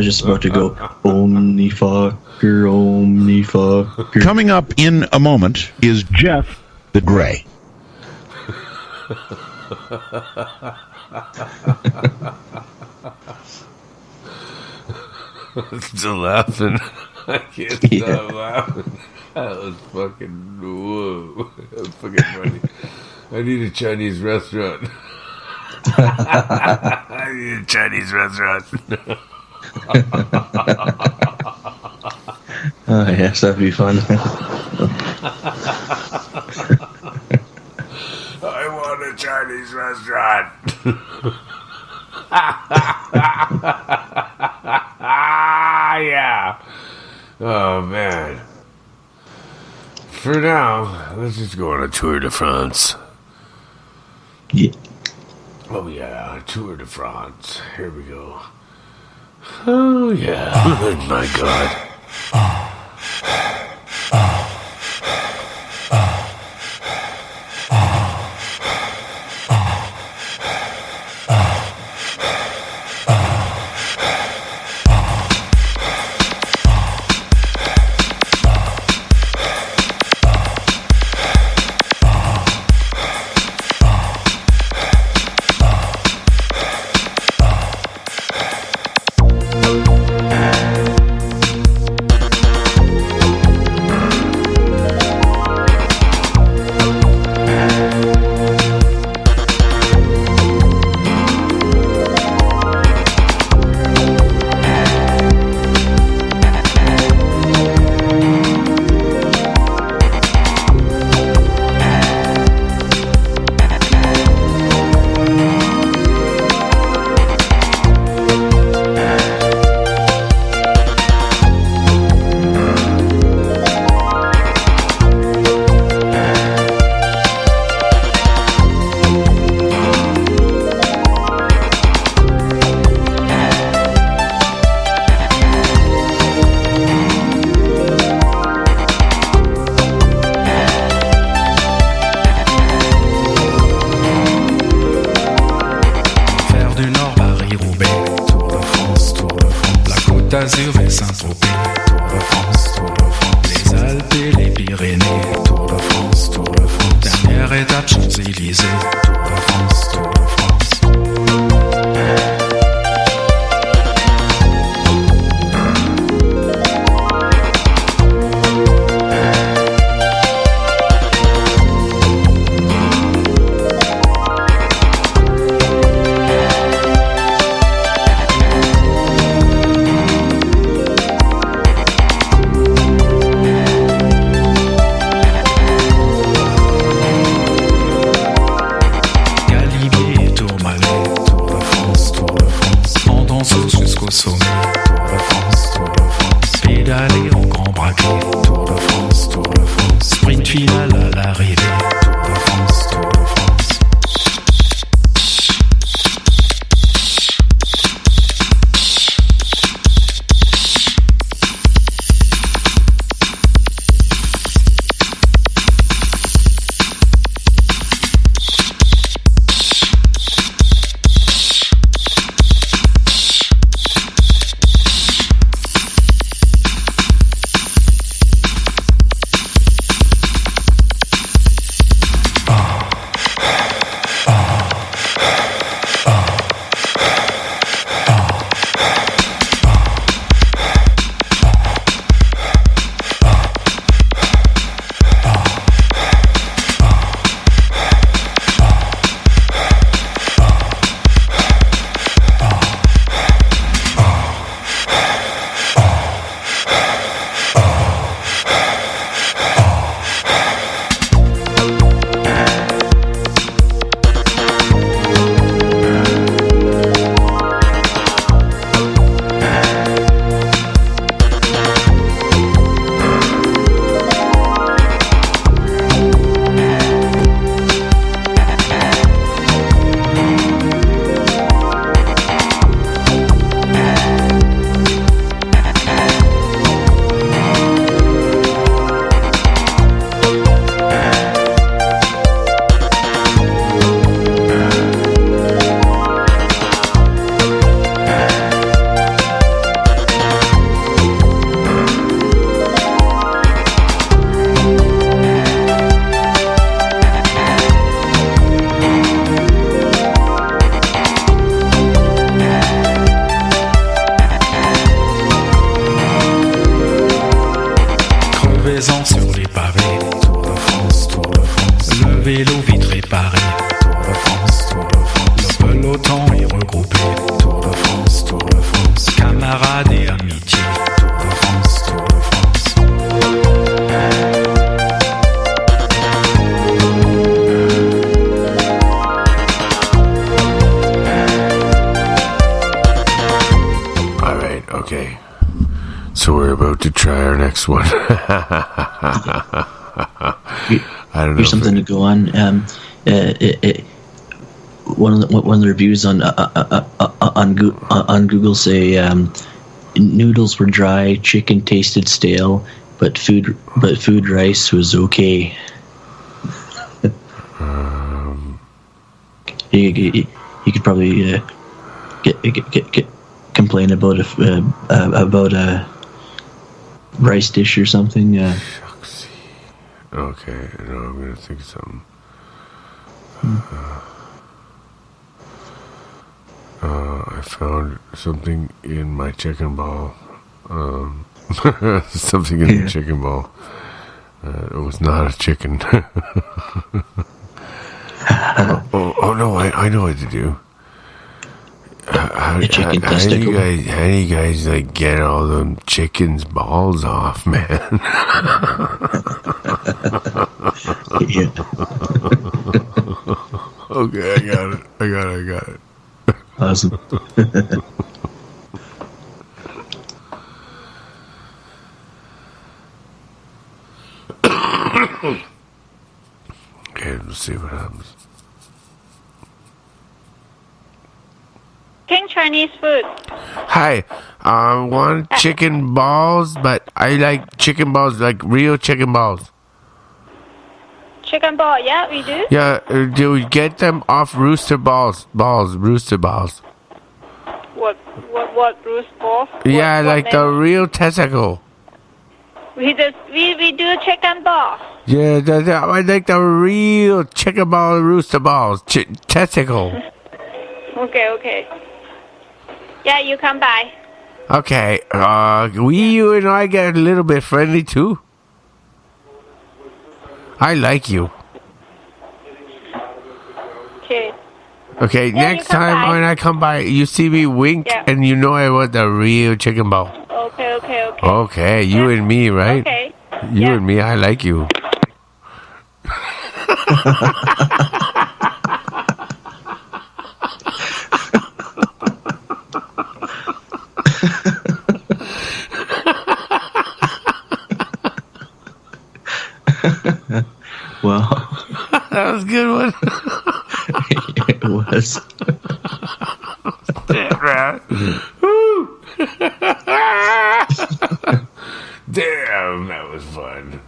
just about to go, Omni fucker. Coming up in a moment is Jeff the Gray. I'm still laughing. I can't stop laughing. That was fucking whoa. That was fucking funny. I need a Chinese restaurant. I need a Chinese restaurant. Oh yes, that'd be fun. I want a Chinese restaurant. Yeah. Oh man. For now, let's just go on a Tour de France. Yeah. Oh yeah, Tour de France. Here we go. Oh yeah. Oh my God. d'Azur et Saint-Tropez, Tour de France, Tour de France. Les Alpes et les Pyrénées, Tour de France, Tour de France. Dernière étape, Champs-Élysées, Tour de France, Tour de France. Jusqu'au sommet, Tour de France, Tour de France. Pédaler en grand braquet, Tour de France, Tour de France. Sprint final à l'arrivée, Tour de France, Tour de France. One. I don't know. Here's something to go on. One of the reviews on Google say noodles were dry, chicken tasted stale, but food rice was okay. You could probably get complain about a rice dish or something. Okay, no, I'm gonna think of something. I found something in my chicken ball. Something in the chicken ball. It was not a chicken. oh no! I know what to do. How do you guys like get all them chickens' balls off, man? Okay, I got it. Awesome. Okay, let's see what happens. King Chinese food. Hi, I want chicken balls, but I like chicken balls, like real chicken balls. Chicken ball, yeah, we do. Yeah, do we get them off rooster balls? Rooster balls. What Bruce Ball? Yeah, what like name? the real testicle. We do chicken ball. Yeah, I like the real chicken ball, rooster balls, testicle. Okay. Yeah, you come by. Okay, you and I get a little bit friendly too. I like you. Okay. Okay, Yeah, next you come time by. when I come by, you see me wink, Yeah. and you know I want the real chicken ball. Okay. Okay, you and me, right? Okay. You and me, I like you. Well, that was a good one. It was. Woo. Damn, that was fun.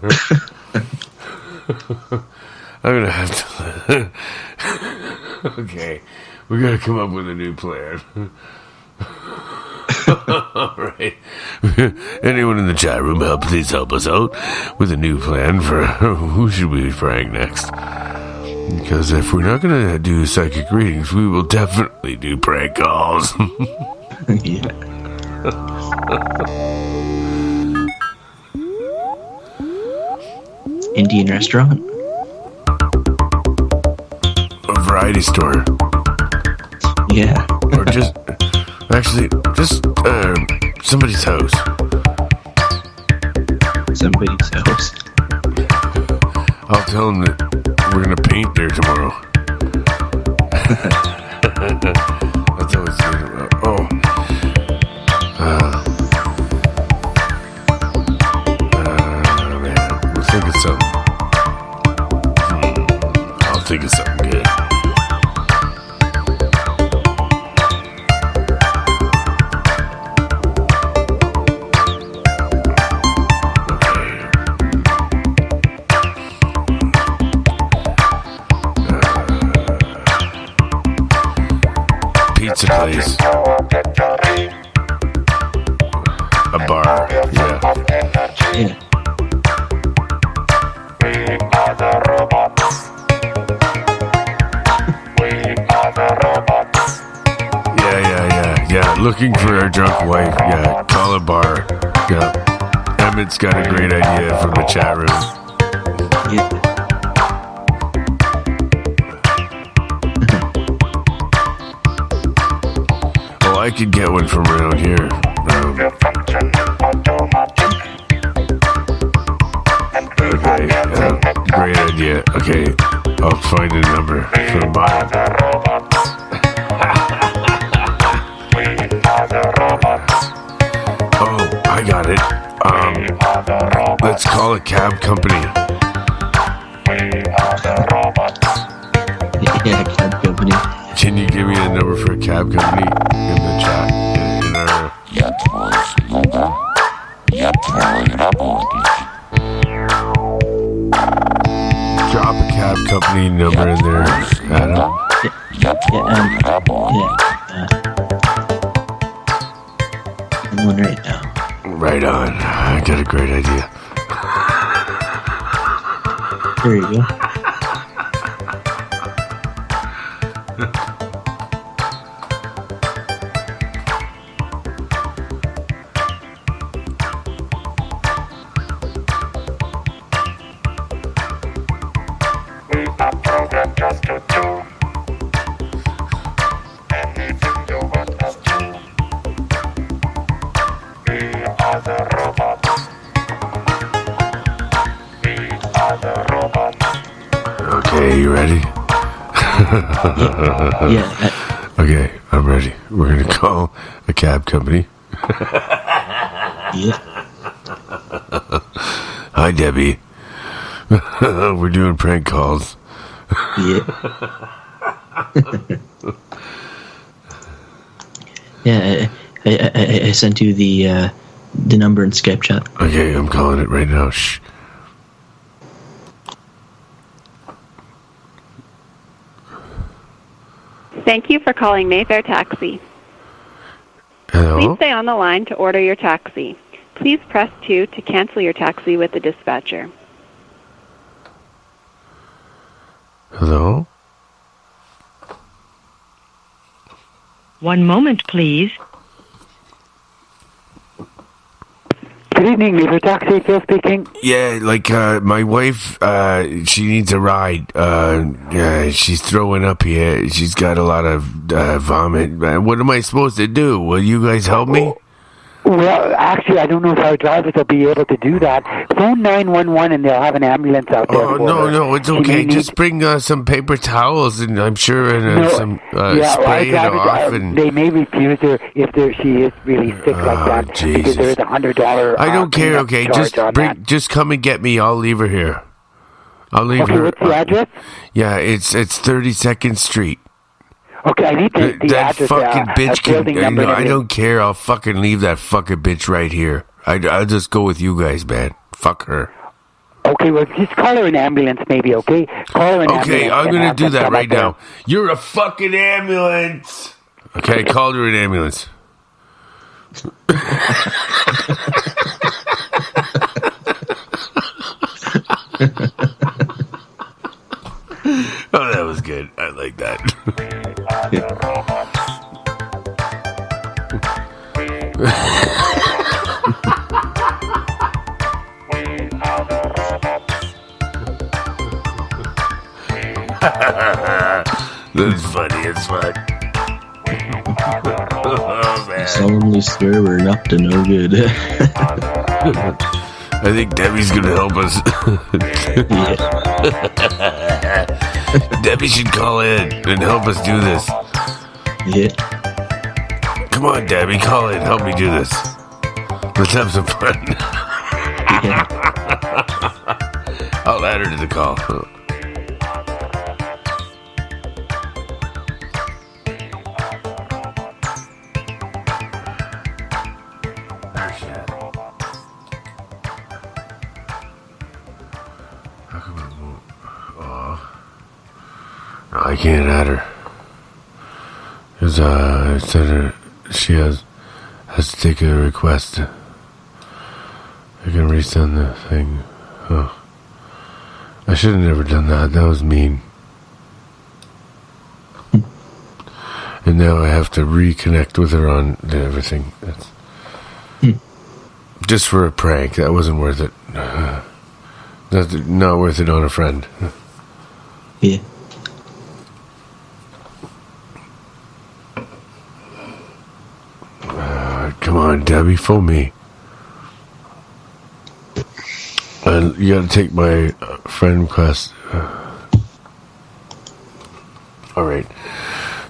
I'm gonna have to. Okay, we gotta come up with a new plan. All right. Anyone in the chat room, please help us out with a new plan for who should we prank next. Because if we're not going to do psychic readings, we will definitely do prank calls. Yeah. Indian restaurant? A variety store. Yeah. Or just somebody's house. Somebody's house. I'll tell them that we're going to paint there tomorrow. That's how it's about. Oh. Man. We'll think of something. I'll think of something good. Pizza place. A bar. Yeah. Yeah. Looking for our drunk wife. Yeah. Call a bar. Yeah. Emmett's got a great idea from the chat room. Yeah. Well, I could get one from around here. Okay, great idea. Okay, I'll find a number for mine. Oh, I got it. Let's call a cab company. Yeah, cab company. Can you give me a number for a cab company in the chat? In our... Drop a cab company number in there, Adam. I'm on right now. Right on. I got a great idea. There you go. Okay, you ready? Yeah. Okay, I'm ready. We're gonna call a cab company. Yeah. Hi, Debbie. We're doing prank calls. Yeah. Yeah, I sent you the number in Skype chat. Okay, I'm calling it right now. Shh. Thank you for calling Mayfair Taxi. Hello? Please stay on the line to order your taxi. Please press 2 to cancel your taxi with the dispatcher. Hello? One moment, please. Good evening, Lever Taxi, Phil speaking. Yeah, like, my wife, she needs a ride. Yeah, she's throwing up here. She's got a lot of vomit. What am I supposed to do? Will you guys help me? Well, actually, I don't know if our drivers will be able to do that. Phone 911 and they'll have an ambulance out there. Oh, no, it's okay. Just bring some paper towels, and I'm sure, and some spray it off. And they may refuse her if she is really sick like that. Jesus. Because there is $100. I don't care. Okay, just come and get me. I'll leave her here. I'll leave her. What's the address? Yeah, it's 32nd Street. Okay, I need the that address. fucking bitch building number. I don't care. I'll fucking leave that fucking bitch right here. I'll just go with you guys, man. Fuck her. Okay, well, just call her an ambulance, maybe. Okay, call her an ambulance. Okay, I'm gonna do that right now. You're a fucking ambulance. Okay, I called her an ambulance. Oh, that was good. I like that. That's funny as fuck. Oh, man. I solemnly swear we're up to no good. I think Debbie's gonna help us. Debbie should call in and help us do this. Yeah. Come on, Debbie, call in. Help me do this. Let's have some fun. I'll add her to the call. I can't add her because it said she has to take a request. I can resend the thing. Oh, I should have never done that. That was mean. And now I have to reconnect with her on everything. That's just for a prank. That wasn't worth it. That's not worth it on a friend. Yeah. Come on, Debbie, phone me. And you gotta take my friend request. Alright.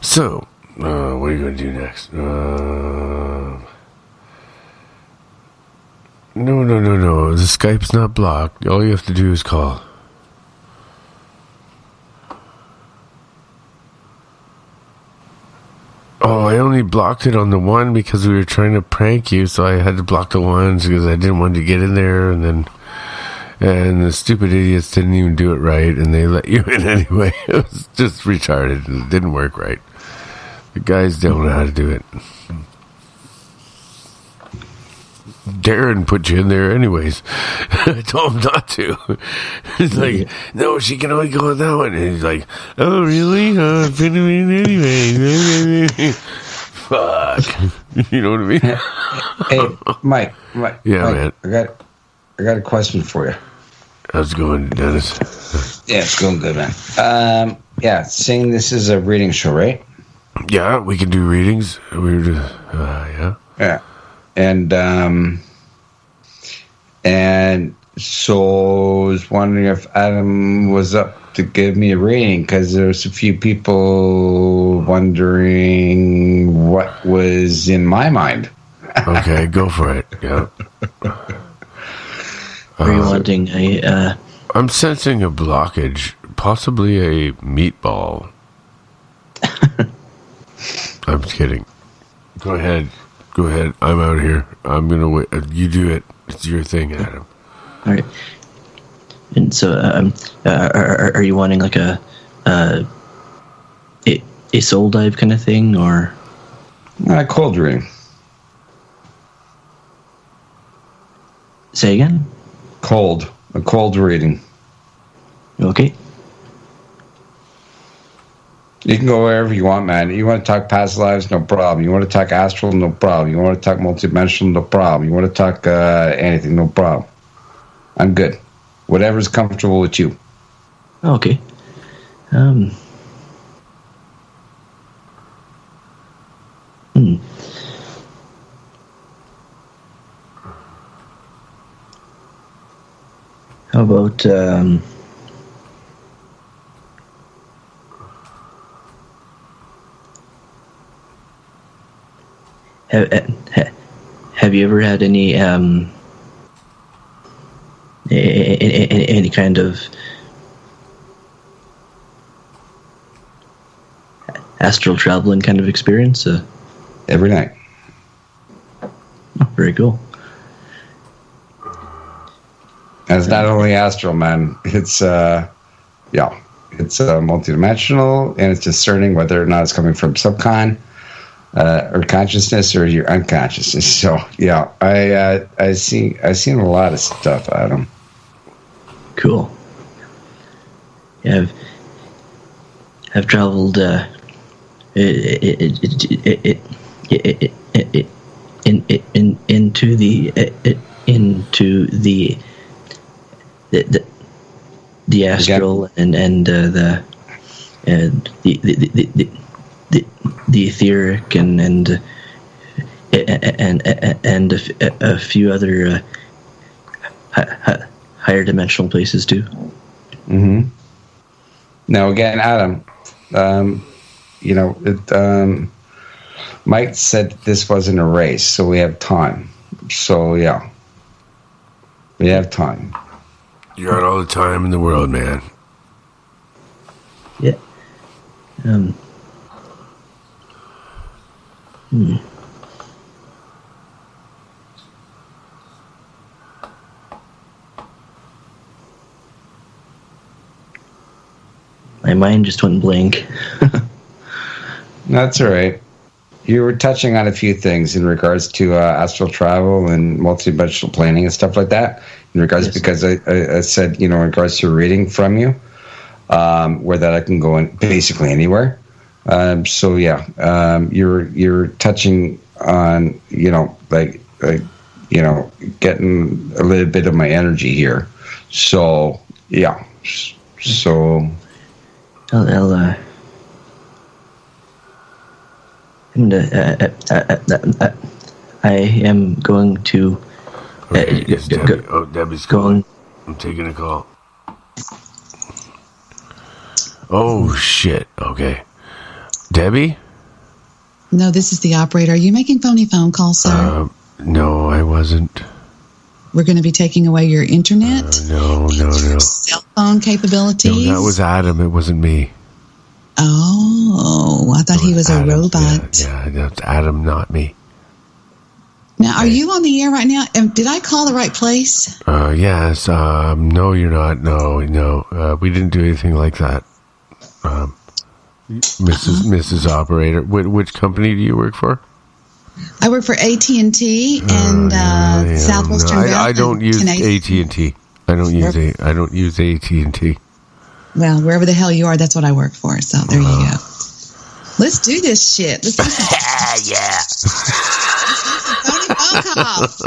So, what are you gonna do next? No. The Skype's not blocked. All you have to do is call. Oh, I only blocked it on the one because we were trying to prank you, so I had to block the ones because I didn't want to get in there, and the stupid idiots didn't even do it right, and they let you in anyway. It was just retarded. It didn't work right. The guys don't know how to do it. Darren put you in there anyways. I told him not to. He's like, no, she can only go on that one. And he's like, oh, really? I put him in anyway. Fuck. You know what I mean? Hey, Mike. Yeah, Mike, man. I got a question for you. How's it going, Dennis? Yeah, it's going good, man. Saying this is a reading show, right? Yeah, we can do readings. We were just, yeah. Yeah. And so I was wondering if Adam was up to give me a reading, because there's a few people wondering what was in my mind. Okay, go for it. Yeah. Are you wanting a... I'm sensing a blockage, possibly a meatball. I'm just kidding. Go ahead. I'm out here. I'm going to wait. You do it. It's your thing, Adam. All right. And so, are you wanting like a soul dive kind of thing, or cold reading? Say again? A cold reading. Okay. You can go wherever you want, man. You want to talk past lives, no problem. You want to talk astral, no problem. You want to talk multidimensional, no problem. You want to talk anything, no problem. I'm good. Whatever's comfortable with you. Okay. How about have you ever had any kind of astral traveling kind of experience? Every night. Oh, very cool. And it's not only astral, man. It's it's multidimensional, and it's discerning whether or not it's coming from subcon or consciousness or your unconsciousness. So yeah, I've seen a lot of stuff, Adam. Cool. Yeah, I've traveled into the astral and the etheric and a few other higher dimensional places too. Mm-hmm. Now again, Adam, Mike said this wasn't a race, so we have time. So yeah, we have time. You got all the time in the world, man. Yeah. My mind just went blank. That's all right. You were touching on a few things in regards to astral travel and multidimensional planning and stuff like that. In regards, yes. Because I said, in regards to reading from you, where that I can go in basically anywhere. So yeah, you're touching on, getting a little bit of my energy here. So yeah, so. I am going to. Okay, yes, Debbie. Debbie's calling. I'm taking a call. Oh shit. Okay, Debbie. No, this is the operator. Are you making phony phone calls, sir? No, I wasn't. We're going to be taking away your internet. No. Cell phone capabilities. No, that was Adam. It wasn't me. Oh, I thought he was Adam, a robot. Yeah, that's Adam, not me. Now, are you on the air right now? Did I call the right place? Yes. No, you're not. No. We didn't do anything like that. Mrs. Operator, which company do you work for? I work for AT&T and Southwestern Bell. I don't use AT&T. I don't use AT&T. Well, wherever the hell you are, that's what I work for. So there you go. Let's do this shit. Let's do some phone calls.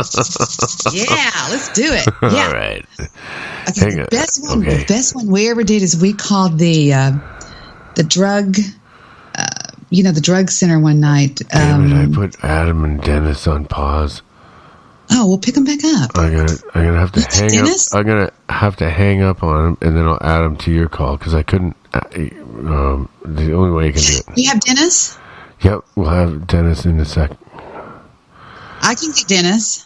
Yeah, let's do it. Yeah. All right. Okay, the best one we ever did is we called the drug, the drug center one night. Damn it, I put Adam and Dennis on pause. Oh, we'll pick them back up. I'm gonna have to hang up. I'm gonna have to hang up on him, and then I'll add him to your call because I couldn't. The only way I can do it. You have Dennis? Yep, we'll have Dennis in a sec. I can get Dennis.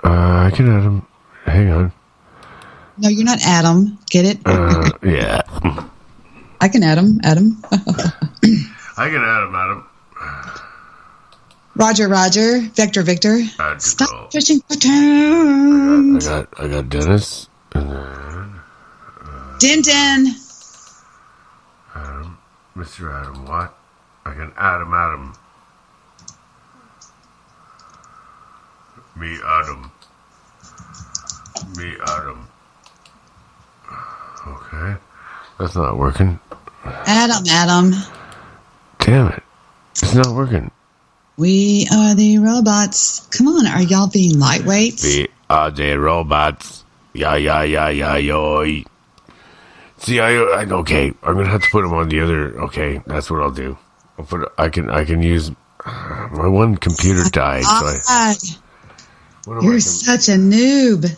I can add him. Hang on. No, you're not Adam. Get it? Yeah. I can add him. Adam. I can add him, Adam. Roger. Victor. Stop pushing buttons. I got Dennis. And then Den. Adam. Mr. Adam, what? I can Adam. Me, Adam. Me, Adam. Okay. That's not working. Adam. Damn it. It's not working. We are the robots. Come on, are y'all being lightweights? We are the robots. Yeah, yoy. See, okay. I'm gonna have to put them on the other. Okay, that's what I'll do. I can use my one computer died. You're such a noob.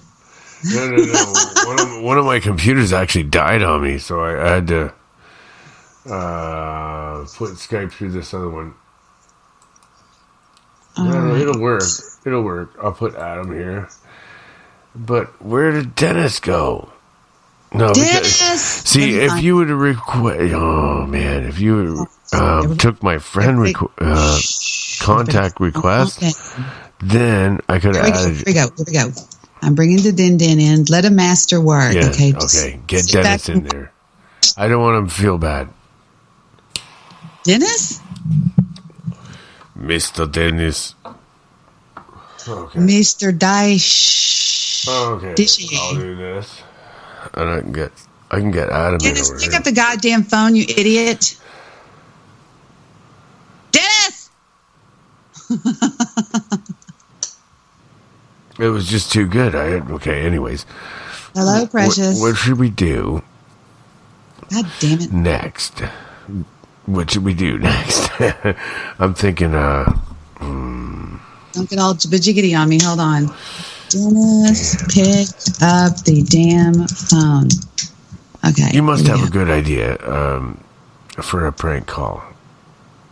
No. One of my computers actually died on me, so I had to put Skype through this other one. No, it'll work. It'll work. I'll put Adam here. But where did Dennis go? No, Dennis! See, if you would have if you took my friend contact request, then I could have added. Here we go. I'm bringing the Din in. Let a master work. Yeah, okay. Get Dennis in there. I don't want him to feel bad. Dennis? Mr. Dennis. Okay. Mr. Dice. Okay. I'll do this. And I can get Adam Dennis, in over pick here. up the goddamn phone, you idiot. Dennis! It was just too good. Okay, anyways. Hello, precious. What should we do? God damn it. Next. What should we do next? I'm thinking, Don't get all jiggity on me. Hold on. Dennis, pick up the damn phone. Okay. You must have a good idea for a prank call.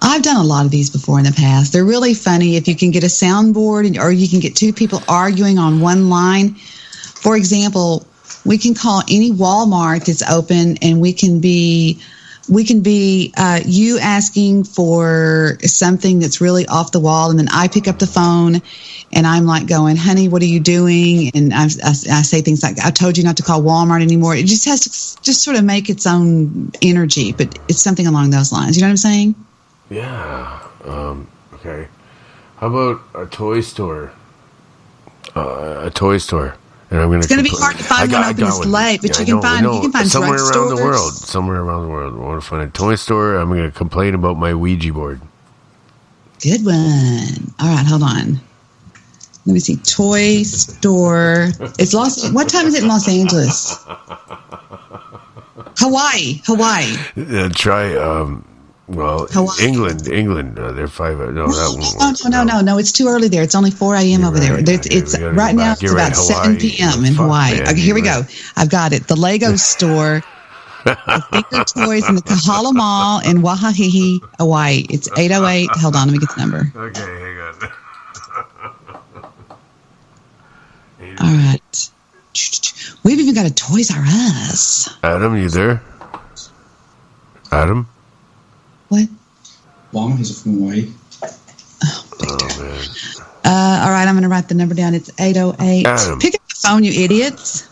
I've done a lot of these before in the past. They're really funny if you can get a soundboard or you can get two people arguing on one line. For example, we can call any Walmart that's open, and we can be you asking for something that's really off the wall, and then I pick up the phone and I'm like going, honey, what are you doing? And I say things like, I told you not to call Walmart anymore. It just has to just sort of make its own energy, but it's something along those lines. You know what I'm saying? Yeah. Okay. How about a toy store? And I'm gonna. It's going to be hard to find one open this late, but you can find somewhere around the world. drugstores. Somewhere around the world. I want to find a toy store. I'm going to complain about my Ouija board. Good one. All right, hold on. Let me see. Toy store. What time is it in Los Angeles? Hawaii. Try. Hawaii. England. They're 5. No, that won't. No. It's too early there. It's only 4 a.m. over there. It's right now. It's about 7 p.m. in Hawaii. Okay, here we go. I've got it. The Lego store. The Finger Toys in the Kahala Mall in Waiheke, Hawaii. It's 808. Hold on, let me get the number. Okay, hang on. All right. We've even got a Toys R Us. Adam, you there? Adam? What? Mom is from Hawaii. Oh, man. All right, I'm going to write the number down. It's 808. Adam. Pick up the phone, you idiots.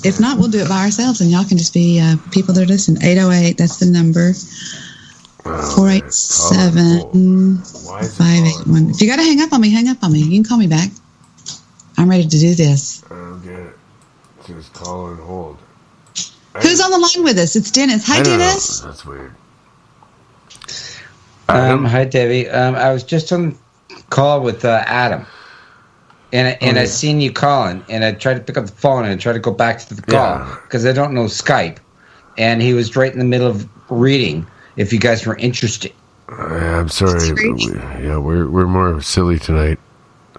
If not, we'll do it by ourselves, and y'all can just be people that listen. 808, that's the number. 487 581. If you got to hang up on me, hang up on me. You can call me back. I'm ready to do this. I don't get it. Just call and hold. Who's on the line with us? It's Dennis. Hi, Dennis. That's weird. Hi, Debbie. I was just on call with Adam. And I seen you calling, and I tried to pick up the phone, and I tried to go back to the call because I don't know Skype. And he was right in the middle of reading. If you guys were interested, I'm sorry. We're more silly tonight.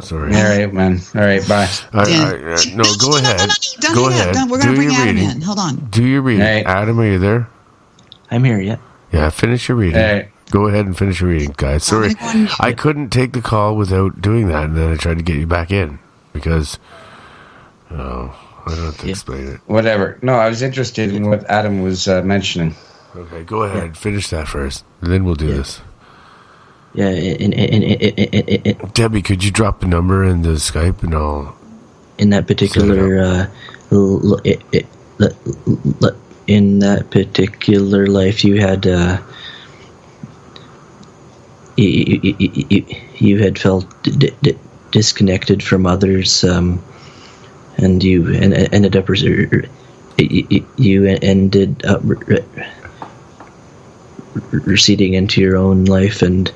Sorry. All right, man. All right, bye. No, go ahead. Go ahead. We're going to bring Adam in. Hold on. Do your reading. Right. Adam, are you there? I'm here, yeah. Yeah, finish your reading. Right. Go ahead and finish your reading, guys. Sorry, I couldn't take the call without doing that, and then I tried to get you back in because, I don't have to explain it. Whatever. No, I was interested in what Adam was mentioning. Okay, go ahead. Finish that first, and then we'll do this. Yeah, Debbie, could you drop the number in the Skype and all? In that particular, in that particular life, you had you had felt disconnected from others, and you ended up receding into your own life and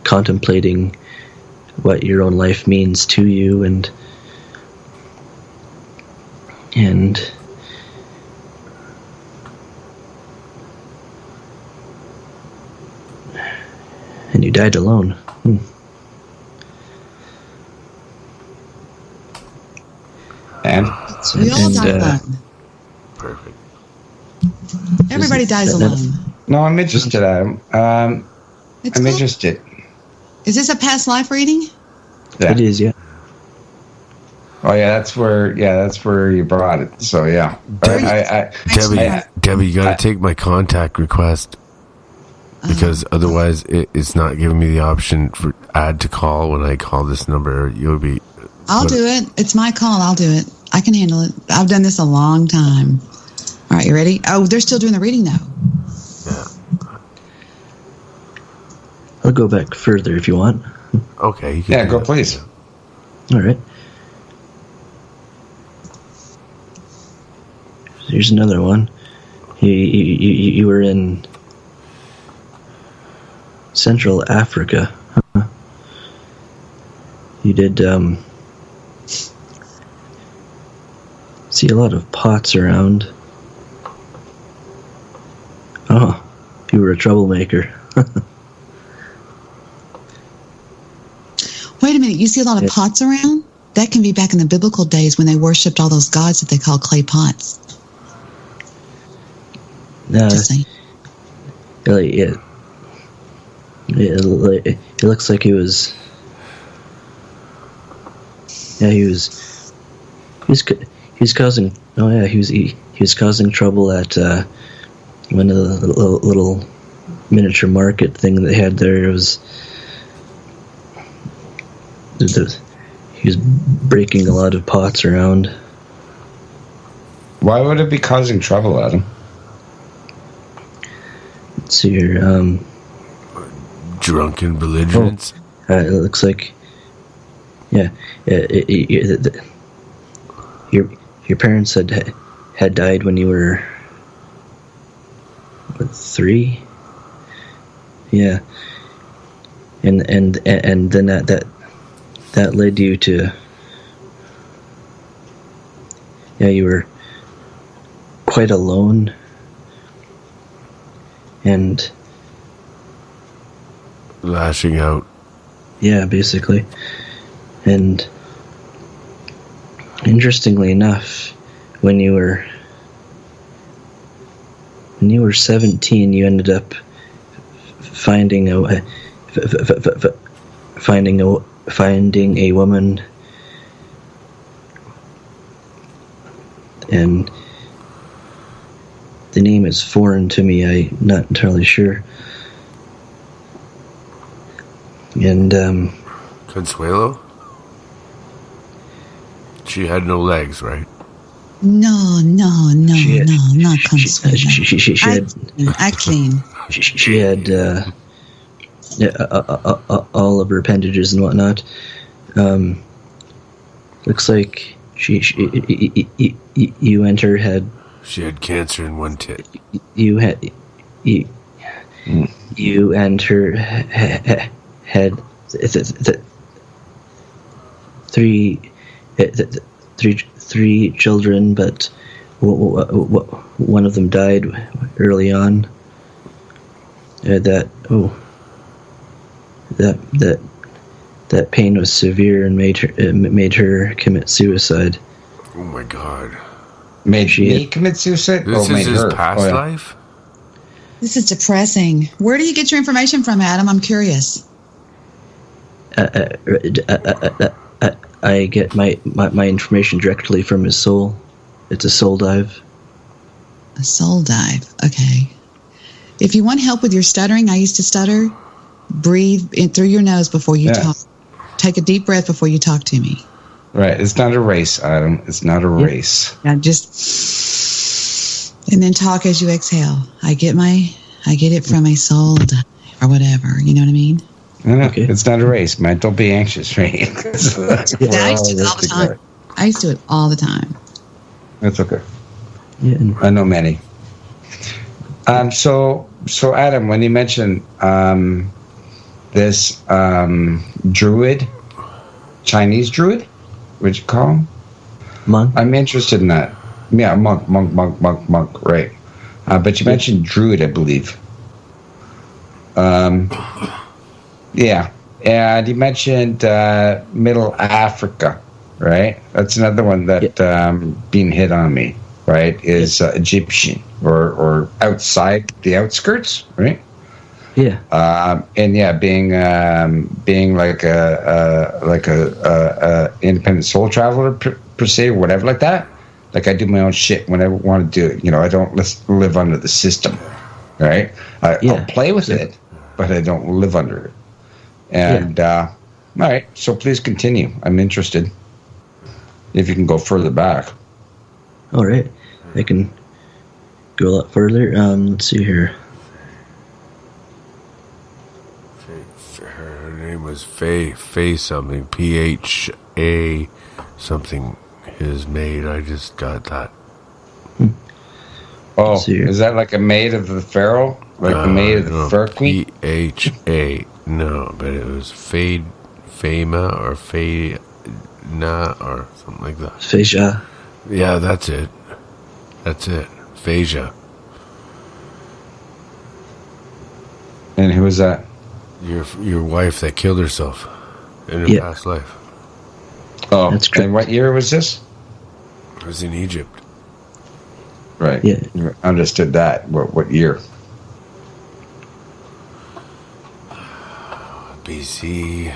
contemplating what your own life means to you, and you died alone. And we all die alone. Perfect. Everybody dies alone. No, I'm interested, Adam. I'm interested. Is this a past life reading? Yeah. It is, yeah. Oh yeah, that's where you brought it. So yeah, Debbie, you got to take my contact request because otherwise it's not giving me the option for add to call when I call this number. You'll be. I'll do it. It's my call. I'll do it. I can handle it. I've done this a long time. All right, you ready? Oh, they're still doing the reading though. Yeah. I'll go back further if you want. Okay. You can go please. All right. Here's another one. You were in Central Africa. Huh? You did see a lot of pots around. Oh, you were a troublemaker. Wait a minute, you see a lot of pots around? That can be back in the biblical days when they worshipped all those gods that they called clay pots. It looks like he was. Yeah, he was causing. Oh yeah, he was causing trouble at one of the little miniature market thing they had there. It was. He was breaking a lot of pots around. Why would it be causing trouble, Adam? Let's see here. Drunken belligerence. It looks like. Yeah, your parents had died when you were 3. Yeah, and then that led you to. Yeah, you were quite alone. And lashing out. Yeah, basically. And interestingly enough, when you were 17, you ended up finding a woman, and the name is foreign to me. I'm not entirely sure. And Consuelo? She had no legs, right? No, not Consuelo. She had. I clean. She had all of her appendages and whatnot. Looks like you and her had. She had cancer in one tit. You and her had three children, but one of them died early on. That pain was severe and made her commit suicide. Oh my God! Made me commit suicide? This is his past life? This is depressing. Where do you get your information from, Adam? I'm curious. I get my information directly from his soul. It's a soul dive. A soul dive. Okay. If you want help with your stuttering, I used to stutter. Breathe in through your nose before you talk. Take a deep breath before you talk to me. Right. It's not a race, Adam. It's not a race. Now just, and then talk as you exhale. I get it from a soul dive or whatever. You know what I mean? Okay. It's not a race, man. Don't be anxious, right? So that's Yeah, I used to do it all the time. I used to do it all the time. That's okay. Yeah, I know many. So Adam, when you mentioned this druid, Chinese druid, what'd you call him? Monk. I'm interested in that. Yeah, monk, right. But you mentioned druid, I believe. Yeah. And you mentioned Middle Africa, right? That's another one that being hit on me, right? Is Egyptian or outside the outskirts, right? Yeah. And yeah, being like a independent soul traveler per se, or whatever like that. Like I do my own shit when I want to do it. I don't live under the system, right? I'll play with it, but I don't live under it. And all right, so please continue. I'm interested. If you can go further back. All right, I can go a lot further. Let's see here. Her name was Faye something. PHA something. His maid. I just got that. Oh, is that like a maid of the pharaoh? Like the maid of the pharaoh queen? PHA. No, but it was Fama or Fayna or something like that. Phasia. Yeah, that's it. Phasia. And who was that? Your wife that killed herself in her past life. Oh, that's correct. And what year was this? It was in Egypt. Right. Yeah. You understood that. What year? BC.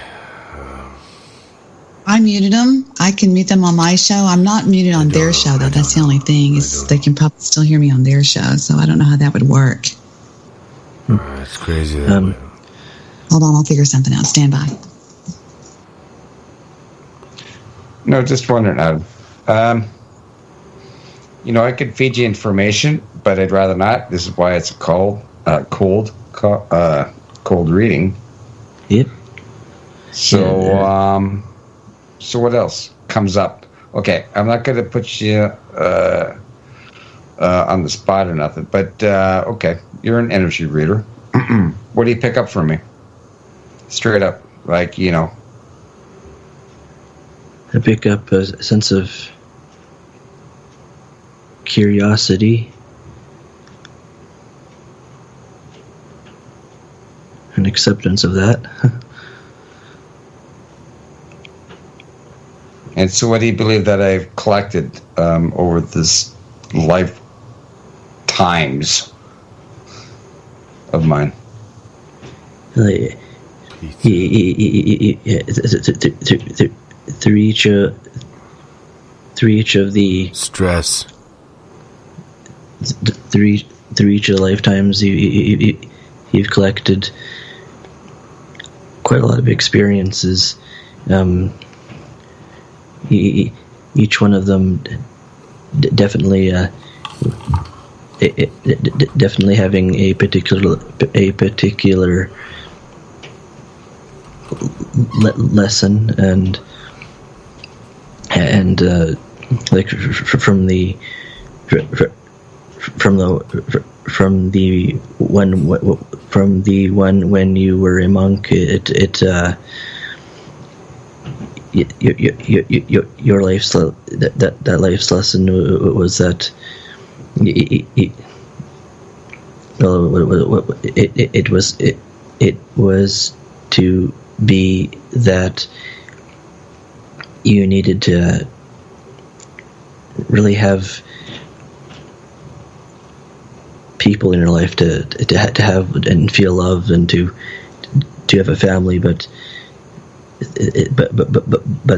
I muted them. I can mute them on my show. I'm not muted on their show, though. That's the only thing. Is they can probably still hear me on their show, so I don't know how that would work. That's crazy. That way. Hold on, I'll figure something out. Stand by. No, just wondering, Adam. I could feed you information, but I'd rather not. This is why it's cold reading. Yep. So, so what else comes up? Okay, I'm not going to put you on the spot or nothing, but okay, you're an energy reader. What do you pick up from me? Straight up, like, I pick up a sense of curiosity and acceptance of that. And so what do you believe that I've collected over this lifetimes of mine? Through each of the stress, through each of the lifetimes, you've collected quite a lot of experiences. Each one of them definitely having a particular lesson and like from the one when you were a monk, your life's that life's lesson was that it was to be that you needed to really have people in your life to have and feel love and to have a family, but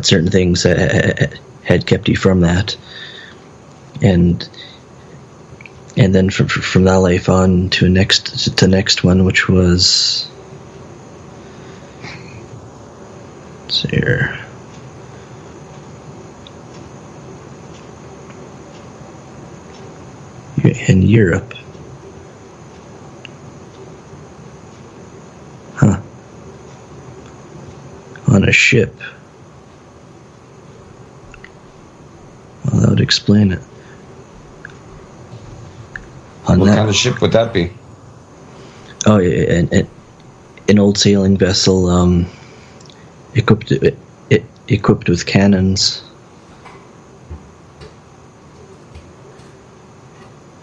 certain things had kept you from that, and then from that life on to the next one, which was, let's see here, in Europe. a ship. Well, that would explain it. What kind of ship would that be? Oh, yeah, an old sailing vessel, equipped with cannons,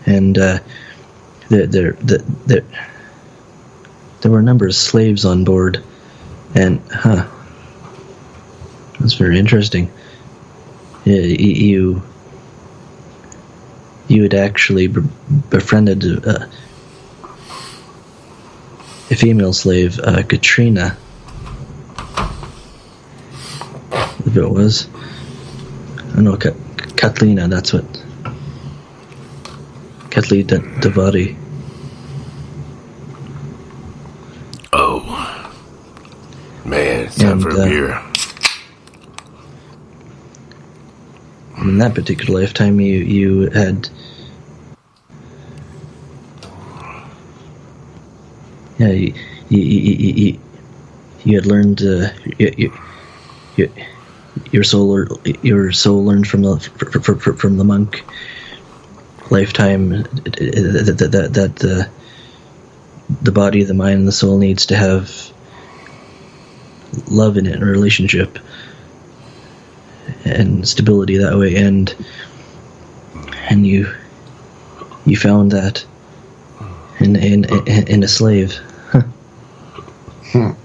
and there were a number of slaves on board, and that's very interesting. You had actually befriended a female slave, Katrina, if it was. I don't know, Katlina, that's what. Katli Davari. Oh. Man, it's time for a beer. In that particular lifetime, you had... Yeah, you had learned your soul learned from the monk lifetime that the body, the mind, and the soul needs to have love in it, a relationship, and stability that way, and you found that in a slave. Well,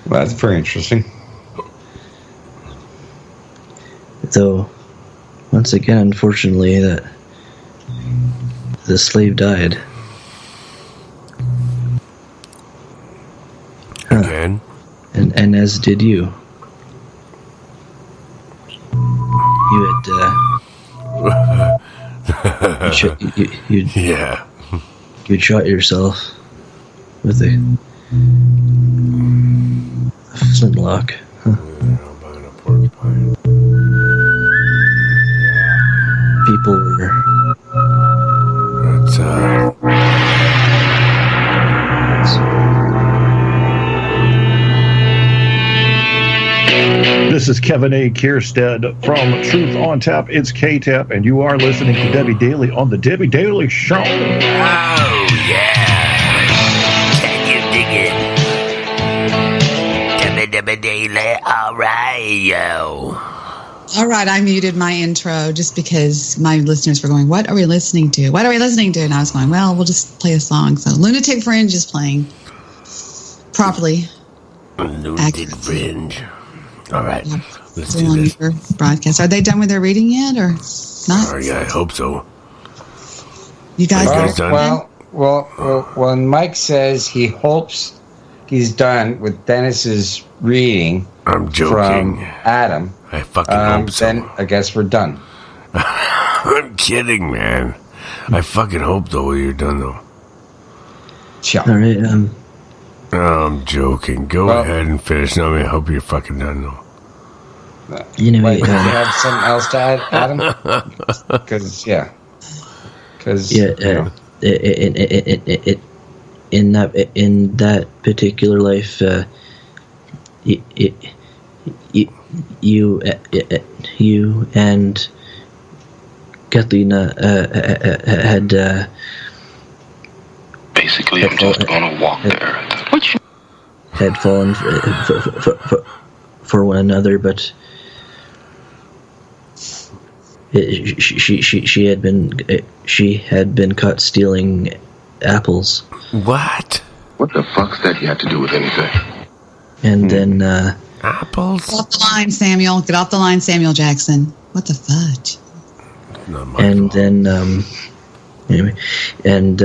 that's very interesting. Though, once again, unfortunately, that the slave died. Again? And as did you. You had, yeah. You'd shot yourself with a flintlock. People were... This is Kevin A. Kierstead from Truth on Tap. It's K-Tap, and you are listening to Debbie Daly on The Debbie Daly Show. Oh, yeah. Can you dig it? Debbie Daly, all right, yo. All right, I muted my intro just because my listeners were going, what are we listening to? What are we listening to? And I was going, well, we'll just play a song. So Lunatic Fringe is playing properly. Lunatic Fringe. All right, let's do this. Broadcast. Are they done with their reading yet, or not? Yeah, I hope so. You guys done? Well, when Mike says he hopes he's done with Dennis's reading, I'm joking. From Adam, I fucking hope so. Then I guess we're done. I'm kidding, man. I fucking hope though you're done though. Sure. All right. I'm joking. Go ahead and finish. No, I hope you're fucking done though. You know, Wait, do you have something else to add, Adam? Because in that particular life, you and Kathleen had basically I'm just gonna walk there. Had fallen for one another, but she had been caught stealing apples. What? What the fuck's that you have to do with anything? And then apples. Get off the line, Samuel. Get off the line, Samuel Jackson. What the fudge? And then anyway, and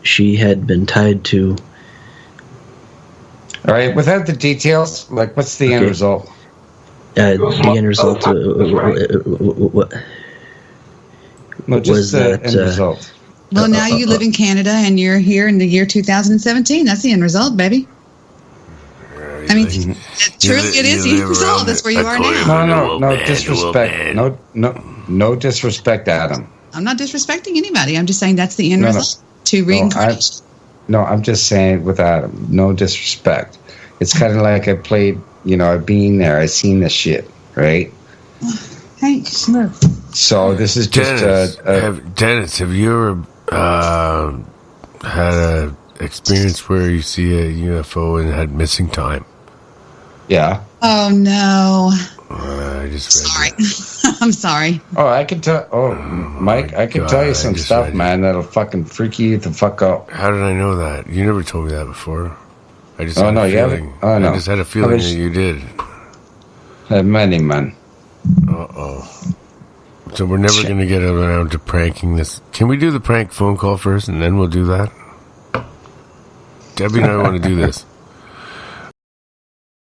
she had been tied to. All right, without the details, like what's the end result? The end result was that end result. Well, now you live in Canada and you're here in the year 2017. That's the end result, baby. I mean, truly, it is the end result. That's where you are now. No disrespect. No disrespect, Adam. I'm not disrespecting anybody. I'm just saying that's the end result to reincarnation. No, I'm just saying with Adam. No disrespect. It's kind of like I played. I've been there. I've seen this shit, right? Hey, look. So this is just Dennis, have you ever had a experience where you see a UFO and had missing time? Yeah. Oh no. I just read Sorry. I'm sorry. Oh, I can tell. Oh, Mike, I can tell you some stuff, man, that'll fucking freak you the fuck out. How did I know that? You never told me that before. I just Oh, had no, a you feeling. haven't? Oh, no. I just had a feeling that you did. Many, man. Uh-oh. So we're never going to get around to pranking this. Can we do the prank phone call first, and then we'll do that? Debbie and I want to do this.